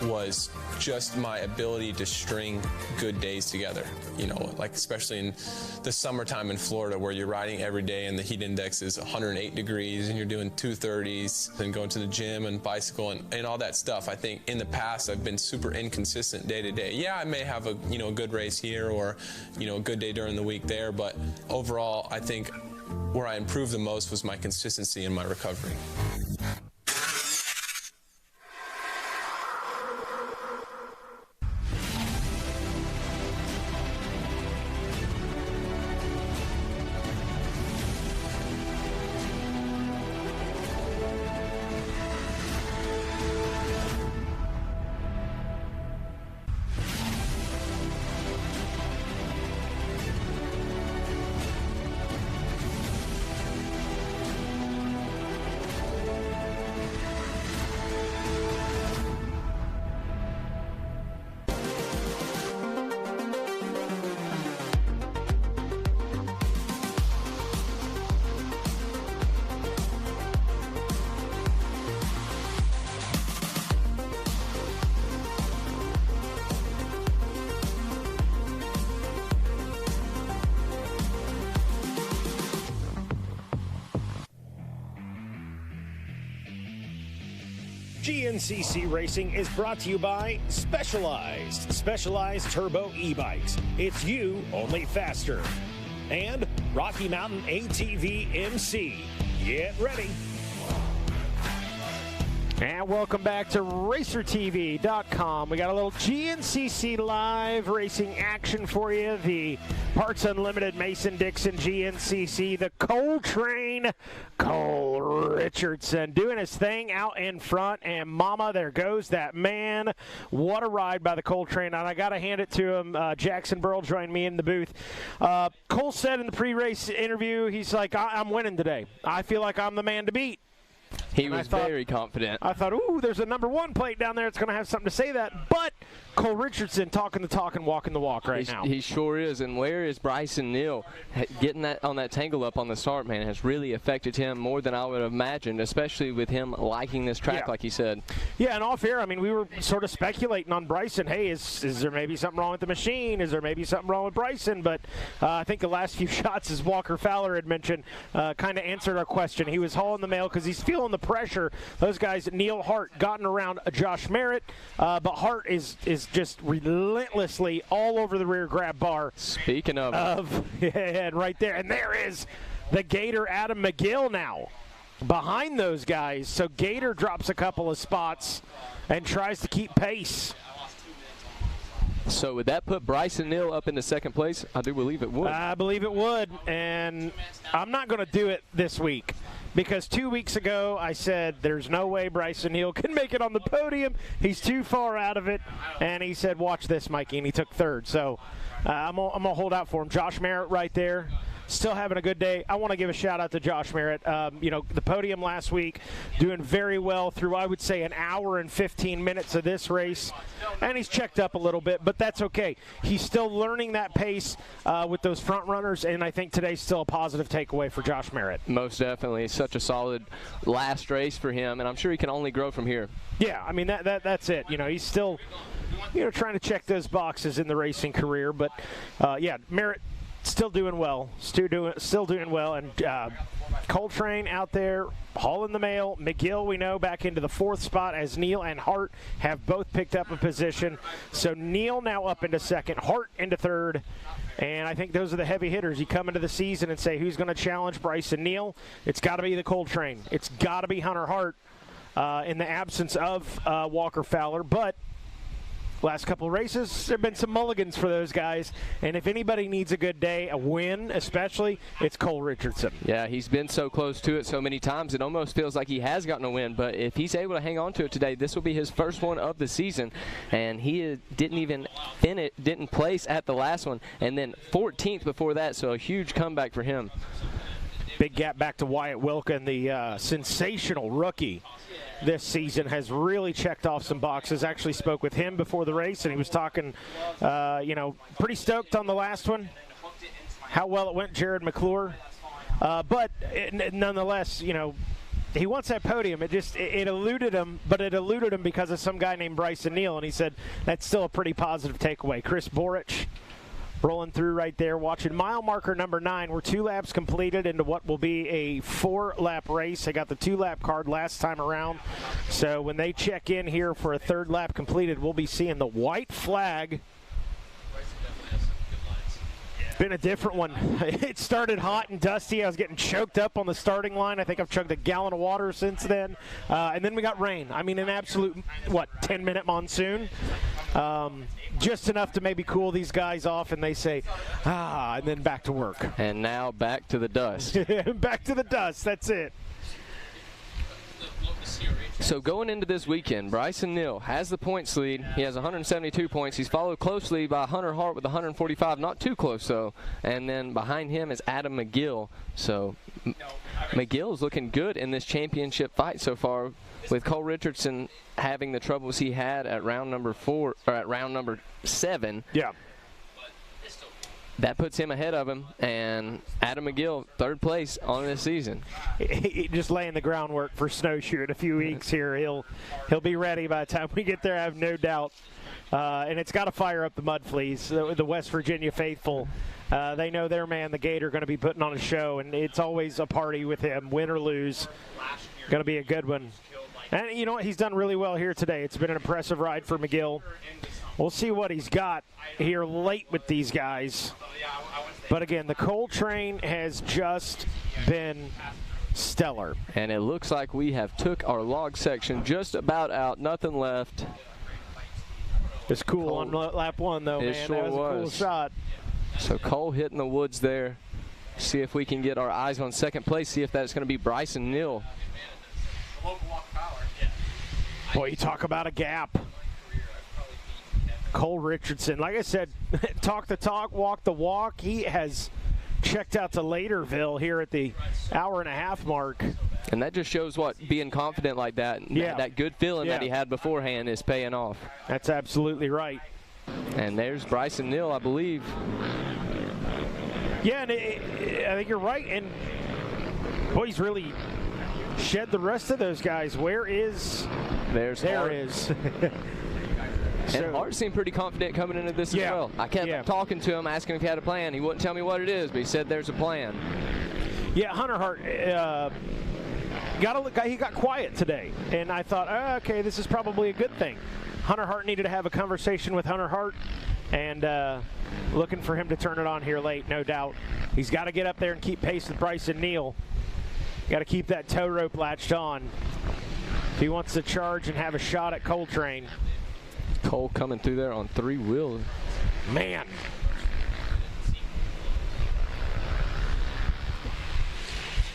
was just my ability to string good days together. You know, like especially in the summertime in Florida where you're riding every day and the heat index is 108 degrees and you're doing 230s and going to the gym and bicycle and all that stuff. I think in the past I've been super inconsistent day to day. Yeah, I may have a good race here or a good day during the week there, but overall I think where I improved the most was my consistency in my recovery. GNCC Racing is brought to you by Specialized Turbo e-bikes. It's you, only faster. And Rocky Mountain ATV MC. Get ready. And welcome back to RacerTV.com. We got a little GNCC live racing action for you. The Parts Unlimited Mason-Dixon GNCC. The Coltrane Cole Richardson doing his thing out in front. And mama, there goes that man. What a ride by the Coltrane. And I got to hand it to him. Jackson Burrell joined me in the booth. Cole said in the pre-race interview, he's like, I'm winning today. I feel like I'm the man to beat. He was very confident. I thought, ooh, there's a number one plate down there. It's going to have something to say that. But Cole Richardson talking the talk and walking the walk right now. He sure is. And where is Bryson Neal? Getting that on that tangle up on the start, man, has really affected him more than I would have imagined, especially with him liking this track, like he said. Yeah, and off air, I mean, we were sort of speculating on Bryson. Hey, is there maybe something wrong with the machine? Is there maybe something wrong with Bryson? But I think the last few shots, as Walker Fowler had mentioned, kind of answered our question. He was hauling the mail because he's feeling the pressure. Those guys, Neil Hart, gotten around Josh Merritt, but Hart is just relentlessly all over the rear grab bar. Speaking of and right there, and there is the Gator Adam McGill now behind those guys. So Gator drops a couple of spots and tries to keep pace. So would that put Bryson Neal up into second place? I do believe it would. I believe it would, and I'm not going to do it this week. Because 2 weeks ago, I said there's no way Bryson Neal can make it on the podium. He's too far out of it. And he said, watch this, Mikey, and he took third. So I'm going to hold out for him. Josh Merritt right there, still having a good day. I want to give a shout-out to Josh Merritt. The podium last week, doing very well through, I would say, an hour and 15 minutes of this race. And he's checked up a little bit, but that's okay. He's still learning that pace with those front runners, and I think today's still a positive takeaway for Josh Merritt. Most definitely. Such a solid last race for him, and I'm sure he can only grow from here. Yeah, I mean, that's it. He's still, trying to check those boxes in the racing career. But, Merritt still doing well. Still doing well, and Coltrane out there hauling the mail. McGill, we know, back into the 4th spot as Neal and Hart have both picked up a position. So Neal now up into 2nd, Hart into 3rd. And I think those are the heavy hitters. You come into the season and say, who's going to challenge Bryson Neal? It's got to be the Coltrane. It's got to be Hunter Hart in the absence of Walker Fowler. But last couple of races, there have been some mulligans for those guys. And if anybody needs a good day, a win especially, it's Cole Richardson. Yeah, he's been so close to it so many times, it almost feels like he has gotten a win. But if he's able to hang on to it today, this will be his first one of the season. And he didn't even didn't place at the last one. And then 14th before that, so a huge comeback for him. Big gap back to Wyatt Wilkin, the sensational rookie this season, has really checked off some boxes. Actually spoke with him before the race, and he was talking, pretty stoked on the last one, how well it went, Jared McClure. But nonetheless, he wants that podium. It eluded him, but it eluded him because of some guy named Bryson Neal, and he said that's still a pretty positive takeaway. Chris Borich rolling through right there, watching mile marker number 9. We're 2 laps completed into what will be a 4-lap race. They got the 2-lap card last time around. So when they check in here for a 3rd lap completed, we'll be seeing the white flag. Been a different one. It started hot and dusty. I was getting choked up on the starting line. I think I've chugged a gallon of water since then. And then we got rain. I mean, an absolute, 10-minute monsoon. Just enough to maybe cool these guys off, and they say, and then back to work. And now back to the dust. Back to the dust. That's it. So going into this weekend, Bryson Neal has the points lead. He has 172 points. He's followed closely by Hunter Hart with 145, not too close though. And then behind him is Adam McGill. So McGill is looking good in this championship fight so far, with Cole Richardson having the troubles he had at round number 7. Yeah. That puts him ahead of him, and Adam McGill, 3rd place on this season. Just laying the groundwork for snowshoe in a few weeks here. He'll be ready by the time we get there, I have no doubt. And it's got to fire up the Mud Fleas, the West Virginia faithful. They know their man, the Gator, going to be putting on a show, and it's always a party with him, win or lose. Going to be a good one. And you know what? He's done really well here today. It's been an impressive ride for McGill. We'll see what he's got here late with these guys. But again, the Coltrane has just been stellar. And it looks like we have took our log section just about out. Nothing left. It's cool Cole, on lap 1, though, man. Sure that was a cool shot. So Cole hitting the woods there. See if we can get our eyes on 2nd place. See if that's going to be Bryson Neal. Boy, you talk about a gap. Cole Richardson, like I said, talk the talk, walk the walk. He has checked out to Laderville here at the hour-and-a-half mark. And that just shows what being confident like that, that good feeling that he had beforehand is paying off. That's absolutely right. And there's Bryson Neal, I believe. Yeah, and I think you're right. And boy, he's really shed the rest of those guys. Where is? There Hart. Is. And Hart seemed pretty confident coming into this as well. I kept talking to him, asking if he had a plan. He wouldn't tell me what it is, but he said there's a plan. Yeah, Hunter Hart he got quiet today, and I thought, okay, this is probably a good thing. Hunter Hart needed to have a conversation with Hunter Hart, and looking for him to turn it on here late, no doubt. He's got to get up there and keep pace with Bryson Neal. Got to keep that tow rope latched on if he wants to charge and have a shot at Coltrane. Cole coming through there on 3 wheels. Man.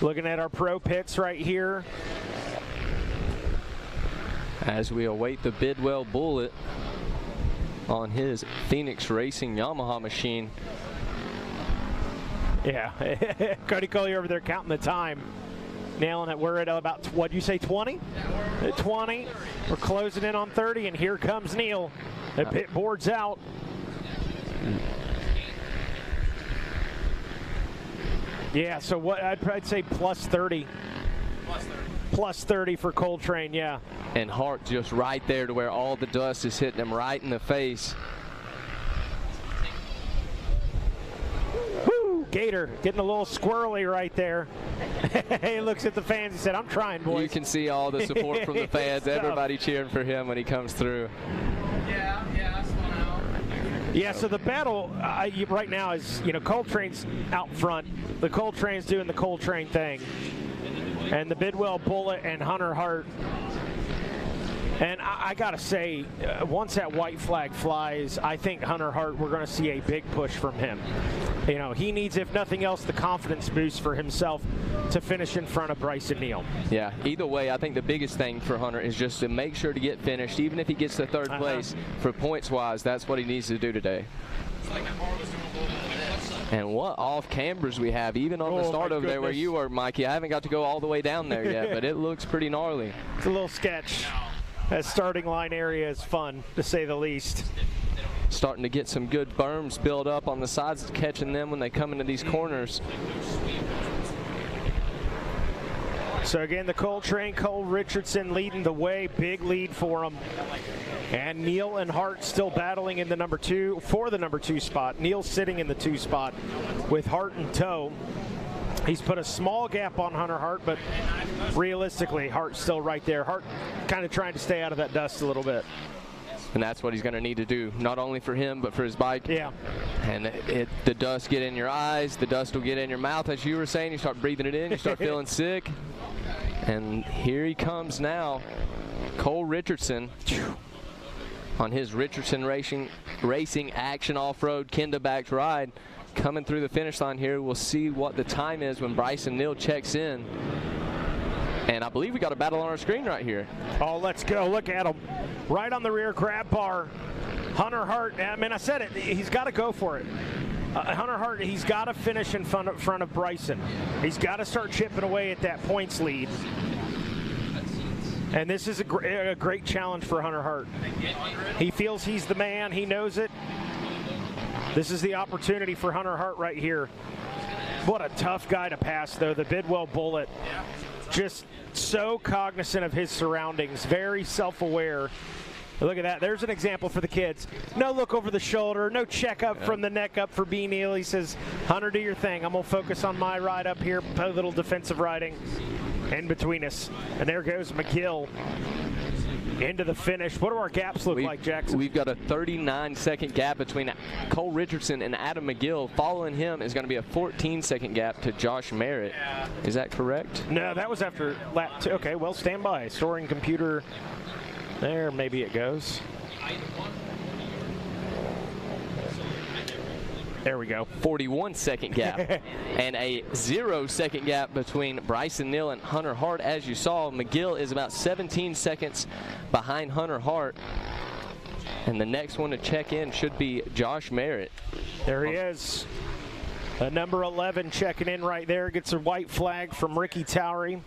Looking at our pro pits right here. As we await the Bidwell Bullet on his Phoenix Racing Yamaha machine. Yeah, Cody Collier over there counting the time. Nailing it. We're at about, what'd you say, 20? At 20. We're closing in on 30, and here comes Neal. The pit board's out. Yeah, so what I'd say plus 30. Plus 30 for Coltrane, yeah. And Hart just right there to where all the dust is hitting him right in the face. Woo! Gator getting a little squirrely right there. He looks at the fans. He said, "I'm trying, boys." You can see all the support from the fans. Everybody cheering for him when he comes through. Yeah, so the battle right now is, Coltrane's out front. The Coltrane's doing the Coltrane thing. And the Bidwell Bullet and Hunter Hart. And I got to say, once that white flag flies, I think Hunter Hart, we're going to see a big push from him. He needs, if nothing else, the confidence boost for himself to finish in front of Bryson Neal. Yeah, either way, I think the biggest thing for Hunter is just to make sure to get finished. Even if he gets to third place, for points-wise, that's what he needs to do today. And what off cambers we have, even on the start over there where you were, Mikey. I haven't got to go all the way down there yet, but it looks pretty gnarly. It's a little sketch. That starting line area is fun, to say the least. Starting to get some good berms build up on the sides, catching them when they come into these corners. So again, the Coltrane, Cole Richardson leading the way, big lead for him. And Neal and Hart still battling in the number 2 for the number 2 spot. Neal sitting in the 2 spot with Hart in tow. He's put a small gap on Hunter Hart, but realistically, Hart's still right there. Hart kind of trying to stay out of that dust a little bit. And that's what he's going to need to do, not only for him, but for his bike. Yeah. And the dust get in your eyes, the dust will get in your mouth, as you were saying. You start breathing it in, you start feeling sick. And here he comes now, Cole Richardson, on his Richardson Racing Action Off-Road Kenda-backed ride. Coming through the finish line here, we'll see what the time is when Bryson Neal checks in. And I believe we got a battle on our screen right here. Oh, let's go. Look at him. Right on the rear grab bar. Hunter Hart, I said it. He's got to go for it. Hunter Hart, he's got to finish in front of Bryson. He's got to start chipping away at that points lead. And this is a great challenge for Hunter Hart. He feels he's the man. He knows it. This is the opportunity for Hunter Hart right here. What a tough guy to pass, though. The Bidwell Bullet. Just so cognizant of his surroundings. Very self-aware. Look at that. There's an example for the kids. No look over the shoulder. No checkup from the neck up for B. Neal. He says, Hunter, do your thing. I'm going to focus on my ride up here. A little defensive riding in between us. And there goes McGill into the finish. What do our gaps look like, Jackson? We've got a 39-second gap between Cole Richardson and Adam McGill. Following him is going to be a 14-second gap to Josh Merritt. Is that correct? No, that was after lap 2. Okay, well, stand by. Storing computer. There, maybe it goes. There we go. 41-second gap. And a 0-second gap between Bryson Neal and Hunter Hart. As you saw, McGill is about 17 seconds behind Hunter Hart. And the next one to check in should be Josh Merritt. There he is. Number 11 checking in right there. Gets a white flag from Ricky Towery.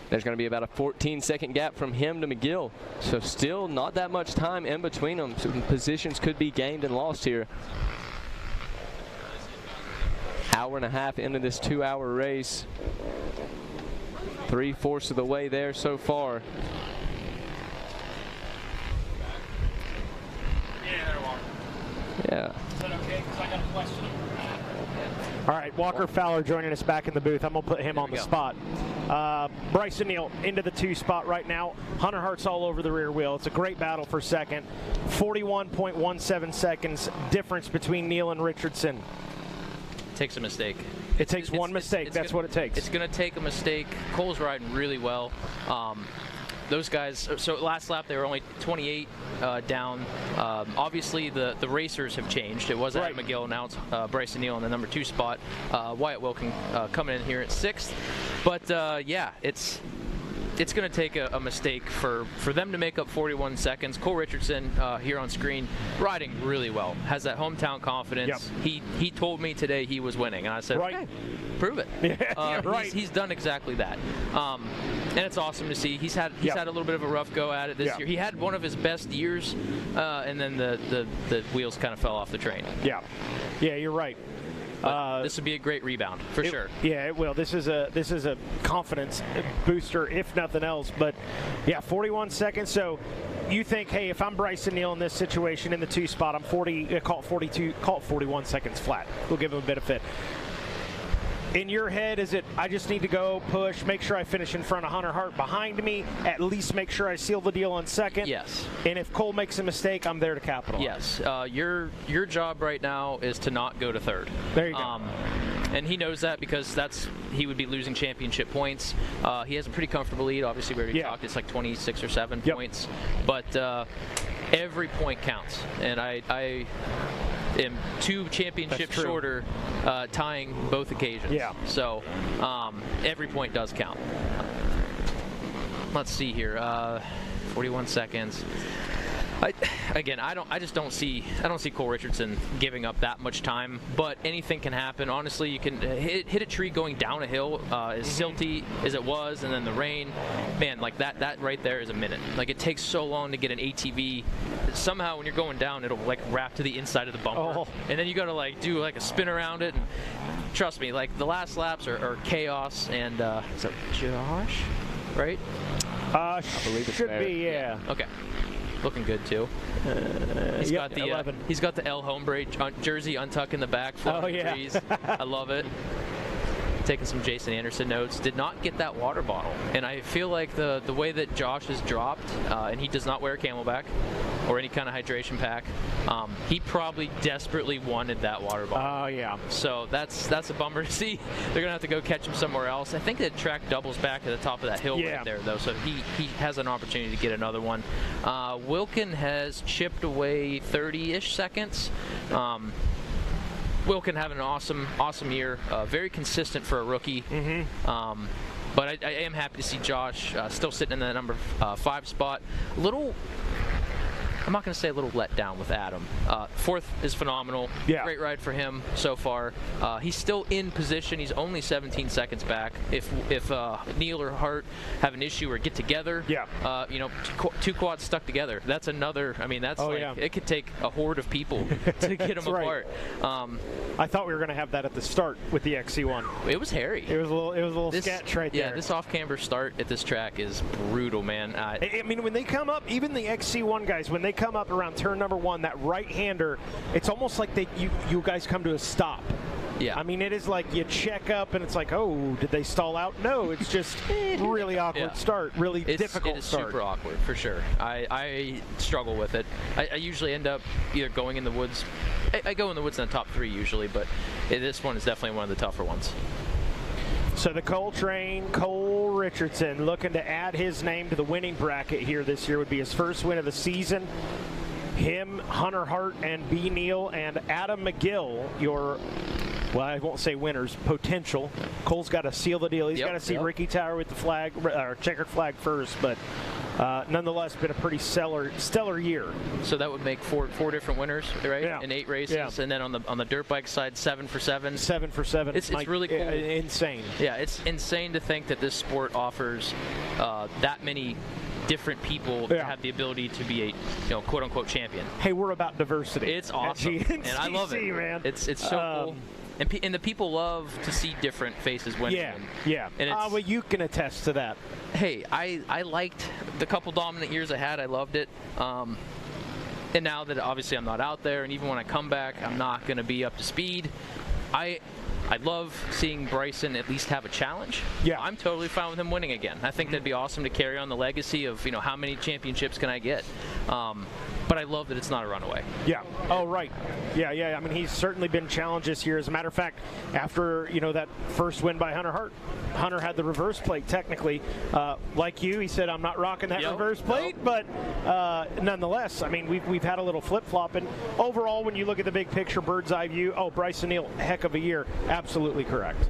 There's going to be about a 14-second gap from him to McGill. So still not that much time in between them. So positions could be gained and lost here. Hour and a half into this 2-hour race. 3/4 of the way there so far. Yeah. Is that okay? Because I got a question. All right, Walker Fowler joining us back in the booth. I'm going to put him on the spot. Bryson Neal into the 2 spot right now. Hunter Hart's all over the rear wheel. It's a great battle for second. 41.17 seconds difference between Neal and Richardson. Takes a mistake. It takes one mistake. That's what it takes. It's going to take a mistake. Cole's riding really well. Those guys, so last lap they were only 28 down. Obviously the racers have changed. It was Adam McGill, now it's Bryson Neal in the number 2 spot. Wyatt Wilkin coming in here at 6th. But yeah, it's going to take a mistake for them to make up 41 seconds. Cole Richardson here on screen riding really well. Has that hometown confidence. Yep. He told me today he was winning, and I said, okay, prove it. He's done exactly that. And it's awesome to see. He's had a little bit of a rough go at it this year. He had one of his best years, and then the wheels kind of fell off the train. Yeah, you're right. This would be a great rebound for sure. Yeah, it will. This is a confidence booster, if nothing else. But yeah, 41 seconds. So you think, hey, if I'm Bryson Neal in this situation in the 2 spot, I'm 41 seconds flat. We'll give him a bit of fit. In your head, is it, I just need to go push, make sure I finish in front of Hunter Hart behind me, at least make sure I seal the deal on second? Yes. And if Cole makes a mistake, I'm there to capitalize? Yes. Your job right now is to not go to third. There you go. And he knows that because he would be losing championship points. He has a pretty comfortable lead. Obviously, we already talked. It's like 26 or 7 points. But every point counts. And I am 2 championships shorter, tying both occasions. Yeah. So every point does count. Let's see here. 41 seconds. I just don't see Cole Richardson giving up that much time, but anything can happen. Honestly, you can hit a tree going down a hill as silty as it was, and then the rain, man, like that right there is a minute. Like, it takes so long to get an ATV. Somehow when you're going down, it'll like wrap to the inside of the bumper, and then you gotta like do like a spin around it. And trust me, like the last laps are chaos. And is that Josh, right? I believe it should be, yeah. Okay. Looking good too. He's got the El Hombre jersey untucked in the back, flying trees. I love it. Taking some Jason Anderson notes. Did not get that water bottle, and I feel like the way that Josh has dropped, and he does not wear a Camelback or any kind of hydration pack. He probably desperately wanted that water bottle. Oh yeah. So that's a bummer to see. They're gonna have to go catch him somewhere else. I think the track doubles back at the top of that hill right there, though, so he has an opportunity to get another one. Wilkin has chipped away 30-ish seconds. Wilkin having an awesome year, very consistent for a rookie. But I am happy to see Josh still sitting in the number 5 spot. I'm not going to say a little let down with Adam. 4th is phenomenal. Yeah. Great ride for him so far. He's still in position. He's only 17 seconds back. If Neal or Hart have an issue or get together, 2 quads stuck together, that's another. I mean, that's it could take a horde of people to get them apart. I thought we were going to have that at the start with the XC1. It was hairy. It was a little sketch right there. Yeah, this off-camber start at this track is brutal, man. I mean, when they come up, even the XC1 guys, when they come up around turn number 1, that right-hander, it's almost like you guys come to a stop. Yeah. I mean, it is like you check up and it's like, oh, did they stall out? No, it's just really awkward start, really difficult start. It is super awkward, for sure. I struggle with it. I usually end up either going in the woods. I go in the woods in the top 3 usually, but this one is definitely one of the tougher ones. So the Coltrane, Cole Richardson, looking to add his name to the winning bracket here this year. Would be his first win of the season. Him, Hunter Hart, and B. Neal, and Adam McGill, well, I won't say winners, potential. Cole's got to seal the deal. He's got to see Ricky Tower with the flag, or checkered flag first, but nonetheless, been a pretty stellar year. So that would make four different winners, right? Yeah. In 8 races, and then on the dirt bike side, 7 for 7. 7 for 7. It's really cool. Insane. Yeah, it's insane to think that this sport offers that many different people to have the ability to be a quote unquote champion. Hey, we're about diversity. It's awesome, and I love it, man. It's so cool. And the people love to see different faces winning. Yeah. And well, you can attest to that. Hey, I liked the couple dominant years I had. I loved it. And now that obviously I'm not out there, and even when I come back, I'm not going to be up to speed. I love seeing Bryson at least have a challenge. Yeah. I'm totally fine with him winning again. I think that'd be awesome to carry on the legacy of, how many championships can I get? But I love that it's not a runaway. Yeah. Oh, right. Yeah. I mean, he's certainly been challenged this year. As a matter of fact, after, that first win by Hunter Hart, Hunter had the reverse plate technically. Like you, he said, I'm not rocking that reverse plate. But nonetheless, I mean, we've had a little flip-flop. And overall, when you look at the big picture, bird's eye view, Bryson Neal, heck of a year. Absolutely correct.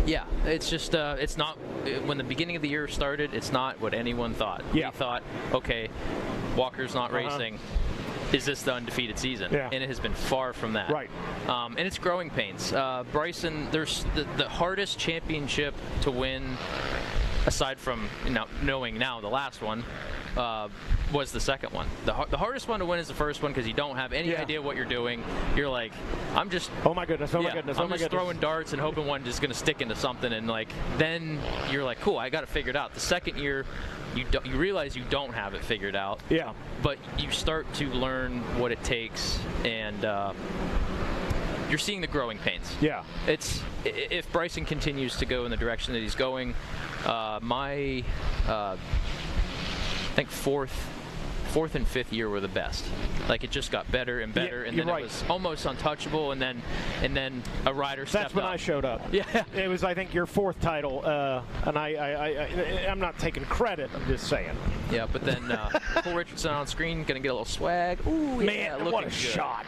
Yeah, it's just, it's not, when the beginning of the year started, it's not what anyone thought. Yeah. We thought, okay, Walker's not racing. Is this the undefeated season? Yeah. And it has been far from that. Right. And it's growing pains. Bryson, there's the hardest championship to win, aside from knowing now the last one, was the second one. The hardest one to win is the first one because you don't have any idea what you're doing. You're like, I'm just... Oh my goodness, oh my goodness, I'm just throwing darts and hoping one is going to stick into something, and then you're like, cool, I got it figured out. The second year, you realize you don't have it figured out. Yeah. But you start to learn what it takes, and you're seeing the growing pains. Yeah. If Bryson continues to go in the direction that he's going, I think fourth and fifth year were the best. Like, it just got better and better, and then it was almost untouchable, and then a rider stepped up. That's when I showed up. Yeah. It was, I think, your fourth title, and I'm not taking credit. I'm just saying. Yeah, but then Cole Richardson on screen, gonna get a little swag. Ooh, man, yeah, what looking a good. shot!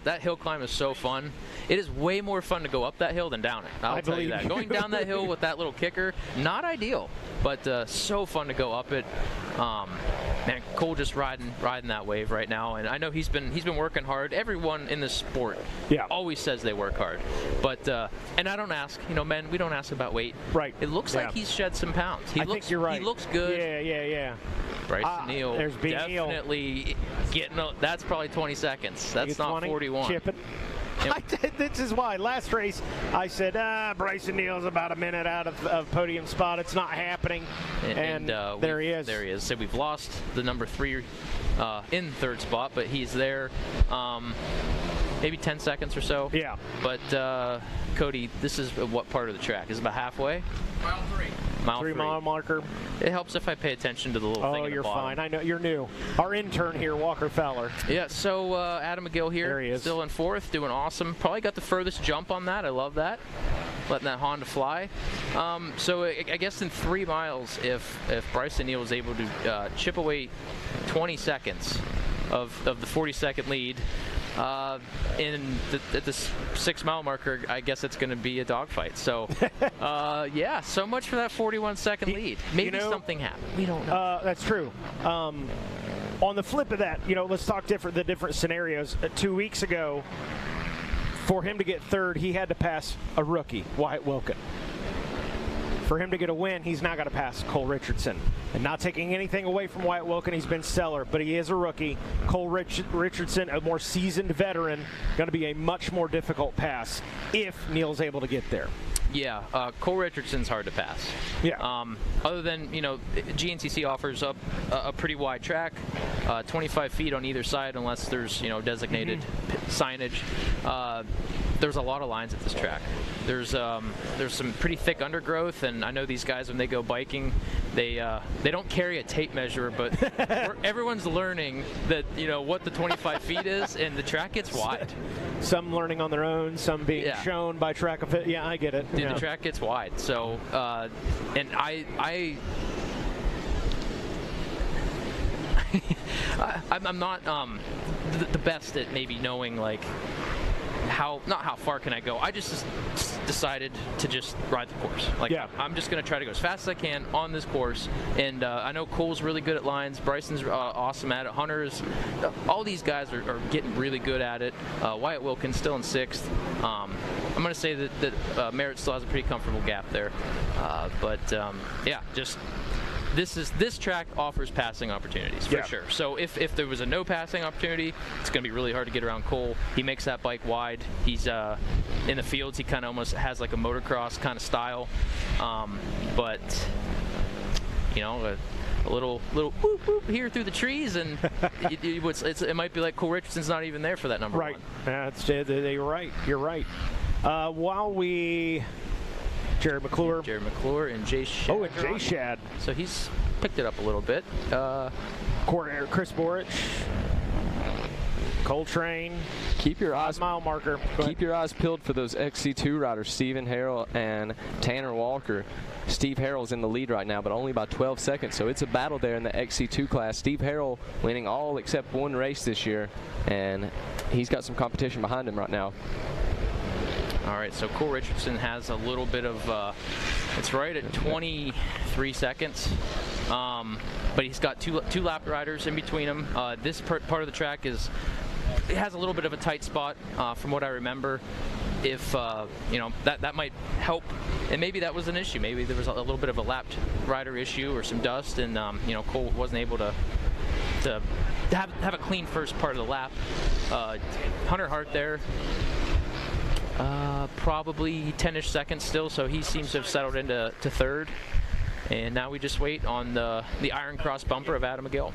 That hill climb is so fun. It is way more fun to go up that hill than down it. I'll tell you that. Going down that hill with that little kicker, not ideal, but so fun to go up it. Man, Cole just riding that wave right now, and I know he's been working hard. Everyone in this sport always says they work hard, but and I don't ask, men, we don't ask about weight. Right. It looks like he's shed some pounds. I think you're right. He looks good. Yeah. Bryson Neal there's definitely getting. That's probably 20 seconds. That's not 20, 41. Chip it. This is why last race I said Bryson Neal's about a minute out of podium spot. It's not happening, and there he is. There he is. So we've lost the number 3 in third spot, but he's there. Maybe 10 seconds or so. Yeah. But Cody, this is what part of the track? Is it about halfway? Mile 3. Mile 3 mile marker. It helps if I pay attention to the little thing. Oh, at you're the bottom. fine. I know you're new. Our intern here, Walker Fowler. Yeah. So Adam McGill here, there he is. Still in fourth, doing awesome. Probably got the furthest jump on that. I love that. Letting that Honda fly. So I guess in 3 miles, if Bryson Neal was able to chip away 20 seconds of the 40-second lead. At the 6 mile marker, I guess it's going to be a dogfight. So, yeah, so much for that 41-second lead. Maybe something happened. We don't know. That's true. On the flip of that, let's talk the different scenarios. 2 weeks ago, for him to get third, he had to pass a rookie, Wyatt Wilkin. For him to get a win, he's now got to pass Cole Richardson. And not taking anything away from Wyatt Wilkin, he's been stellar, but he is a rookie. Cole Richardson, a more seasoned veteran, going to be a much more difficult pass if Neal's able to get there. Yeah, Cole Richardson's hard to pass. Yeah. Other than, GNCC offers up a pretty wide track, 25 feet on either side unless there's, designated signage. There's a lot of lines at this track. There's some pretty thick undergrowth, and I know these guys, when they go biking, they don't carry a tape measure, but everyone's learning that what the 25 feet is, and the track gets wide. Some learning on their own, some being shown by track of it. Yeah, I get it. Dude, the track gets wide. So, and I'm not the best at maybe knowing not how far can I go. I just decided to just ride the course. I'm just going to try to go as fast as I can on this course. And I know Cole's really good at lines. Bryson's awesome at it. Hunter's, all these guys are getting really good at it. Wyatt Wilkins still in 6th. I'm going to say that Merritt still has a pretty comfortable gap there. This track offers passing opportunities for sure. So if there was a no passing opportunity, it's going to be really hard to get around Cole. He makes that bike wide. He's in the fields. He kind of almost has like a motocross kind of style, but a little whoop whoop here through the trees, and it might be like Cole Richardson's not even there for that number one. You're right. You're right. While we. Jared McClure and Jay Shad. Oh, and Jay Shad. So he's picked it up a little bit. Chris Borich, Coltrane. Keep your eyes mile marker. Keep your eyes peeled for those XC2 riders, Stephen Harrell and Tanner Walker. Steve Harrell's in the lead right now, but only by 12 seconds. So it's a battle there in the XC2 class. Steve Harrell winning all except one race this year, and he's got some competition behind him right now. All right, so Cole Richardson has a little bit of, it's right at 23 seconds, but he's got two lap riders in between him. This part of the track it has a little bit of a tight spot, from what I remember. If that might help, and maybe that was an issue. Maybe there was a little bit of a lapped rider issue or some dust, and Cole wasn't able to have a clean first part of the lap. Hunter Hart there. Probably 10-ish seconds still, so he seems to have settled into third. And now we just wait on the Iron Cross bumper of Adam McGill.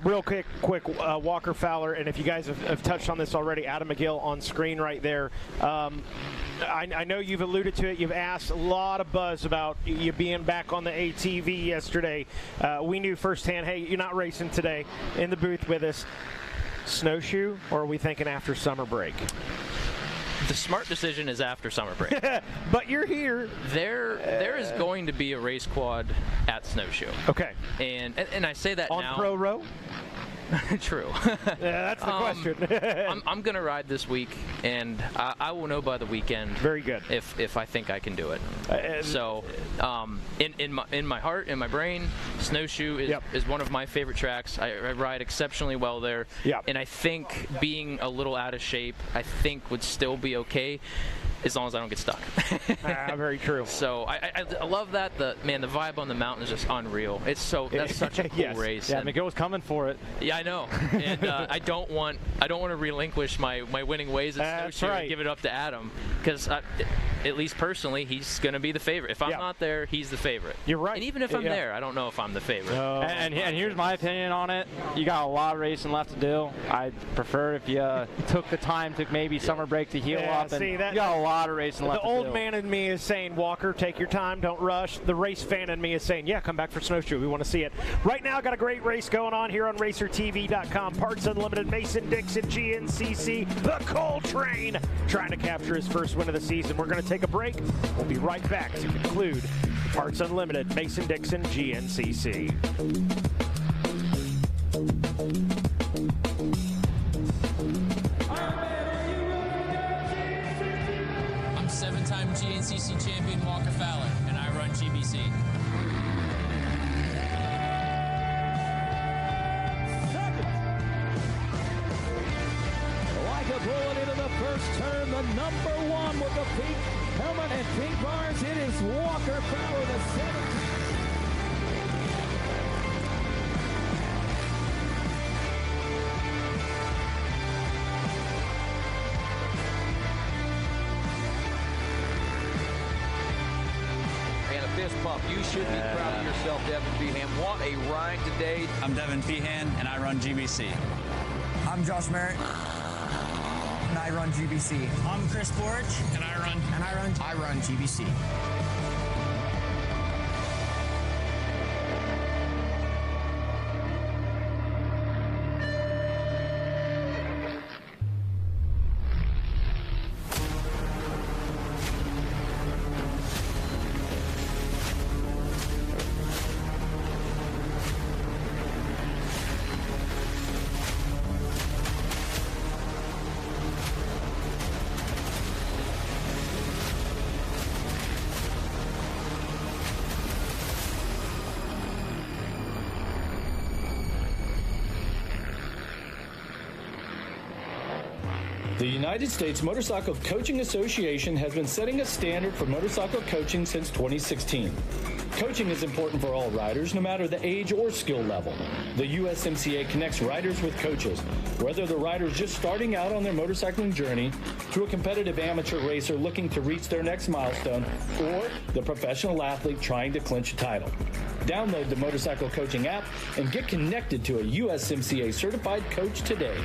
Real quick, Walker Fowler, and if you guys have touched on this already, Adam McGill on screen right there. I know you've alluded to it. You've asked a lot of buzz about you being back on the ATV yesterday. We knew firsthand, hey, you're not racing today in the booth with us. Snowshoe, or are we thinking after summer break? The smart decision is after summer break. But you're here. There is going to be a race quad at Snowshoe. Okay. And I say that on now. Pro Row? True. Yeah, that's the question. I'm going to ride this week, and I will know by the weekend. Very good. If I think I can do it. So, in my heart, in my brain, Snowshoe is one of my favorite tracks. I ride exceptionally well there. Yep. And I think being a little out of shape, I think would still be okay, as long as I don't get stuck. Very true. So I love that. The vibe on the mountain is just unreal. That's such a cool race. Yeah, McGill's coming for it. Yeah, I know. And I don't want to relinquish my winning ways at Snowshoe and give it up to Adam, because at least personally, he's going to be the favorite. If I'm not there, he's the favorite. You're right. And even if I'm there, I don't know if I'm the favorite. And here's my opinion on it. You got a lot of racing left to do. I'd prefer if you took the time to maybe summer break to heal up. And you got a lot of racing left to do. The old man in me is saying, Walker, take your time, don't rush. The race fan in me is saying, yeah, come back for Snowshoe. We want to see it. Right now, got a great race going on here on RacerTV.com. Parts Unlimited, Mason-Dixon, GNCC, the Coal Train, trying to capture his first win of the season. We're going to take a break. We'll be right back to conclude Parts Unlimited, Mason-Dixon, GNCC. I'm 7-time GNCC champion Walker Fowler, and I run GBC. Rolling into the first turn, the number one with the pink helmet and pink bars. It is Walker Fowler, the 7th. And a fist pump. You should be proud of yourself, Devin Feehan. What a ride today. I'm Devin Feehan, and I run GBC. I'm Josh Merritt, and I run GBC. I'm Chris Borich, and I run GBC. The United States Motorcycle Coaching Association has been setting a standard for motorcycle coaching since 2016. Coaching is important for all riders, no matter the age or skill level. The USMCA connects riders with coaches, whether the rider's just starting out on their motorcycling journey, to a competitive amateur racer looking to reach their next milestone, or the professional athlete trying to clinch a title. Download the Motorcycle Coaching app and get connected to a USMCA certified coach today.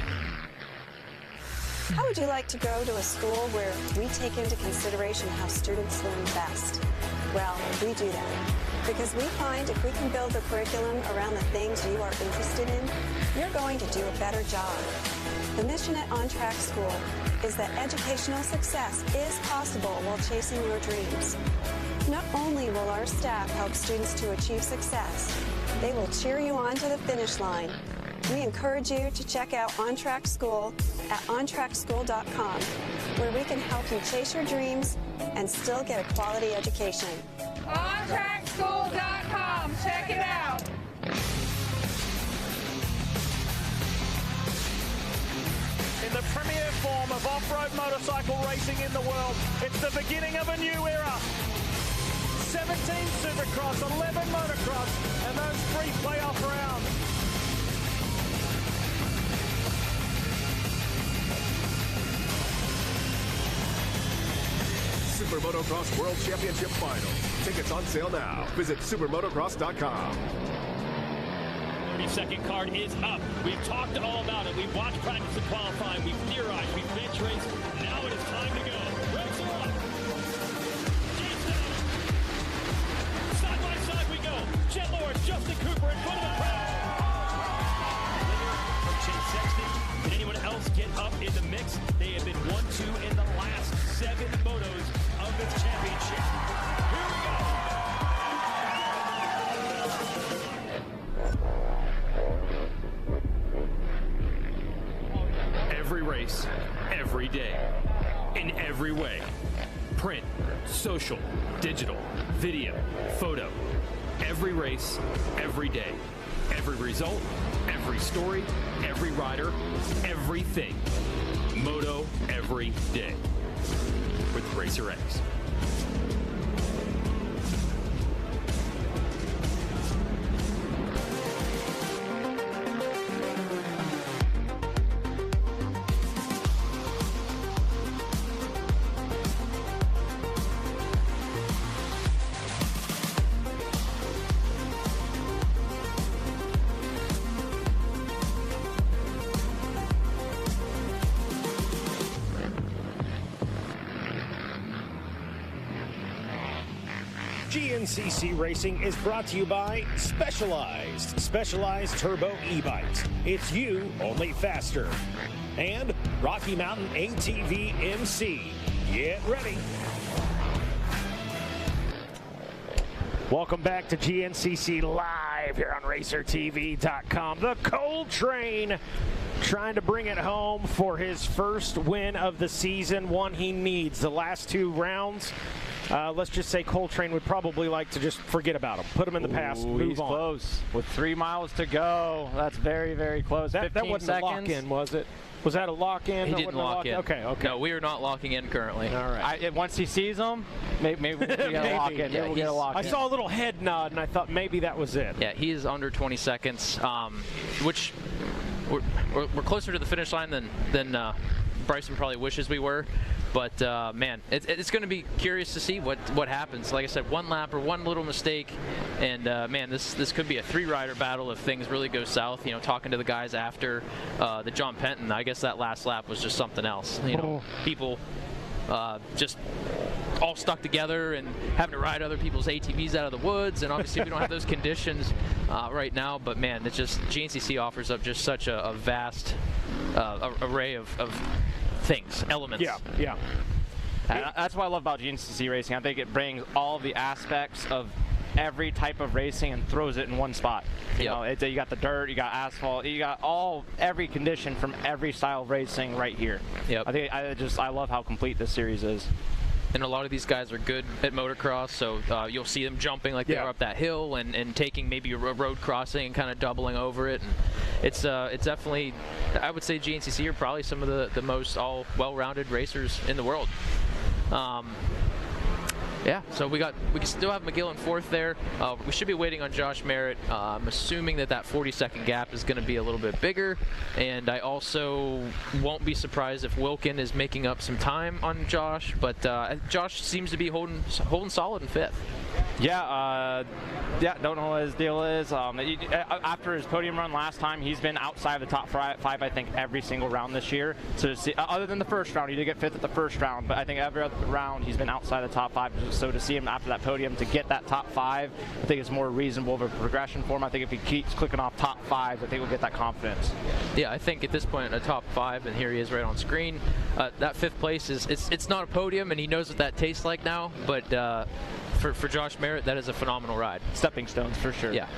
How would you like to go to a school where we take into consideration how students learn best? Well, we do that because we find if we can build the curriculum around the things you are interested in, you're going to do a better job. The mission at On Track School is that educational success is possible while chasing your dreams. Not only will our staff help students to achieve success, they will cheer you on to the finish line. We encourage you to check out On Track School at ontrackschool.com, where we can help you chase your dreams and still get a quality education. OnTrackSchool.com. Check it out. In the premier form of off-road motorcycle racing in the world, it's the beginning of a new era. 17 Supercross, 11 motocross, and those 3 playoff rounds. Super Motocross World Championship Final. Tickets on sale now. Visit supermotocross.com. 30-second card is up. We've talked all about it. We've watched practice and qualifying. We've theorized. We've bench raced. Now it is time to go. Race her up. Side by side we go. Jet Lord, Justin Cooper in front of the crowd. Chase Sexton. Did anyone else get up in the mix? They have been 1-2 in the last 7 motos of this championship. Here we go. Every race, every day, in every way. Print, social, digital, video, photo. Every race, every day. Every result, every story, every rider, everything. Moto every day with Racer X. GNCC Racing is brought to you by Specialized Turbo e-bikes. It's you, only faster. And Rocky Mountain ATV MC. Get ready. Welcome back to GNCC Live here on RacerTV.com. The Coal Train trying to bring it home for his first win of the season, one he needs. The last 2 rounds, let's just say Coltrane would probably like to just forget about him. Put him in the past, move he's on. Close. With 3 miles to go. That's very, very close. That wasn't seconds. a lock-in, was it? Was that a lock-in? He didn't lock in. Okay. No, we are not locking in currently. All right. Once he sees him, maybe we'll get a lock in. Yeah, we'll get a lock I in. saw a little head nod, and I thought maybe that was it. Yeah, he is under 20 seconds, which we're closer to the finish line than Bryson probably wishes we were. But man, it's going to be curious to see what happens. Like I said, 1 lap or 1 little mistake, and man, this could be a 3-rider battle if things really go south. You know, talking to the guys after the John Penton, I guess that last lap was just something else. You know, people just all stuck together and having to ride other people's ATVs out of the woods, and obviously we don't have those conditions right now. But man, it's just GNCC offers up just such a vast array of things, elements. Yeah. That's what I love about GNCC racing. I think it brings all the aspects of every type of racing and throws it in one spot. You know, you got the dirt, you got asphalt, you got every condition from every style of racing right here. Yep. I love how complete this series is. And a lot of these guys are good at motocross, so you'll see them jumping like they are up that hill and taking maybe a road crossing and kind of doubling over it. And it's definitely, I would say GNCC are probably some of the most well-rounded racers in the world. Yeah, so we can still have McGill in 4th there. We should be waiting on Josh Merritt. I'm assuming that 40-second gap is going to be a little bit bigger, and I also won't be surprised if Wilkin is making up some time on Josh. But Josh seems to be holding solid in 5th. Don't know what his deal is. After his podium run last time, he's been outside of the top 5, I think, every single round this year. So to see, other than the first round, he did get 5th at the first round, but I think every other round he's been outside the top 5. So to see him after that podium to get that top 5, I think it's more reasonable of a progression for him. I think if he keeps clicking off top 5s, I think we'll get that confidence. Yeah, I think at this point a top 5, and here he is right on screen. That 5th place it's not a podium, and he knows what that tastes like now, but for Josh Merritt, that is a phenomenal ride. Stepping stones for sure. Yeah.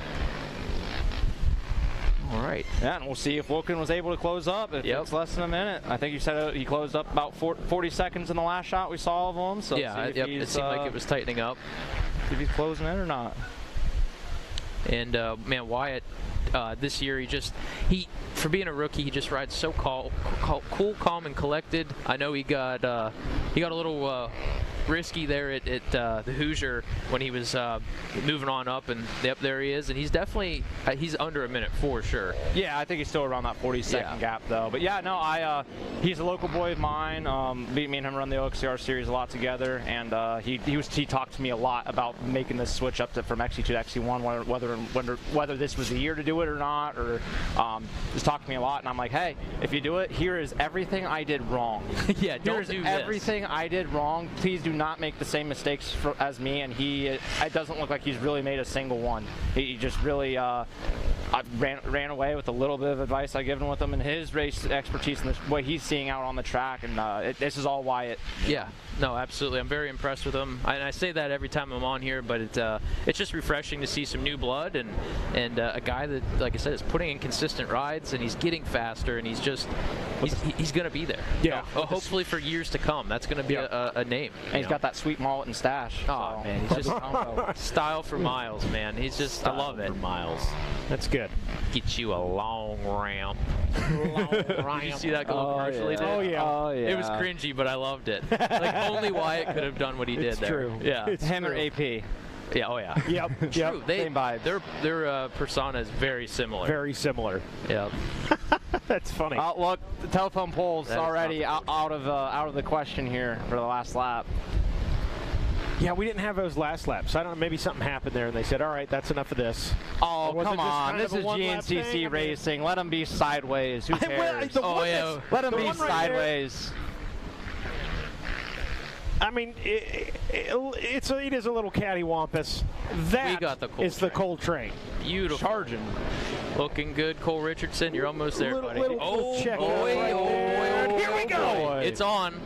All right. Yeah, and we'll see if Wilkin was able to close up. If it's less than a minute. I think you said he closed up about 40 seconds in the last shot we saw of him. So yeah, it seemed like it was tightening up. If he's closing it or not. And man, Wyatt, this year for being a rookie, he just rides so cool, calm, and collected. I know he got a little risky there at the Hoosier when he was moving on up, and there he is, and he's definitely he's under a minute for sure. Yeah, I think he's still around that 40-second gap though. But yeah, no, he's a local boy of mine. Me and him run the OXCR series a lot together, and he talked to me a lot about making this switch up from XC2 to XC1, whether this was the year to do it or not, or just talked to me a lot. And I'm like, hey, if you do it, here is everything I did wrong. Yeah, here's do everything I did wrong. Please do not make the same mistakes as me. And it doesn't look like he's really made a single one. He just really ran away with a little bit of advice I given with him, and his race expertise and what he's seeing out on the track, and this is all Wyatt. Yeah, no, absolutely. I'm very impressed with him. And I say that every time I'm on here, but it's just refreshing to see some new blood and a guy that, like I said, is putting in consistent rides, and he's getting faster, and he's going to be there. Yeah. So, hopefully for years to come. That's going to be a name. And he's got that sweet mullet and stash. Oh, man, he's just style for miles, man. He's just, I love it. Miles. That's good. Get you a long ramp. Did you see that little commercial he did? Oh, yeah. Oh, yeah. It was cringy, but I loved it. Like, only Wyatt could have done what he did there. True. Yeah. It's him true. or AP. Yeah, oh yeah. Yep. True. Same vibe. Their persona is very similar. Very similar. Yeah. That's funny. Look, the telephone poll's already out of the question here for the last lap. Yeah, we didn't have those last laps. I don't know, maybe something happened there, and they said, all right, that's enough of this. Oh, come on. This is GNCC racing. Let them be sideways. Who cares? Let them be sideways. I mean, it is a little cattywampus. That we got the is the Cole train. Beautiful. Charging. Looking good, Cole Richardson. You're almost there, buddy. Little check here we go. It's on.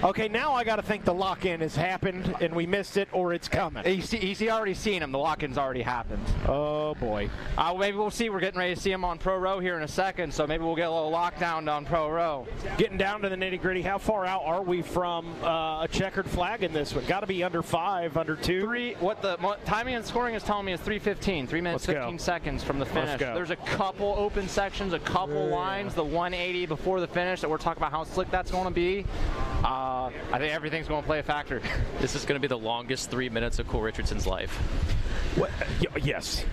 Okay, now I got to think the lock-in has happened and we missed it, or it's coming. He's already seen him. The lock-in's already happened. Oh boy. Maybe we'll see. We're getting ready to see him on Pro Row here in a second, so maybe we'll get a little lockdown on Pro Row. Getting down to the nitty-gritty. How far out are we from a checkered flag in this one? Got to be under 5, under 2. What timing and scoring is telling me is 3:15. 3 minutes 15 seconds from the finish. There's a couple open sections, a couple lines, the 180 before the finish that we're talking about how slick that's going to be. I think everything's going to play a factor. This is going to be the longest 3 minutes of Cole Richardson's life. What? Yes.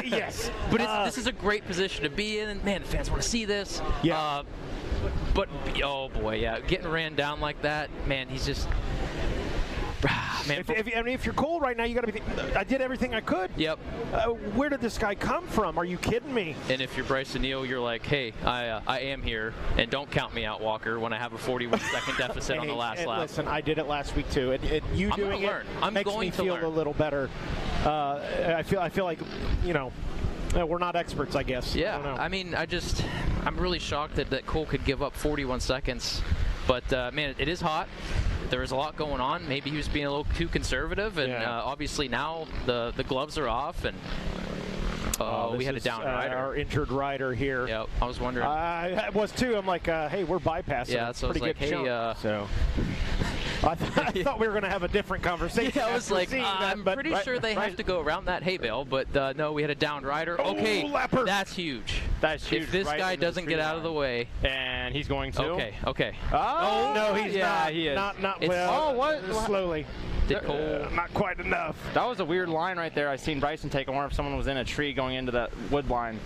Yes. But this is a great position to be in. Man, the fans want to see this. Yeah. But, oh boy, yeah. Getting ran down like that, man, he's just... Man, if you're Cole right now, you got to be. I did everything I could. Yep. Where did this guy come from? Are you kidding me? And if you're Bryson Neal, you're like, hey, I am here, and don't count me out, Walker, when I have a 41-second deficit on the last lap. Listen, I did it last week too, and you I'm doing learn. it makes me feel a little better. I feel like, we're not experts, I guess. Yeah. I don't know. I mean, I'm really shocked that Cole could give up 41 seconds, but man, it is hot. There was a lot going on. Maybe he was being a little too conservative, and obviously now the gloves are off, and we had a down rider. Our injured rider here. Yep, I was wondering. I was too. I'm like, hey, we're bypassing. Yeah, so pretty I was good like, chunk, so. I thought we were going to have a different conversation. Yeah, I was like, I'm pretty sure they have to go around that hay bale, but no, we had a down rider. Okay, that's huge. That's huge. If this guy doesn't get out of the way, and he's going to. Okay. Oh no, he's not. He is. Not well. What? Slowly. Not quite enough. That was a weird line right there. I seen Bryson take. I wonder if someone was in a tree going into that wood line.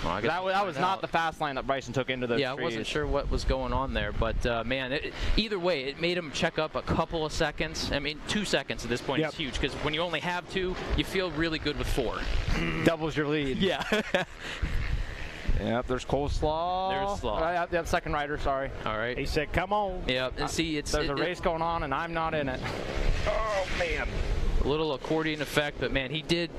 Well, that was not the fast line that Bryson took into those trees. I wasn't sure what was going on there, but man, either way, it made him check up a couple of seconds. I mean, 2 seconds at this point is huge, because when you only have 2, you feel really good with 4. Doubles your lead. Yeah. Yep, there's coleslaw. There's slaw. Yep, second rider, sorry. All right. He said, come on. Yep, and see, there's a race going on, and I'm not in it. Oh, man. A little accordion effect, but man,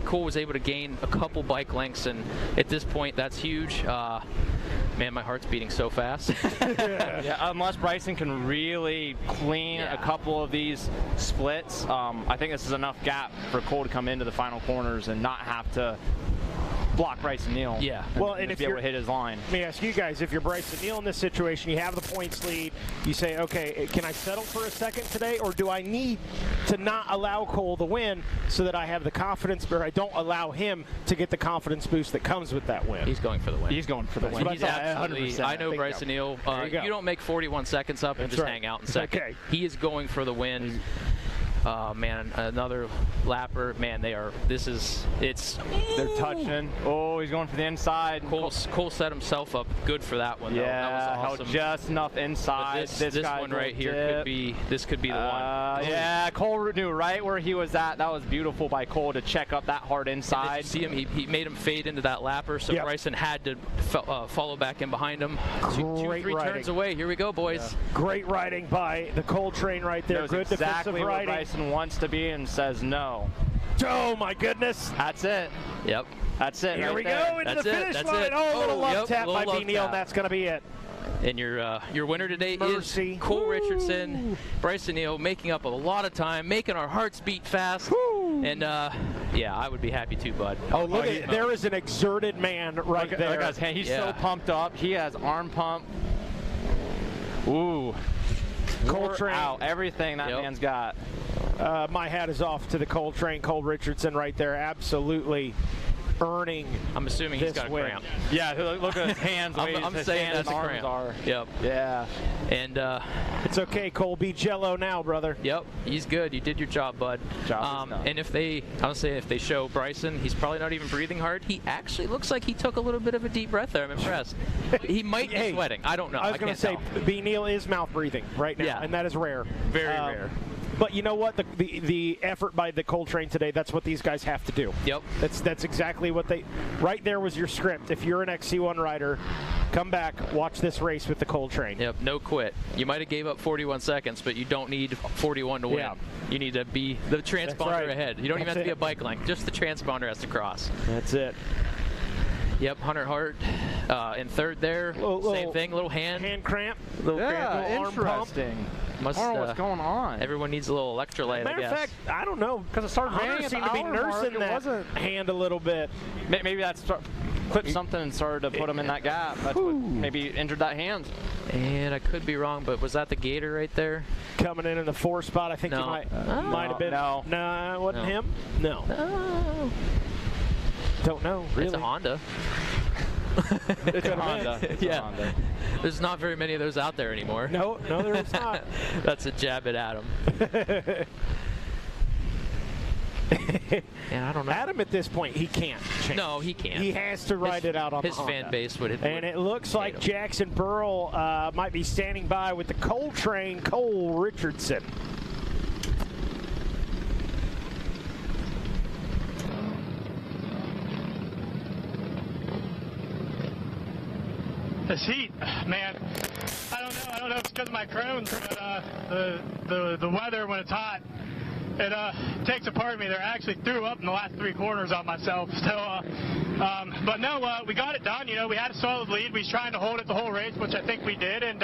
Cole was able to gain a couple bike lengths, and at this point, that's huge. Man, my heart's beating so fast. Yeah, unless Bryson can really clean a couple of these splits, I think this is enough gap for Cole to come into the final corners and not have to block Bryson Neal. Yeah. Well, and if be able you're to hit his line. Let me ask you guys, if you're Bryson Neal in this situation, you have the points lead, you say, okay, can I settle for a second today, or do I need to not allow Cole the win so that I have the confidence, or I don't allow him to get the confidence boost that comes with that win? He's going for the win. He's going for the win. He's absolutely. I know Bryson Neal. You don't make 41 seconds up and just hang out in second. Okay. He is going for the win. Man, another lapper. Man, they're touching. Oh, he's going for the inside. Cole set himself up good for that one. Yeah, that was awesome. Just enough inside. This one right here could be the one. Yeah, Cole knew right where he was at. That was beautiful by Cole to check up that hard inside. See him? He made him fade into that lapper, so Bryson had to follow back in behind him. Two, three turns away. Here we go, boys. Yeah. Great riding by the Cole train right there. Good exactly defensive riding. Bryson wants to be and says no. Oh my goodness! That's it. Yep. That's it. Here right we there. go into the finish line. Oh, a little love tap by B. Neal, and that's going to be it. And your winner today is Cole Richardson. Bryson Neal making up a lot of time, making our hearts beat fast. And yeah, I would be happy too, bud. Oh, look at there is an exerted man right there. Look at his hand. He's so pumped up. He has arm pump. Ooh. Cole train out everything that man's got. My hat is off to the Cole train, Cole Richardson right there. Absolutely earning. I'm assuming he's got a cramp. Yeah, look at his hands. I'm saying that's a cramp. Yep. Yeah. And it's okay, Cole. Be Jello now, brother. Yep. He's good. You did your job, bud. And if they show Bryson, he's probably not even breathing hard. He actually looks like he took a little bit of a deep breath there. I'm impressed. He might be sweating. I don't know. I was going to say, B. Neal is mouth breathing right now, and that is rare. Very rare. But you know what? The effort by the Cole train today, that's what these guys have to do. Yep. That's exactly what they... Right there was your script. If you're an XC1 rider, come back, watch this race with the Cole train. Yep, no quit. You might have gave up 41 seconds, but you don't need 41 to win. Yeah. You need to be the transponder ahead. You don't even have to be a bike length. Just the transponder has to cross. That's it. Yep, Hunter Hart in third there. Same thing, little hand cramp. Little arm pump. Must, I don't know what's going on. Everyone needs a little electrolyte, Matter of fact, I don't know. Because it started raining at the seemed to be nursing that hand a little bit. Maybe that's clipped something and started to put him in that gap. That's what maybe injured that hand. And I could be wrong, but was that the Gator right there? Coming in the 4 spot, I think he might have been. No. No, it wasn't him? No. Don't know, really. It's a Honda. It's a Honda. Yeah. Honda. There's not very many of those out there anymore. No, there is not. That's a jab at Adam. And I don't know. Adam at this point, he can't change. No, he can't. He has to ride it out on his the Honda. fan base would. And it looks like Jackson Burrell might be standing by with the Cole train, Cole Richardson. This heat, man, I don't know if it's because of my Crohn's, but the weather when it's hot, it takes a part of me there. I actually threw up in the last 3 corners on myself. So, but no, we got it done. You know, we had a solid lead. We was trying to hold it the whole race, which I think we did. And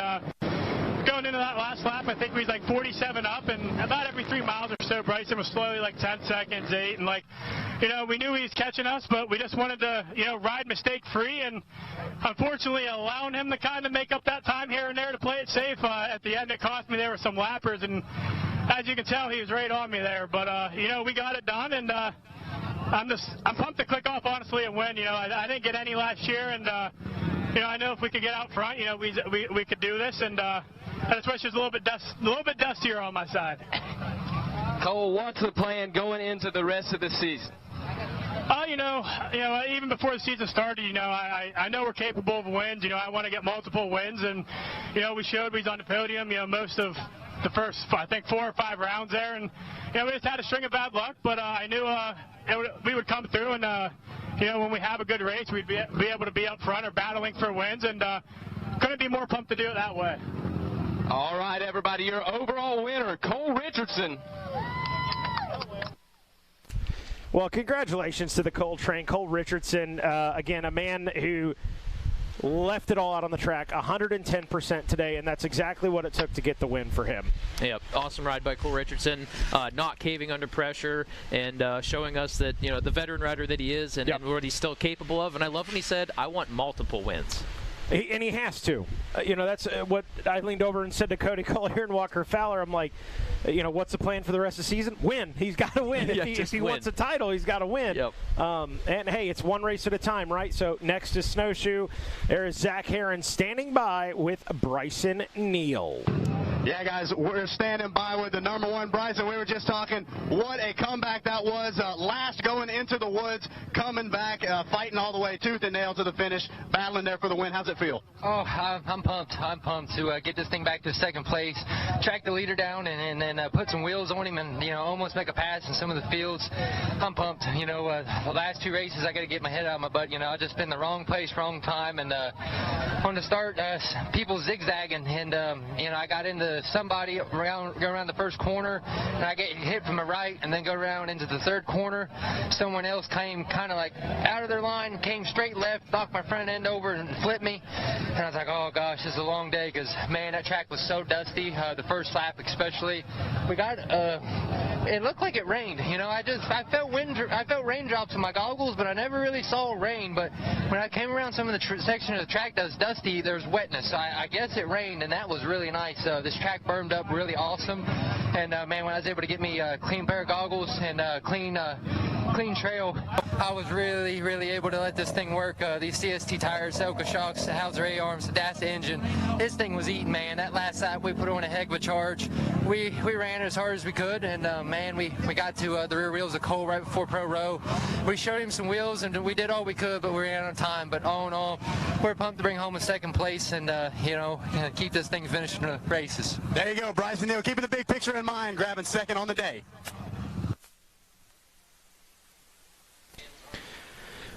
going into that last lap, I think we was like 47 up, and about every 3 miles or so, Bryson was slowly like 10 seconds, 8, and like, you know, we knew he was catching us, but we just wanted to, you know, ride mistake-free, and unfortunately allowing him to kind of make up that time here and there to play it safe. At the end, it cost me there with some lappers, and as you can tell, he was right on me there. But, you know, we got it done, and I'm pumped to click off, honestly, and win. You know, I didn't get any last year, and, you know, I know if we could get out front, you know, we could do this, and I just wish it was a little bit dustier on my side. Cole, what's the plan going into the rest of the season? You know, even before the season started, you know, I know we're capable of wins. You know, I want to get multiple wins, and you know, we showed we was on the podium. You know, most of the first, I think, 4 or 5 rounds there, and you know, we just had a string of bad luck. But I knew we would come through, and you know, when we have a good race, we'd be able to be up front or battling for wins, and couldn't be more pumped to do it that way. All right, everybody, your overall winner, Cole Richardson. Well, congratulations to the Cole train, Cole Richardson. Again, a man who left it all out on the track, 110% today, and that's exactly what it took to get the win for him. Yep, awesome ride by Cole Richardson, not caving under pressure and showing us that, you know, the veteran rider that he is and what he's still capable of. And I love when he said, I want multiple wins. And he has to. You know, that's what I leaned over and said to Cody Collier and Walker Fowler. I'm like, you know, what's the plan for the rest of the season? Win. He's got to win. If he wants a title, he's got to win. Yep. And, hey, it's one race at a time, right? So next is Snowshoe. There is Zach Herron standing by with Bryson Neal. Yeah, guys, we're standing by with the number 1 Bryson. We were just talking what a comeback that was. Last going into the woods, coming back, fighting all the way tooth and nail to the finish, battling there for the win. How's it feel? Oh, I'm pumped. I'm pumped to get this thing back to second place, track the leader down, and then put some wheels on him and, you know, almost make a pass in some of the fields. I'm pumped. You know, the last 2 races, I got to get my head out of my butt. You know, I just been the wrong place, wrong time, and on the start, people zigzagging, and, you know, I got into somebody go around the first corner, and I get hit from the right, and then go around into the third corner. Someone else came kind of like out of their line, came straight left, knocked my front end over and flipped me. And I was like, oh gosh, this is a long day, because man, that track was so dusty. The first lap especially. We got it looked like it rained. You know, I felt raindrops in my goggles, but I never really saw rain. But when I came around some of the section of the track that's dusty, there's wetness. I guess it rained, and that was really nice. This track burned up really awesome, and man, when I was able to get me a clean pair of goggles and clean trail, I was really able to let this thing work. These CST tires, Elka shocks, the Hauser A-arms, the DASA engine, this thing was eating, man. That last lap we put on a heck of a charge. We ran as hard as we could, and man, we got to the rear wheels of Cole right before Pro Row. We showed him some wheels, and we did all we could, but we ran out of time. But all in all, we're pumped to bring home a second place and you know, keep this thing finishing the races. There you go, Bryson Neal, keeping the big picture in mind, grabbing second on the day.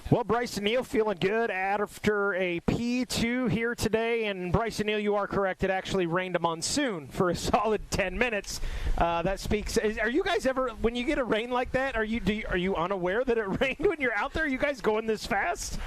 Well, Bryson Neal feeling good after a P2 here today. And Bryson Neal, you are correct. It actually rained a monsoon for a solid 10 minutes. That speaks. Are you guys ever, when you get a rain like that, are you unaware that it rained when you're out there? Are you guys going this fast?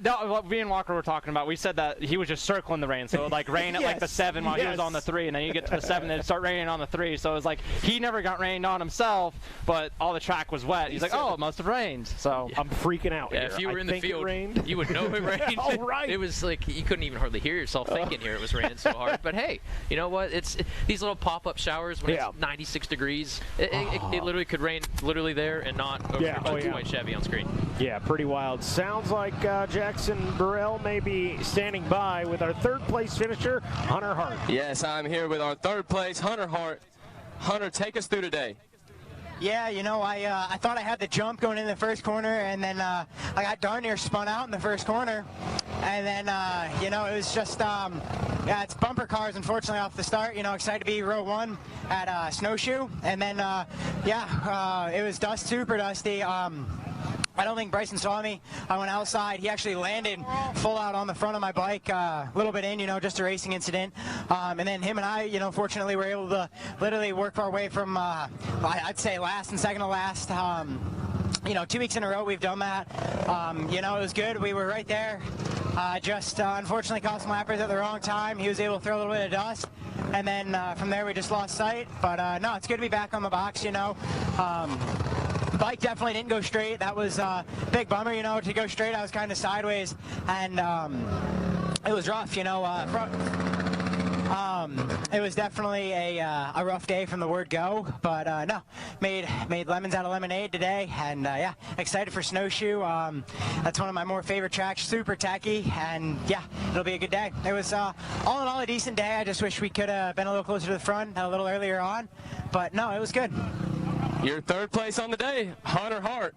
No, me and Walker were talking about, we said that he was just circling the rain. So it would like rain at like the 7 while he was on the 3, and then you get to the 7 and it start raining on the 3. So it was like he never got rained on himself, but all the track was wet. He's like, oh, it must have rained. So I'm freaking out here. If you were in the field, you would know it rained. All right. It was like you couldn't even hardly hear yourself thinking here. It was raining so hard. But hey, you know what? It's these little pop-up showers when it's 96 degrees. It literally could rain literally there and not over a 2-point Chevy on screen. Yeah, pretty wild. Sounds like Jackson Burrell may be standing by with our third place finisher, Hunter Hart. Yes, I'm here with our third place, Hunter Hart. Hunter, take us through today. Yeah, you know, I thought I had the jump going in the first corner, and then I got darn near spun out in the first corner. And then, you know, it was just, yeah, it's bumper cars, unfortunately, off the start. You know, excited to be row 1 at Snowshoe. And then, yeah, it was super dusty. I don't think Bryson saw me. I went outside. He actually landed full out on the front of my bike, a little bit in, you know, just a racing incident. And then him and I, you know, fortunately were able to literally work our way from, I'd say last and second to last. You know, 2 weeks in a row we've done that. You know, it was good. We were right there. Just unfortunately caught some lappers at the wrong time. He was able to throw a little bit of dust. And then from there we just lost sight. But no, it's good to be back on the box, you know. Bike definitely didn't go straight. That was a big bummer, you know, to go straight. I was kind of sideways, and it was rough, you know. It was definitely a rough day from the word go, but no, made lemons out of lemonade today, and yeah, excited for Snowshoe. That's one of my more favorite tracks, super tacky, and yeah, it'll be a good day. It was all in all a decent day. I just wish we could have been a little closer to the front, a little earlier on, but no, it was good. Your third place on the day, Hunter Hart.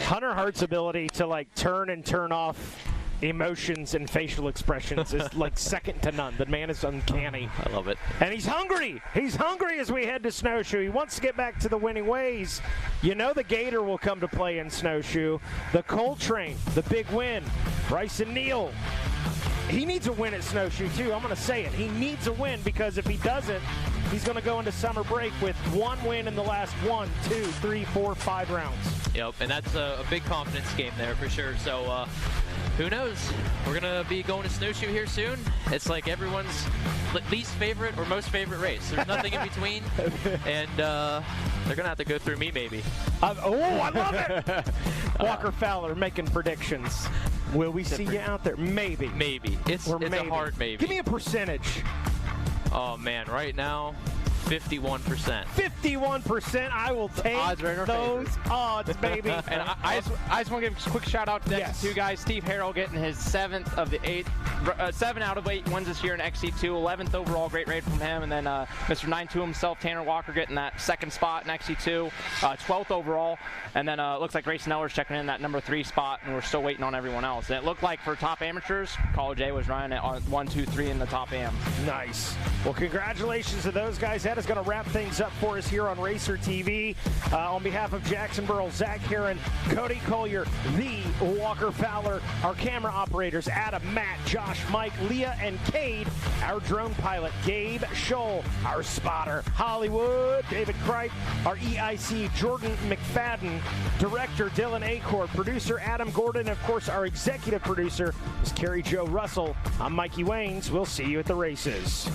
Hunter Hart's ability to like turn and turn off emotions and facial expressions is like second to none. The man is uncanny. I love it. And he's hungry. He's hungry as we head to Snowshoe. He wants to get back to the winning ways. You know the Gator will come to play in Snowshoe. The Coltrane, the big win. Bryson Neal. he needs a win at Snowshoe, too. I'm going to say it. He needs a win because if he doesn't, he's going to go into summer break with 1 win in the last 1, 2, 3, 4, 5 rounds. Yep, and that's a big confidence game there for sure. So who knows? We're going to be going to Snowshoe here soon. It's like everyone's least favorite or most favorite race. There's nothing in between, and they're going to have to go through me maybe. I love it! Walker Fowler making predictions. Will we see you out there? Maybe. Maybe. It's a hard maybe. Give me a percentage. Oh, man. Right now, 51%. 51%. I will take those odds, baby. And I just want to give a quick shout out to the XC2 guys. Steve Harrell getting his 7th of the 8, 7 out of 8 wins this year in XC2. 11th overall, great raid from him. And then Mr. 9-2 himself, Tanner Walker, getting that 2nd spot in XC2, 12th overall. And then it looks like Ray Sneller's checking in that number 3 spot, and we're still waiting on everyone else. And it looked like for top amateurs, College A was running at 1, 2, 3 in the top am. Nice. Well, congratulations to those guys. That is going to wrap things up for us here on Racer TV. On behalf of Jackson Burrell, Zach Heron, Cody Collier, the Walker Fowler, our camera operators, Adam, Matt, Josh, Mike, Leah, and Cade, our drone pilot, Gabe Scholl, our spotter, Hollywood, David Kripe, our EIC, Jordan McFadden, director, Dylan Acor, producer, Adam Gordon, and of course, our executive producer is Carrie Jo Russell. I'm Mikey Waynes. We'll see you at the races.